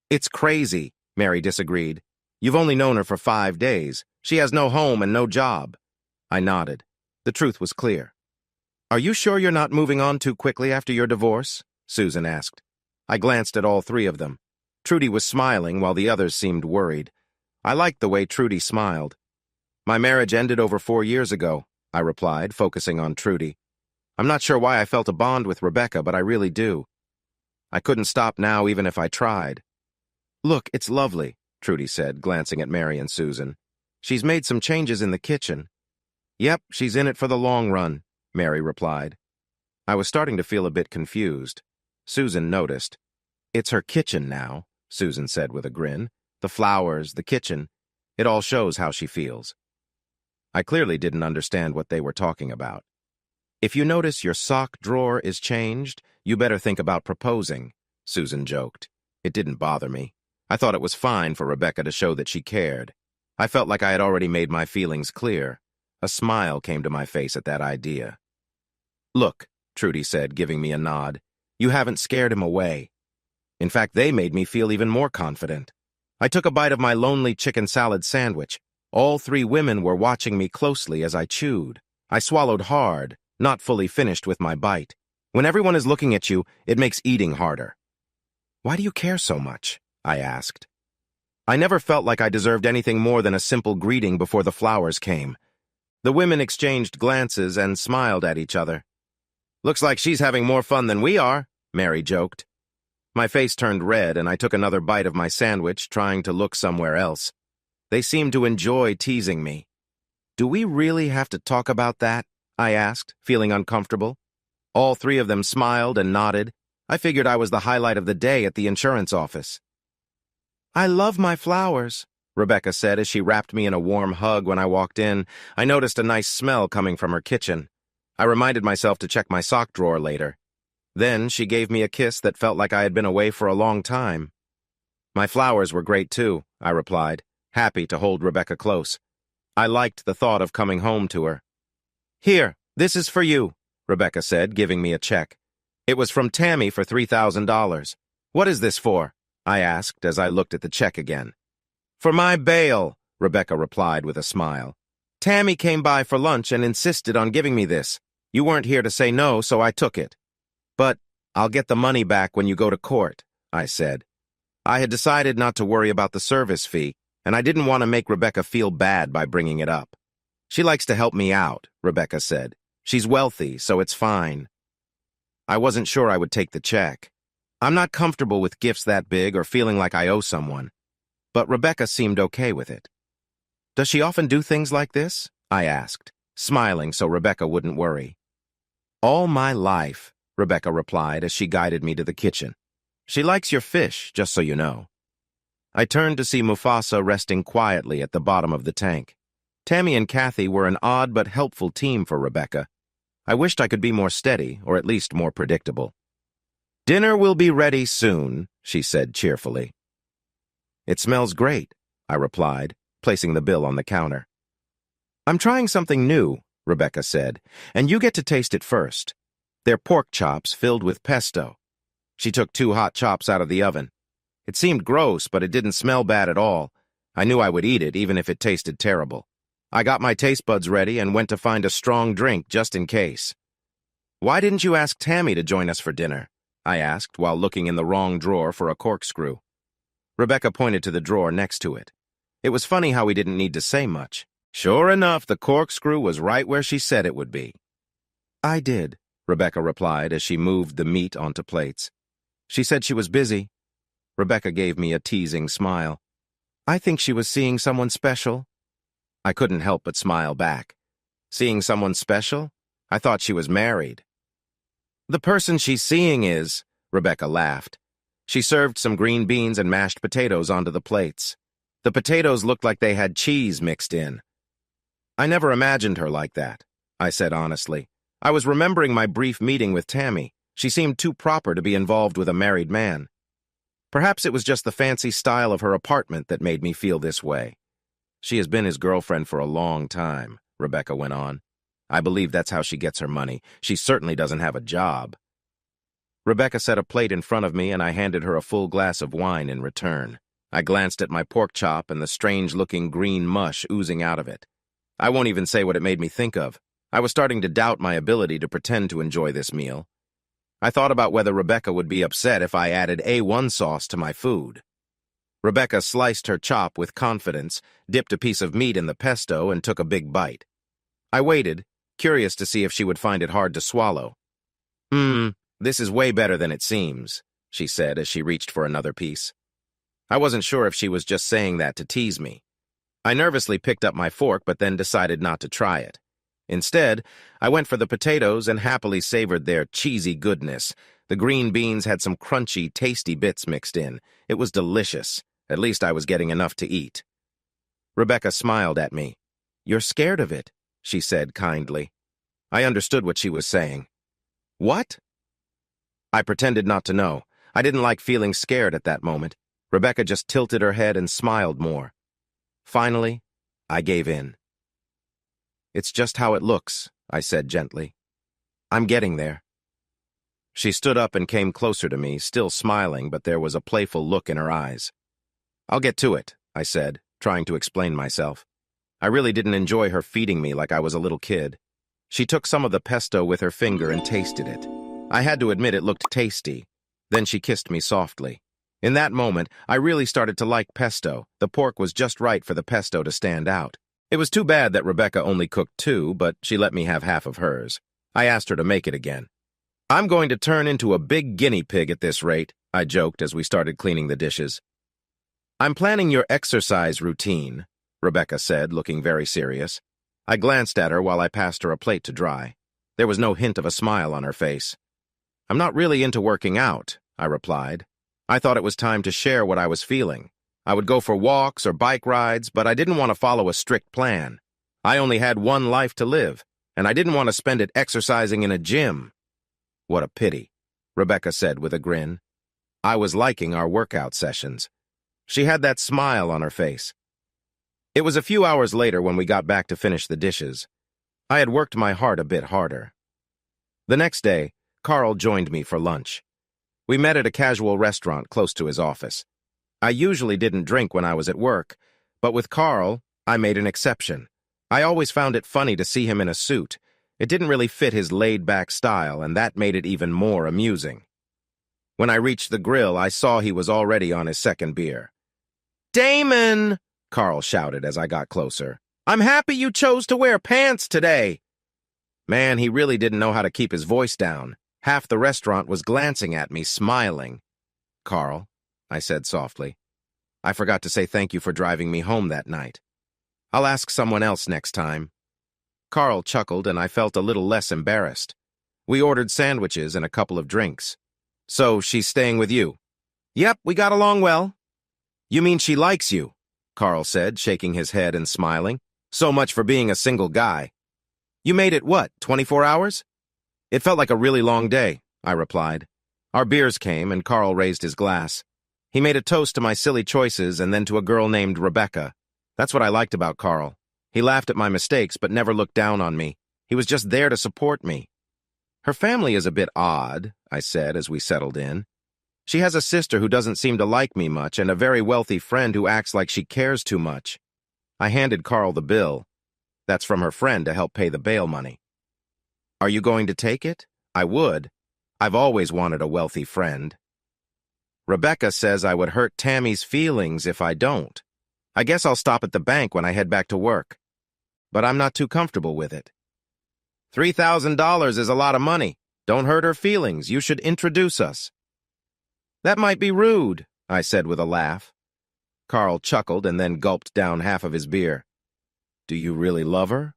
It's crazy, Mary disagreed. You've only known her for 5 days. She has no home and no job. I nodded. The truth was clear. Are you sure you're not moving on too quickly after your divorce? Susan asked. I glanced at all three of them. Trudy was smiling while the others seemed worried. I liked the way Trudy smiled. My marriage ended over 4 years ago, I replied, focusing on Trudy. I'm not sure why I felt a bond with Rebecca, but I really do. I couldn't stop now even if I tried. Look, it's lovely, Trudy said, glancing at Mary and Susan. She's made some changes in the kitchen. Yep, she's in it for the long run, Mary replied. I was starting to feel a bit confused. Susan noticed. It's her kitchen now, Susan said with a grin. The flowers, the kitchen, it all shows how she feels. I clearly didn't understand what they were talking about. If you notice your sock drawer is changed, you better think about proposing, Susan joked. It didn't bother me. I thought it was fine for Rebecca to show that she cared. I felt like I had already made my feelings clear. A smile came to my face at that idea. Look, Trudy said, giving me a nod. You haven't scared him away. In fact, they made me feel even more confident. I took a bite of my lonely chicken salad sandwich. All 3 women were watching me closely as I chewed. I swallowed hard, not fully finished with my bite. When everyone is looking at you, it makes eating harder. Why do you care so much? I asked. I never felt like I deserved anything more than a simple greeting before the flowers came. The women exchanged glances and smiled at each other. Looks like she's having more fun than we are, Mary joked. My face turned red and I took another bite of my sandwich, trying to look somewhere else. They seemed to enjoy teasing me. Do we really have to talk about that? I asked, feeling uncomfortable. All 3 of them smiled and nodded. I figured I was the highlight of the day at the insurance office. I love my flowers, Rebecca said as she wrapped me in a warm hug when I walked in. I noticed a nice smell coming from her kitchen. I reminded myself to check my sock drawer later. Then she gave me a kiss that felt like I had been away for a long time. My flowers were great too, I replied, happy to hold Rebecca close. I liked the thought of coming home to her. Here, this is for you, Rebecca said, giving me a check. It was from Tammy for $3,000. What is this for? I asked as I looked at the check again. For my bail, Rebecca replied with a smile. Tammy came by for lunch and insisted on giving me this. You weren't here to say no, so I took it. But I'll get the money back when you go to court, I said. I had decided not to worry about the service fee, and I didn't want to make Rebecca feel bad by bringing it up. She likes to help me out, Rebecca said. She's wealthy, so it's fine. I wasn't sure I would take the check. I'm not comfortable with gifts that big or feeling like I owe someone. But Rebecca seemed okay with it. Does she often do things like this? I asked, smiling so Rebecca wouldn't worry. All my life, Rebecca replied as she guided me to the kitchen. She likes your fish, just so you know. I turned to see Mufasa resting quietly at the bottom of the tank. Tammy and Kathy were an odd but helpful team for Rebecca. I wished I could be more steady, or at least more predictable. Dinner will be ready soon, she said cheerfully. It smells great, I replied, placing the bill on the counter. I'm trying something new, Rebecca said, and you get to taste it first. They're pork chops filled with pesto. She took 2 hot chops out of the oven. It seemed gross, but it didn't smell bad at all. I knew I would eat it, even if it tasted terrible. I got my taste buds ready and went to find a strong drink just in case. Why didn't you ask Tammy to join us for dinner? I asked while looking in the wrong drawer for a corkscrew. Rebecca pointed to the drawer next to it. It was funny how we didn't need to say much. Sure enough, the corkscrew was right where she said it would be. I did, Rebecca replied as she moved the meat onto plates. She said she was busy. Rebecca gave me a teasing smile. I think she was seeing someone special. I couldn't help but smile back. Seeing someone special? I thought she was married. The person she's seeing is, Rebecca laughed. She served some green beans and mashed potatoes onto the plates. The potatoes looked like they had cheese mixed in. I never imagined her like that, I said honestly. I was remembering my brief meeting with Tammy. She seemed too proper to be involved with a married man. Perhaps it was just the fancy style of her apartment that made me feel this way. She has been his girlfriend for a long time, Rebecca went on. I believe that's how she gets her money. She certainly doesn't have a job. Rebecca set a plate in front of me and I handed her a full glass of wine in return. I glanced at my pork chop and the strange-looking green mush oozing out of it. I won't even say what it made me think of. I was starting to doubt my ability to pretend to enjoy this meal. I thought about whether Rebecca would be upset if I added A1 sauce to my food. Rebecca sliced her chop with confidence, dipped a piece of meat in the pesto, and took a big bite. I waited, curious to see if she would find it hard to swallow. This is way better than it seems, she said as she reached for another piece. I wasn't sure if she was just saying that to tease me. I nervously picked up my fork but then decided not to try it. Instead, I went for the potatoes and happily savored their cheesy goodness. The green beans had some crunchy, tasty bits mixed in. It was delicious. At least I was getting enough to eat. Rebecca smiled at me. You're scared of it, she said kindly. I understood what she was saying. What? I pretended not to know. I didn't like feeling scared at that moment. Rebecca just tilted her head and smiled more. Finally, I gave in. It's just how it looks, I said gently. I'm getting there. She stood up and came closer to me, still smiling, but there was a playful look in her eyes. I'll get to it, I said, trying to explain myself. I really didn't enjoy her feeding me like I was a little kid. She took some of the pesto with her finger and tasted it. I had to admit it looked tasty. Then she kissed me softly. In that moment, I really started to like pesto. The pork was just right for the pesto to stand out. It was too bad that Rebecca only cooked 2, but she let me have half of hers. I asked her to make it again. I'm going to turn into a big guinea pig at this rate, I joked as we started cleaning the dishes. I'm planning your exercise routine, Rebecca said, looking very serious. I glanced at her while I passed her a plate to dry. There was no hint of a smile on her face. I'm not really into working out, I replied. I thought it was time to share what I was feeling. I would go for walks or bike rides, but I didn't want to follow a strict plan. I only had one life to live, and I didn't want to spend it exercising in a gym. What a pity, Rebecca said with a grin. I was liking our workout sessions. She had that smile on her face. It was a few hours later when we got back to finish the dishes. I had worked my heart a bit harder. The next day, Carl joined me for lunch. We met at a casual restaurant close to his office. I usually didn't drink when I was at work, but with Carl, I made an exception. I always found it funny to see him in a suit. It didn't really fit his laid-back style, and that made it even more amusing. When I reached the grill, I saw he was already on his second beer. "Damon!" Carl shouted as I got closer. "I'm happy you chose to wear pants today." Man, he really didn't know how to keep his voice down. Half the restaurant was glancing at me, smiling. "Carl," I said softly, "I forgot to say thank you for driving me home that night. I'll ask someone else next time." Carl chuckled, and I felt a little less embarrassed. We ordered sandwiches and a couple of drinks. "So she's staying with you?" "Yep, we got along well." "You mean she likes you?" Carl said, shaking his head and smiling. "So much for being a single guy. You made it, what, 24 hours? "It felt like a really long day," I replied. Our beers came, and Carl raised his glass. He made a toast to my silly choices and then to a girl named Rebecca. That's what I liked about Carl. He laughed at my mistakes but never looked down on me. He was just there to support me. "Her family is a bit odd," I said as we settled in. "She has a sister who doesn't seem to like me much and a very wealthy friend who acts like she cares too much." I handed Carl the bill. "That's from her friend to help pay the bail money." "Are you going to take it?" "I would. I've always wanted a wealthy friend." "Rebecca says I would hurt Tammy's feelings if I don't. I guess I'll stop at the bank when I head back to work. But I'm not too comfortable with it." $3,000 is a lot of money. Don't hurt her feelings. You should introduce us." "That might be rude," I said with a laugh. Carl chuckled and then gulped down half of his beer. "Do you really love her?"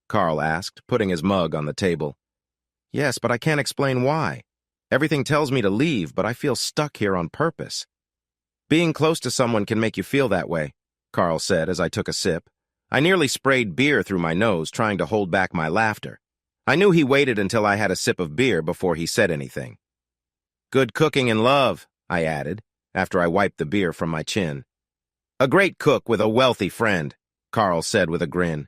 Carl asked, putting his mug on the table. "Yes, but I can't explain why. Everything tells me to leave, but I feel stuck here on purpose." "Being close to someone can make you feel that way," Carl said as I took a sip. I nearly sprayed beer through my nose, trying to hold back my laughter. I knew he waited until I had a sip of beer before he said anything. "Good cooking and love," I added, after I wiped the beer from my chin. "A great cook with a wealthy friend," Carl said with a grin.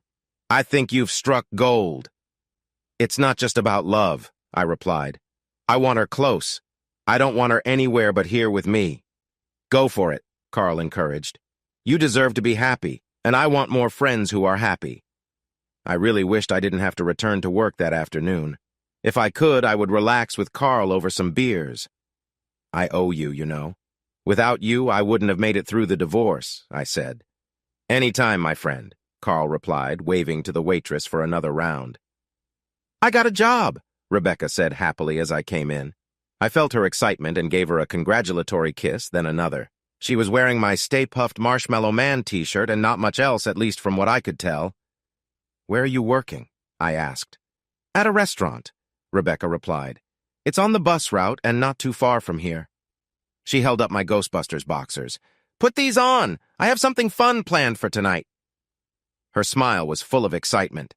"I think you've struck gold." "It's not just about love," I replied. "I want her close. I don't want her anywhere but here with me." "Go for it," Carl encouraged. "You deserve to be happy, and I want more friends who are happy." I really wished I didn't have to return to work that afternoon. If I could, I would relax with Carl over some beers. "I owe you, you know. Without you, I wouldn't have made it through the divorce," I said. "Any time, my friend," Carl replied, waving to the waitress for another round. "I got a job," Rebecca said happily as I came in. I felt her excitement and gave her a congratulatory kiss, then another. She was wearing my Stay Puft Marshmallow Man t-shirt and not much else, at least from what I could tell. "Where are you working?" I asked. "At a restaurant," Rebecca replied. "It's on the bus route and not too far from here." She held up my Ghostbusters boxers. "Put these on! I have something fun planned for tonight." Her smile was full of excitement.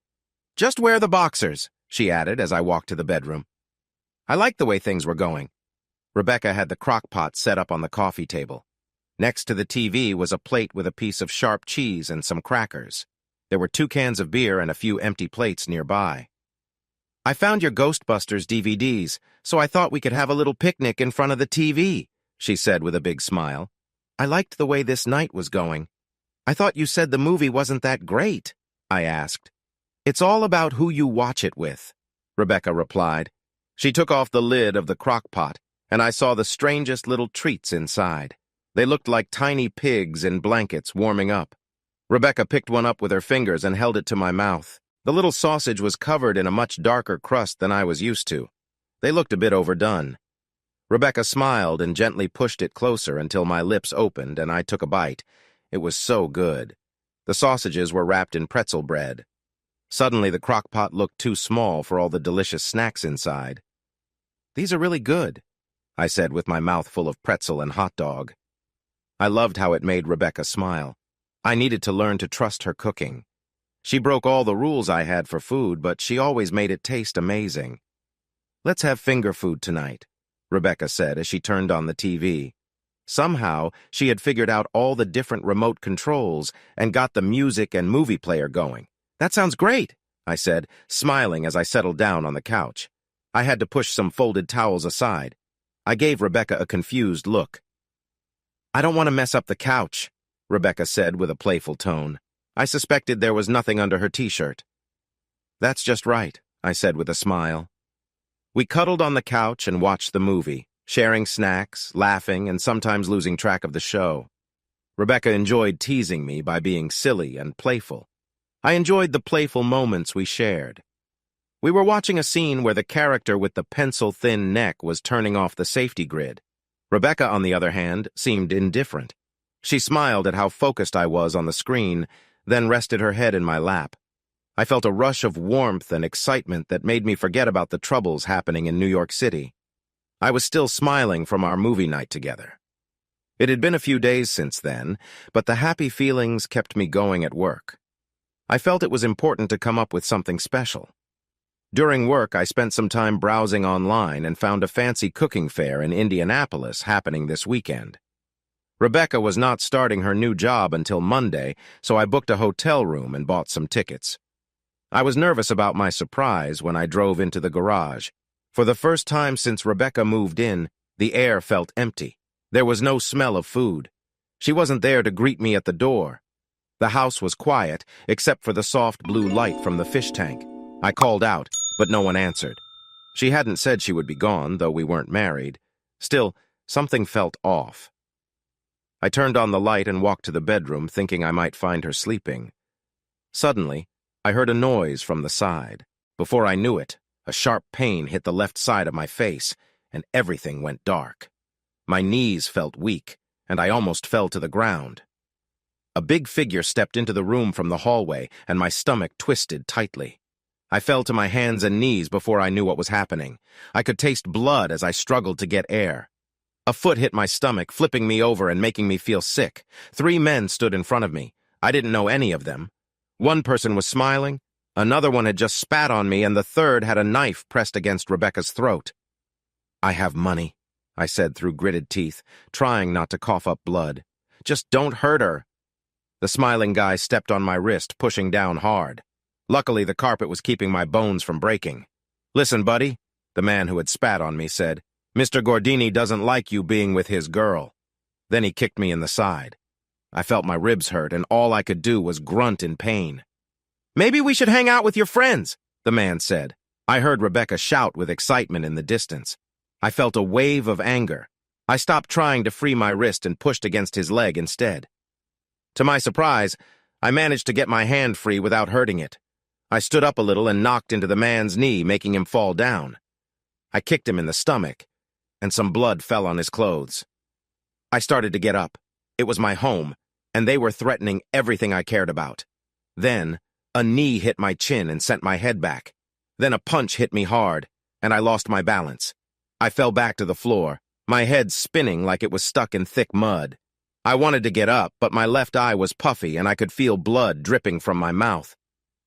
"Just wear the boxers," she added as I walked to the bedroom. I liked the way things were going. Rebecca had the crock pot set up on the coffee table. Next to the TV was a plate with a piece of sharp cheese and some crackers. There were 2 cans of beer and a few empty plates nearby. "I found your Ghostbusters DVDs, so I thought we could have a little picnic in front of the TV," she said with a big smile. "I liked the way this night was going." "I thought you said the movie wasn't that great," I asked. "It's all about who you watch it with," Rebecca replied. She took off the lid of the crock pot, and I saw the strangest little treats inside. They looked like tiny pigs in blankets warming up. Rebecca picked one up with her fingers and held it to my mouth. The little sausage was covered in a much darker crust than I was used to. They looked a bit overdone. Rebecca smiled and gently pushed it closer until my lips opened and I took a bite. It was so good. The sausages were wrapped in pretzel bread. Suddenly, the crock pot looked too small for all the delicious snacks inside. "These are really good," I said with my mouth full of pretzel and hot dog. I loved how it made Rebecca smile. I needed to learn to trust her cooking. She broke all the rules I had for food, but she always made it taste amazing. "Let's have finger food tonight," Rebecca said as she turned on the TV. Somehow, she had figured out all the different remote controls and got the music and movie player going. "That sounds great," I said, smiling as I settled down on the couch. I had to push some folded towels aside. I gave Rebecca a confused look. "I don't want to mess up the couch," Rebecca said with a playful tone. I suspected there was nothing under her t-shirt. "That's just right," I said with a smile. We cuddled on the couch and watched the movie, sharing snacks, laughing, and sometimes losing track of the show. Rebecca enjoyed teasing me by being silly and playful. I enjoyed the playful moments we shared. We were watching a scene where the character with the pencil-thin neck was turning off the safety grid. Rebecca, on the other hand, seemed indifferent. She smiled at how focused I was on the screen, then rested her head in my lap. I felt a rush of warmth and excitement that made me forget about the troubles happening in New York City. I was still smiling from our movie night together. It had been a few days since then, but the happy feelings kept me going at work. I felt it was important to come up with something special. During work, I spent some time browsing online and found a fancy cooking fair in Indianapolis happening this weekend. Rebecca was not starting her new job until Monday, so I booked a hotel room and bought some tickets. I was nervous about my surprise when I drove into the garage. For the first time since Rebecca moved in, the air felt empty. There was no smell of food. She wasn't there to greet me at the door. The house was quiet, except for the soft blue light from the fish tank. I called out, but no one answered. She hadn't said she would be gone, though we weren't married. Still, something felt off. I turned on the light and walked to the bedroom, thinking I might find her sleeping. Suddenly, I heard a noise from the side. Before I knew it, a sharp pain hit the left side of my face, and everything went dark. My knees felt weak, and I almost fell to the ground. A big figure stepped into the room from the hallway, and my stomach twisted tightly. I fell to my hands and knees before I knew what was happening. I could taste blood as I struggled to get air. A foot hit my stomach, flipping me over and making me feel sick. 3 men stood in front of me. I didn't know any of them. One person was smiling, another one had just spat on me, and the third had a knife pressed against Rebecca's throat. "I have money," I said through gritted teeth, trying not to cough up blood. "Just don't hurt her." The smiling guy stepped on my wrist, pushing down hard. Luckily, the carpet was keeping my bones from breaking. "Listen, buddy," the man who had spat on me said, "Mr. Gordini doesn't like you being with his girl." Then he kicked me in the side. I felt my ribs hurt, and all I could do was grunt in pain. "Maybe we should hang out with your friends," the man said. I heard Rebecca shout with excitement in the distance. I felt a wave of anger. I stopped trying to free my wrist and pushed against his leg instead. To my surprise, I managed to get my hand free without hurting it. I stood up a little and knocked into the man's knee, making him fall down. I kicked him in the stomach, and some blood fell on his clothes. I started to get up. It was my home, and they were threatening everything I cared about. Then, a knee hit my chin and sent my head back. Then a punch hit me hard, and I lost my balance. I fell back to the floor, my head spinning like it was stuck in thick mud. I wanted to get up, but my left eye was puffy, and I could feel blood dripping from my mouth.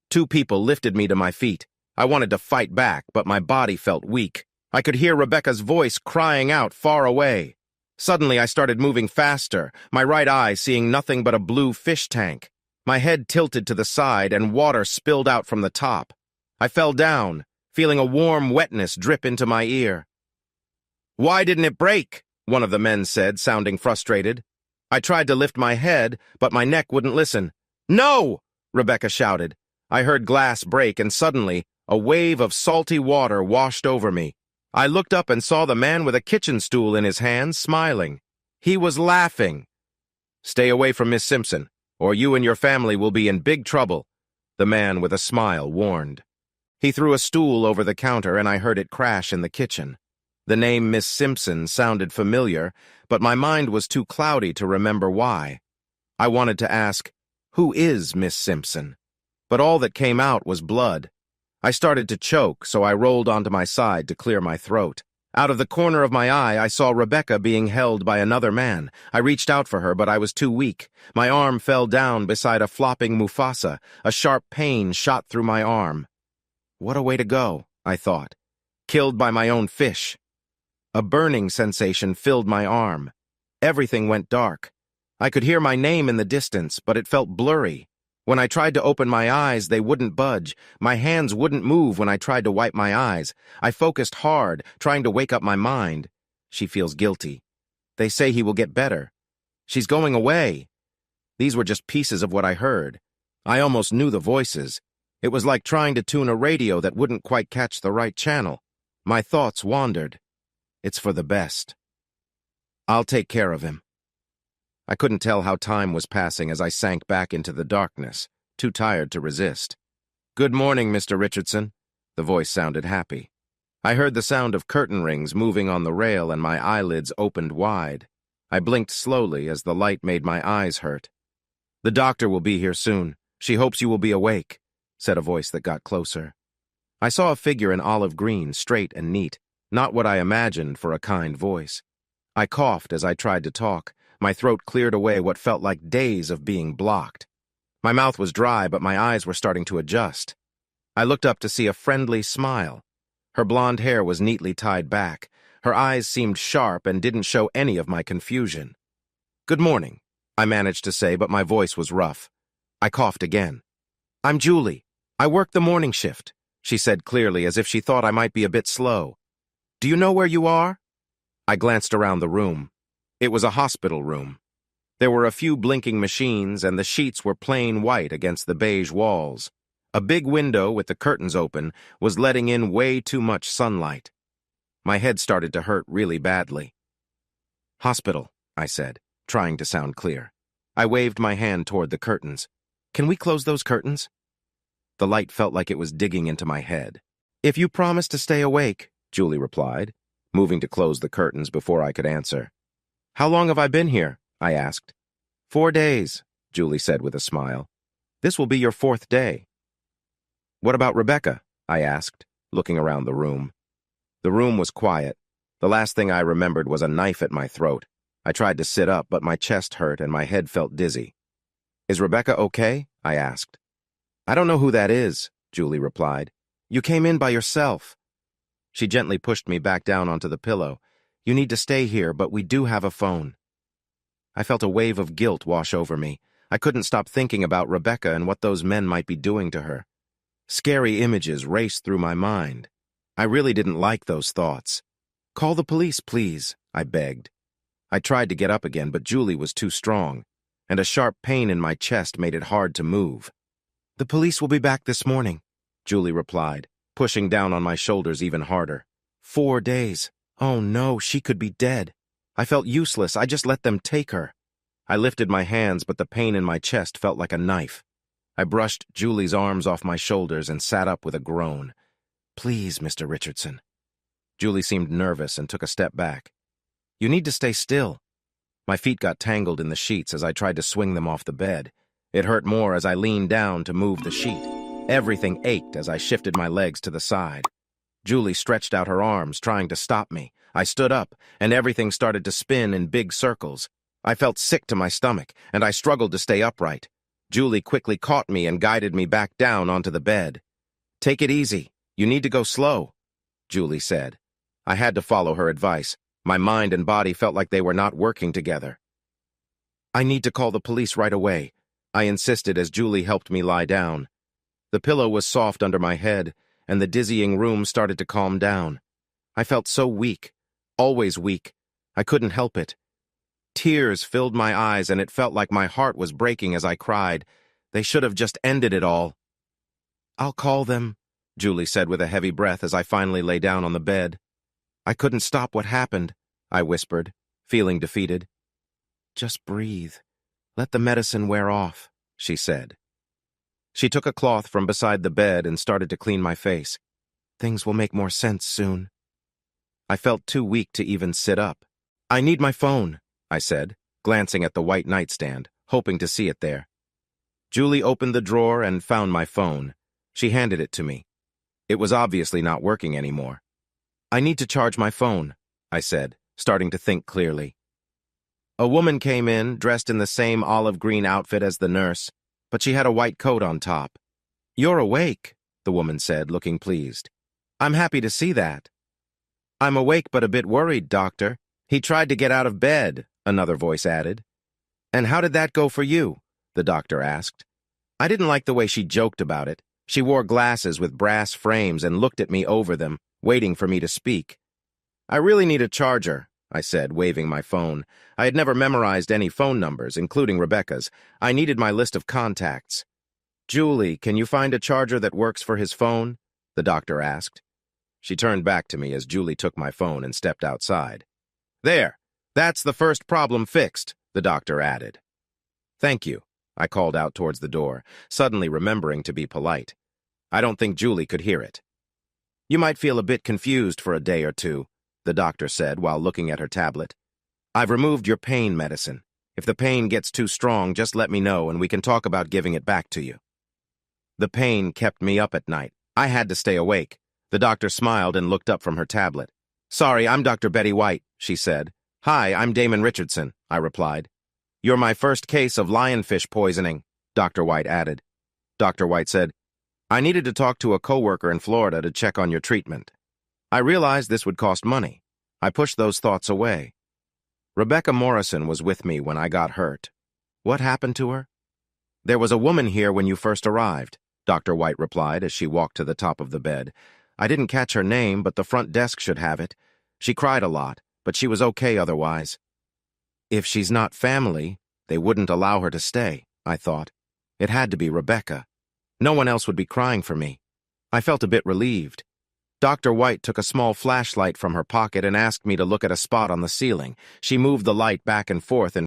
2 people lifted me to my feet. I wanted to fight back, but my body felt weak. I could hear Rebecca's voice crying out far away. Suddenly, I started moving faster, my right eye seeing nothing but a blue fish tank. My head tilted to the side, and water spilled out from the top. I fell down, feeling a warm wetness drip into my ear. "Why didn't it break?" one of the men said, sounding frustrated. I tried to lift my head, but my neck wouldn't listen. "No!" Rebecca shouted. I heard glass break, and suddenly, a wave of salty water washed over me. I looked up and saw the man with a kitchen stool in his hands, smiling. He was laughing. "Stay away from Miss Simpson, or you and your family will be in big trouble," the man with a smile warned. He threw a stool over the counter, and I heard it crash in the kitchen. The name Miss Simpson sounded familiar, but my mind was too cloudy to remember why. I wanted to ask, "Who is Miss Simpson?" But all that came out was blood. I started to choke, so I rolled onto my side to clear my throat. Out of the corner of my eye, I saw Rebecca being held by another man. I reached out for her, but I was too weak. My arm fell down beside a flopping Mufasa. A sharp pain shot through my arm. What a way to go, I thought. Killed by my own fish. A burning sensation filled my arm. Everything went dark. I could hear my name in the distance, but it felt blurry. When I tried to open my eyes, they wouldn't budge. My hands wouldn't move when I tried to wipe my eyes. I focused hard, trying to wake up my mind. She feels guilty. They say he will get better. She's going away. These were just pieces of what I heard. I almost knew the voices. It was like trying to tune a radio that wouldn't quite catch the right channel. My thoughts wandered. It's for the best. I'll take care of him. I couldn't tell how time was passing as I sank back into the darkness, too tired to resist. "Good morning, Mr. Richardson." The voice sounded happy. I heard the sound of curtain rings moving on the rail and my eyelids opened wide. I blinked slowly as the light made my eyes hurt. "The doctor will be here soon. She hopes you will be awake," said a voice that got closer. I saw a figure in olive green, straight and neat, not what I imagined for a kind voice. I coughed as I tried to talk. My throat cleared away what felt like days of being blocked. My mouth was dry, but my eyes were starting to adjust. I looked up to see a friendly smile. Her blonde hair was neatly tied back. Her eyes seemed sharp and didn't show any of my confusion. "Good morning," I managed to say, but my voice was rough. I coughed again. "I'm Julie. I work the morning shift," she said clearly, as if she thought I might be a bit slow. "Do you know where you are?" I glanced around the room. It was a hospital room. There were a few blinking machines, and the sheets were plain white against the beige walls. A big window with the curtains open was letting in way too much sunlight. My head started to hurt really badly. "Hospital," I said, trying to sound clear. I waved my hand toward the curtains. "Can we close those curtains?" The light felt like it was digging into my head. "If you promise to stay awake," Julie replied, moving to close the curtains before I could answer. "How long have I been here?" I asked. 4 days, Julie said with a smile. "This will be your 4th day." "What about Rebecca?" I asked, looking around the room. The room was quiet. The last thing I remembered was a knife at my throat. I tried to sit up, but my chest hurt and my head felt dizzy. "Is Rebecca okay?" I asked. "I don't know who that is," Julie replied. "You came in by yourself." She gently pushed me back down onto the pillow. "You need to stay here, but we do have a phone." I felt a wave of guilt wash over me. I couldn't stop thinking about Rebecca and what those men might be doing to her. Scary images raced through my mind. I really didn't like those thoughts. "Call the police, please," I begged. I tried to get up again, but Julie was too strong, and a sharp pain in my chest made it hard to move. "The police will be back this morning," Julie replied, pushing down on my shoulders even harder. 4 days. Oh no, she could be dead. I felt useless. I just let them take her. I lifted my hands, but the pain in my chest felt like a knife. I brushed Julie's arms off my shoulders and sat up with a groan. "Please, Mr. Richardson." Julie seemed nervous and took a step back. "You need to stay still." My feet got tangled in the sheets as I tried to swing them off the bed. It hurt more as I leaned down to move the sheet. Everything ached as I shifted my legs to the side. Julie stretched out her arms, trying to stop me. I stood up, and everything started to spin in big circles. I felt sick to my stomach, and I struggled to stay upright. Julie quickly caught me and guided me back down onto the bed. "Take it easy. You need to go slow," Julie said. I had to follow her advice. My mind and body felt like they were not working together. "I need to call the police right away," I insisted as Julie helped me lie down. The pillow was soft under my head, and the dizzying room started to calm down. I felt so weak, always weak. I couldn't help it. Tears filled my eyes, and it felt like my heart was breaking as I cried. They should have just ended it all. "I'll call them," Julie said with a heavy breath as I finally lay down on the bed. "I couldn't stop what happened," I whispered, feeling defeated. "Just breathe. Let the medicine wear off," she said. She took a cloth from beside the bed and started to clean my face. "Things will make more sense soon." I felt too weak to even sit up. "I need my phone," I said, glancing at the white nightstand, hoping to see it there. Julie opened the drawer and found my phone. She handed it to me. It was obviously not working anymore. "I need to charge my phone," I said, starting to think clearly. A woman came in, dressed in the same olive green outfit as the nurse, but she had a white coat on top. "You're awake," the woman said, looking pleased. "I'm happy to see that." "I'm awake but a bit worried, doctor. He tried to get out of bed," another voice added. "And how did that go for you?" the doctor asked. I didn't like the way she joked about it. She wore glasses with brass frames and looked at me over them, waiting for me to speak. I really need a charger, I said, waving my phone. I had never memorized any phone numbers, including Rebecca's. I needed my list of contacts. Julie, can you find a charger that works for his phone? The doctor asked. She turned back to me as Julie took my phone and stepped outside. There, that's the first problem fixed, the doctor added. Thank you, I called out towards the door, suddenly remembering to be polite. I don't think Julie could hear it. You might feel a bit confused for a day or two, the doctor said while looking at her tablet. I've removed your pain medicine. If the pain gets too strong, just let me know and we can talk about giving it back to you. The pain kept me up at night. I had to stay awake. The doctor smiled and looked up from her tablet. Sorry, I'm Dr. Betty White, she said. Hi, I'm Damon Richardson, I replied. You're my first case of lionfish poisoning, Dr. White added. Dr. White said, I needed to talk to a coworker in Florida to check on your treatment. I realized this would cost money. I pushed those thoughts away. Rebecca Morrison was with me when I got hurt. What happened to her? There was a woman here when you first arrived, Dr. White replied as she walked to the top of the bed. I didn't catch her name, but the front desk should have it. She cried a lot, but she was okay otherwise. If she's not family, they wouldn't allow her to stay, I thought. It had to be Rebecca. No one else would be crying for me. I felt a bit relieved. Dr. White took a small flashlight from her pocket and asked me to look at a spot on the ceiling. She moved the light back and forth and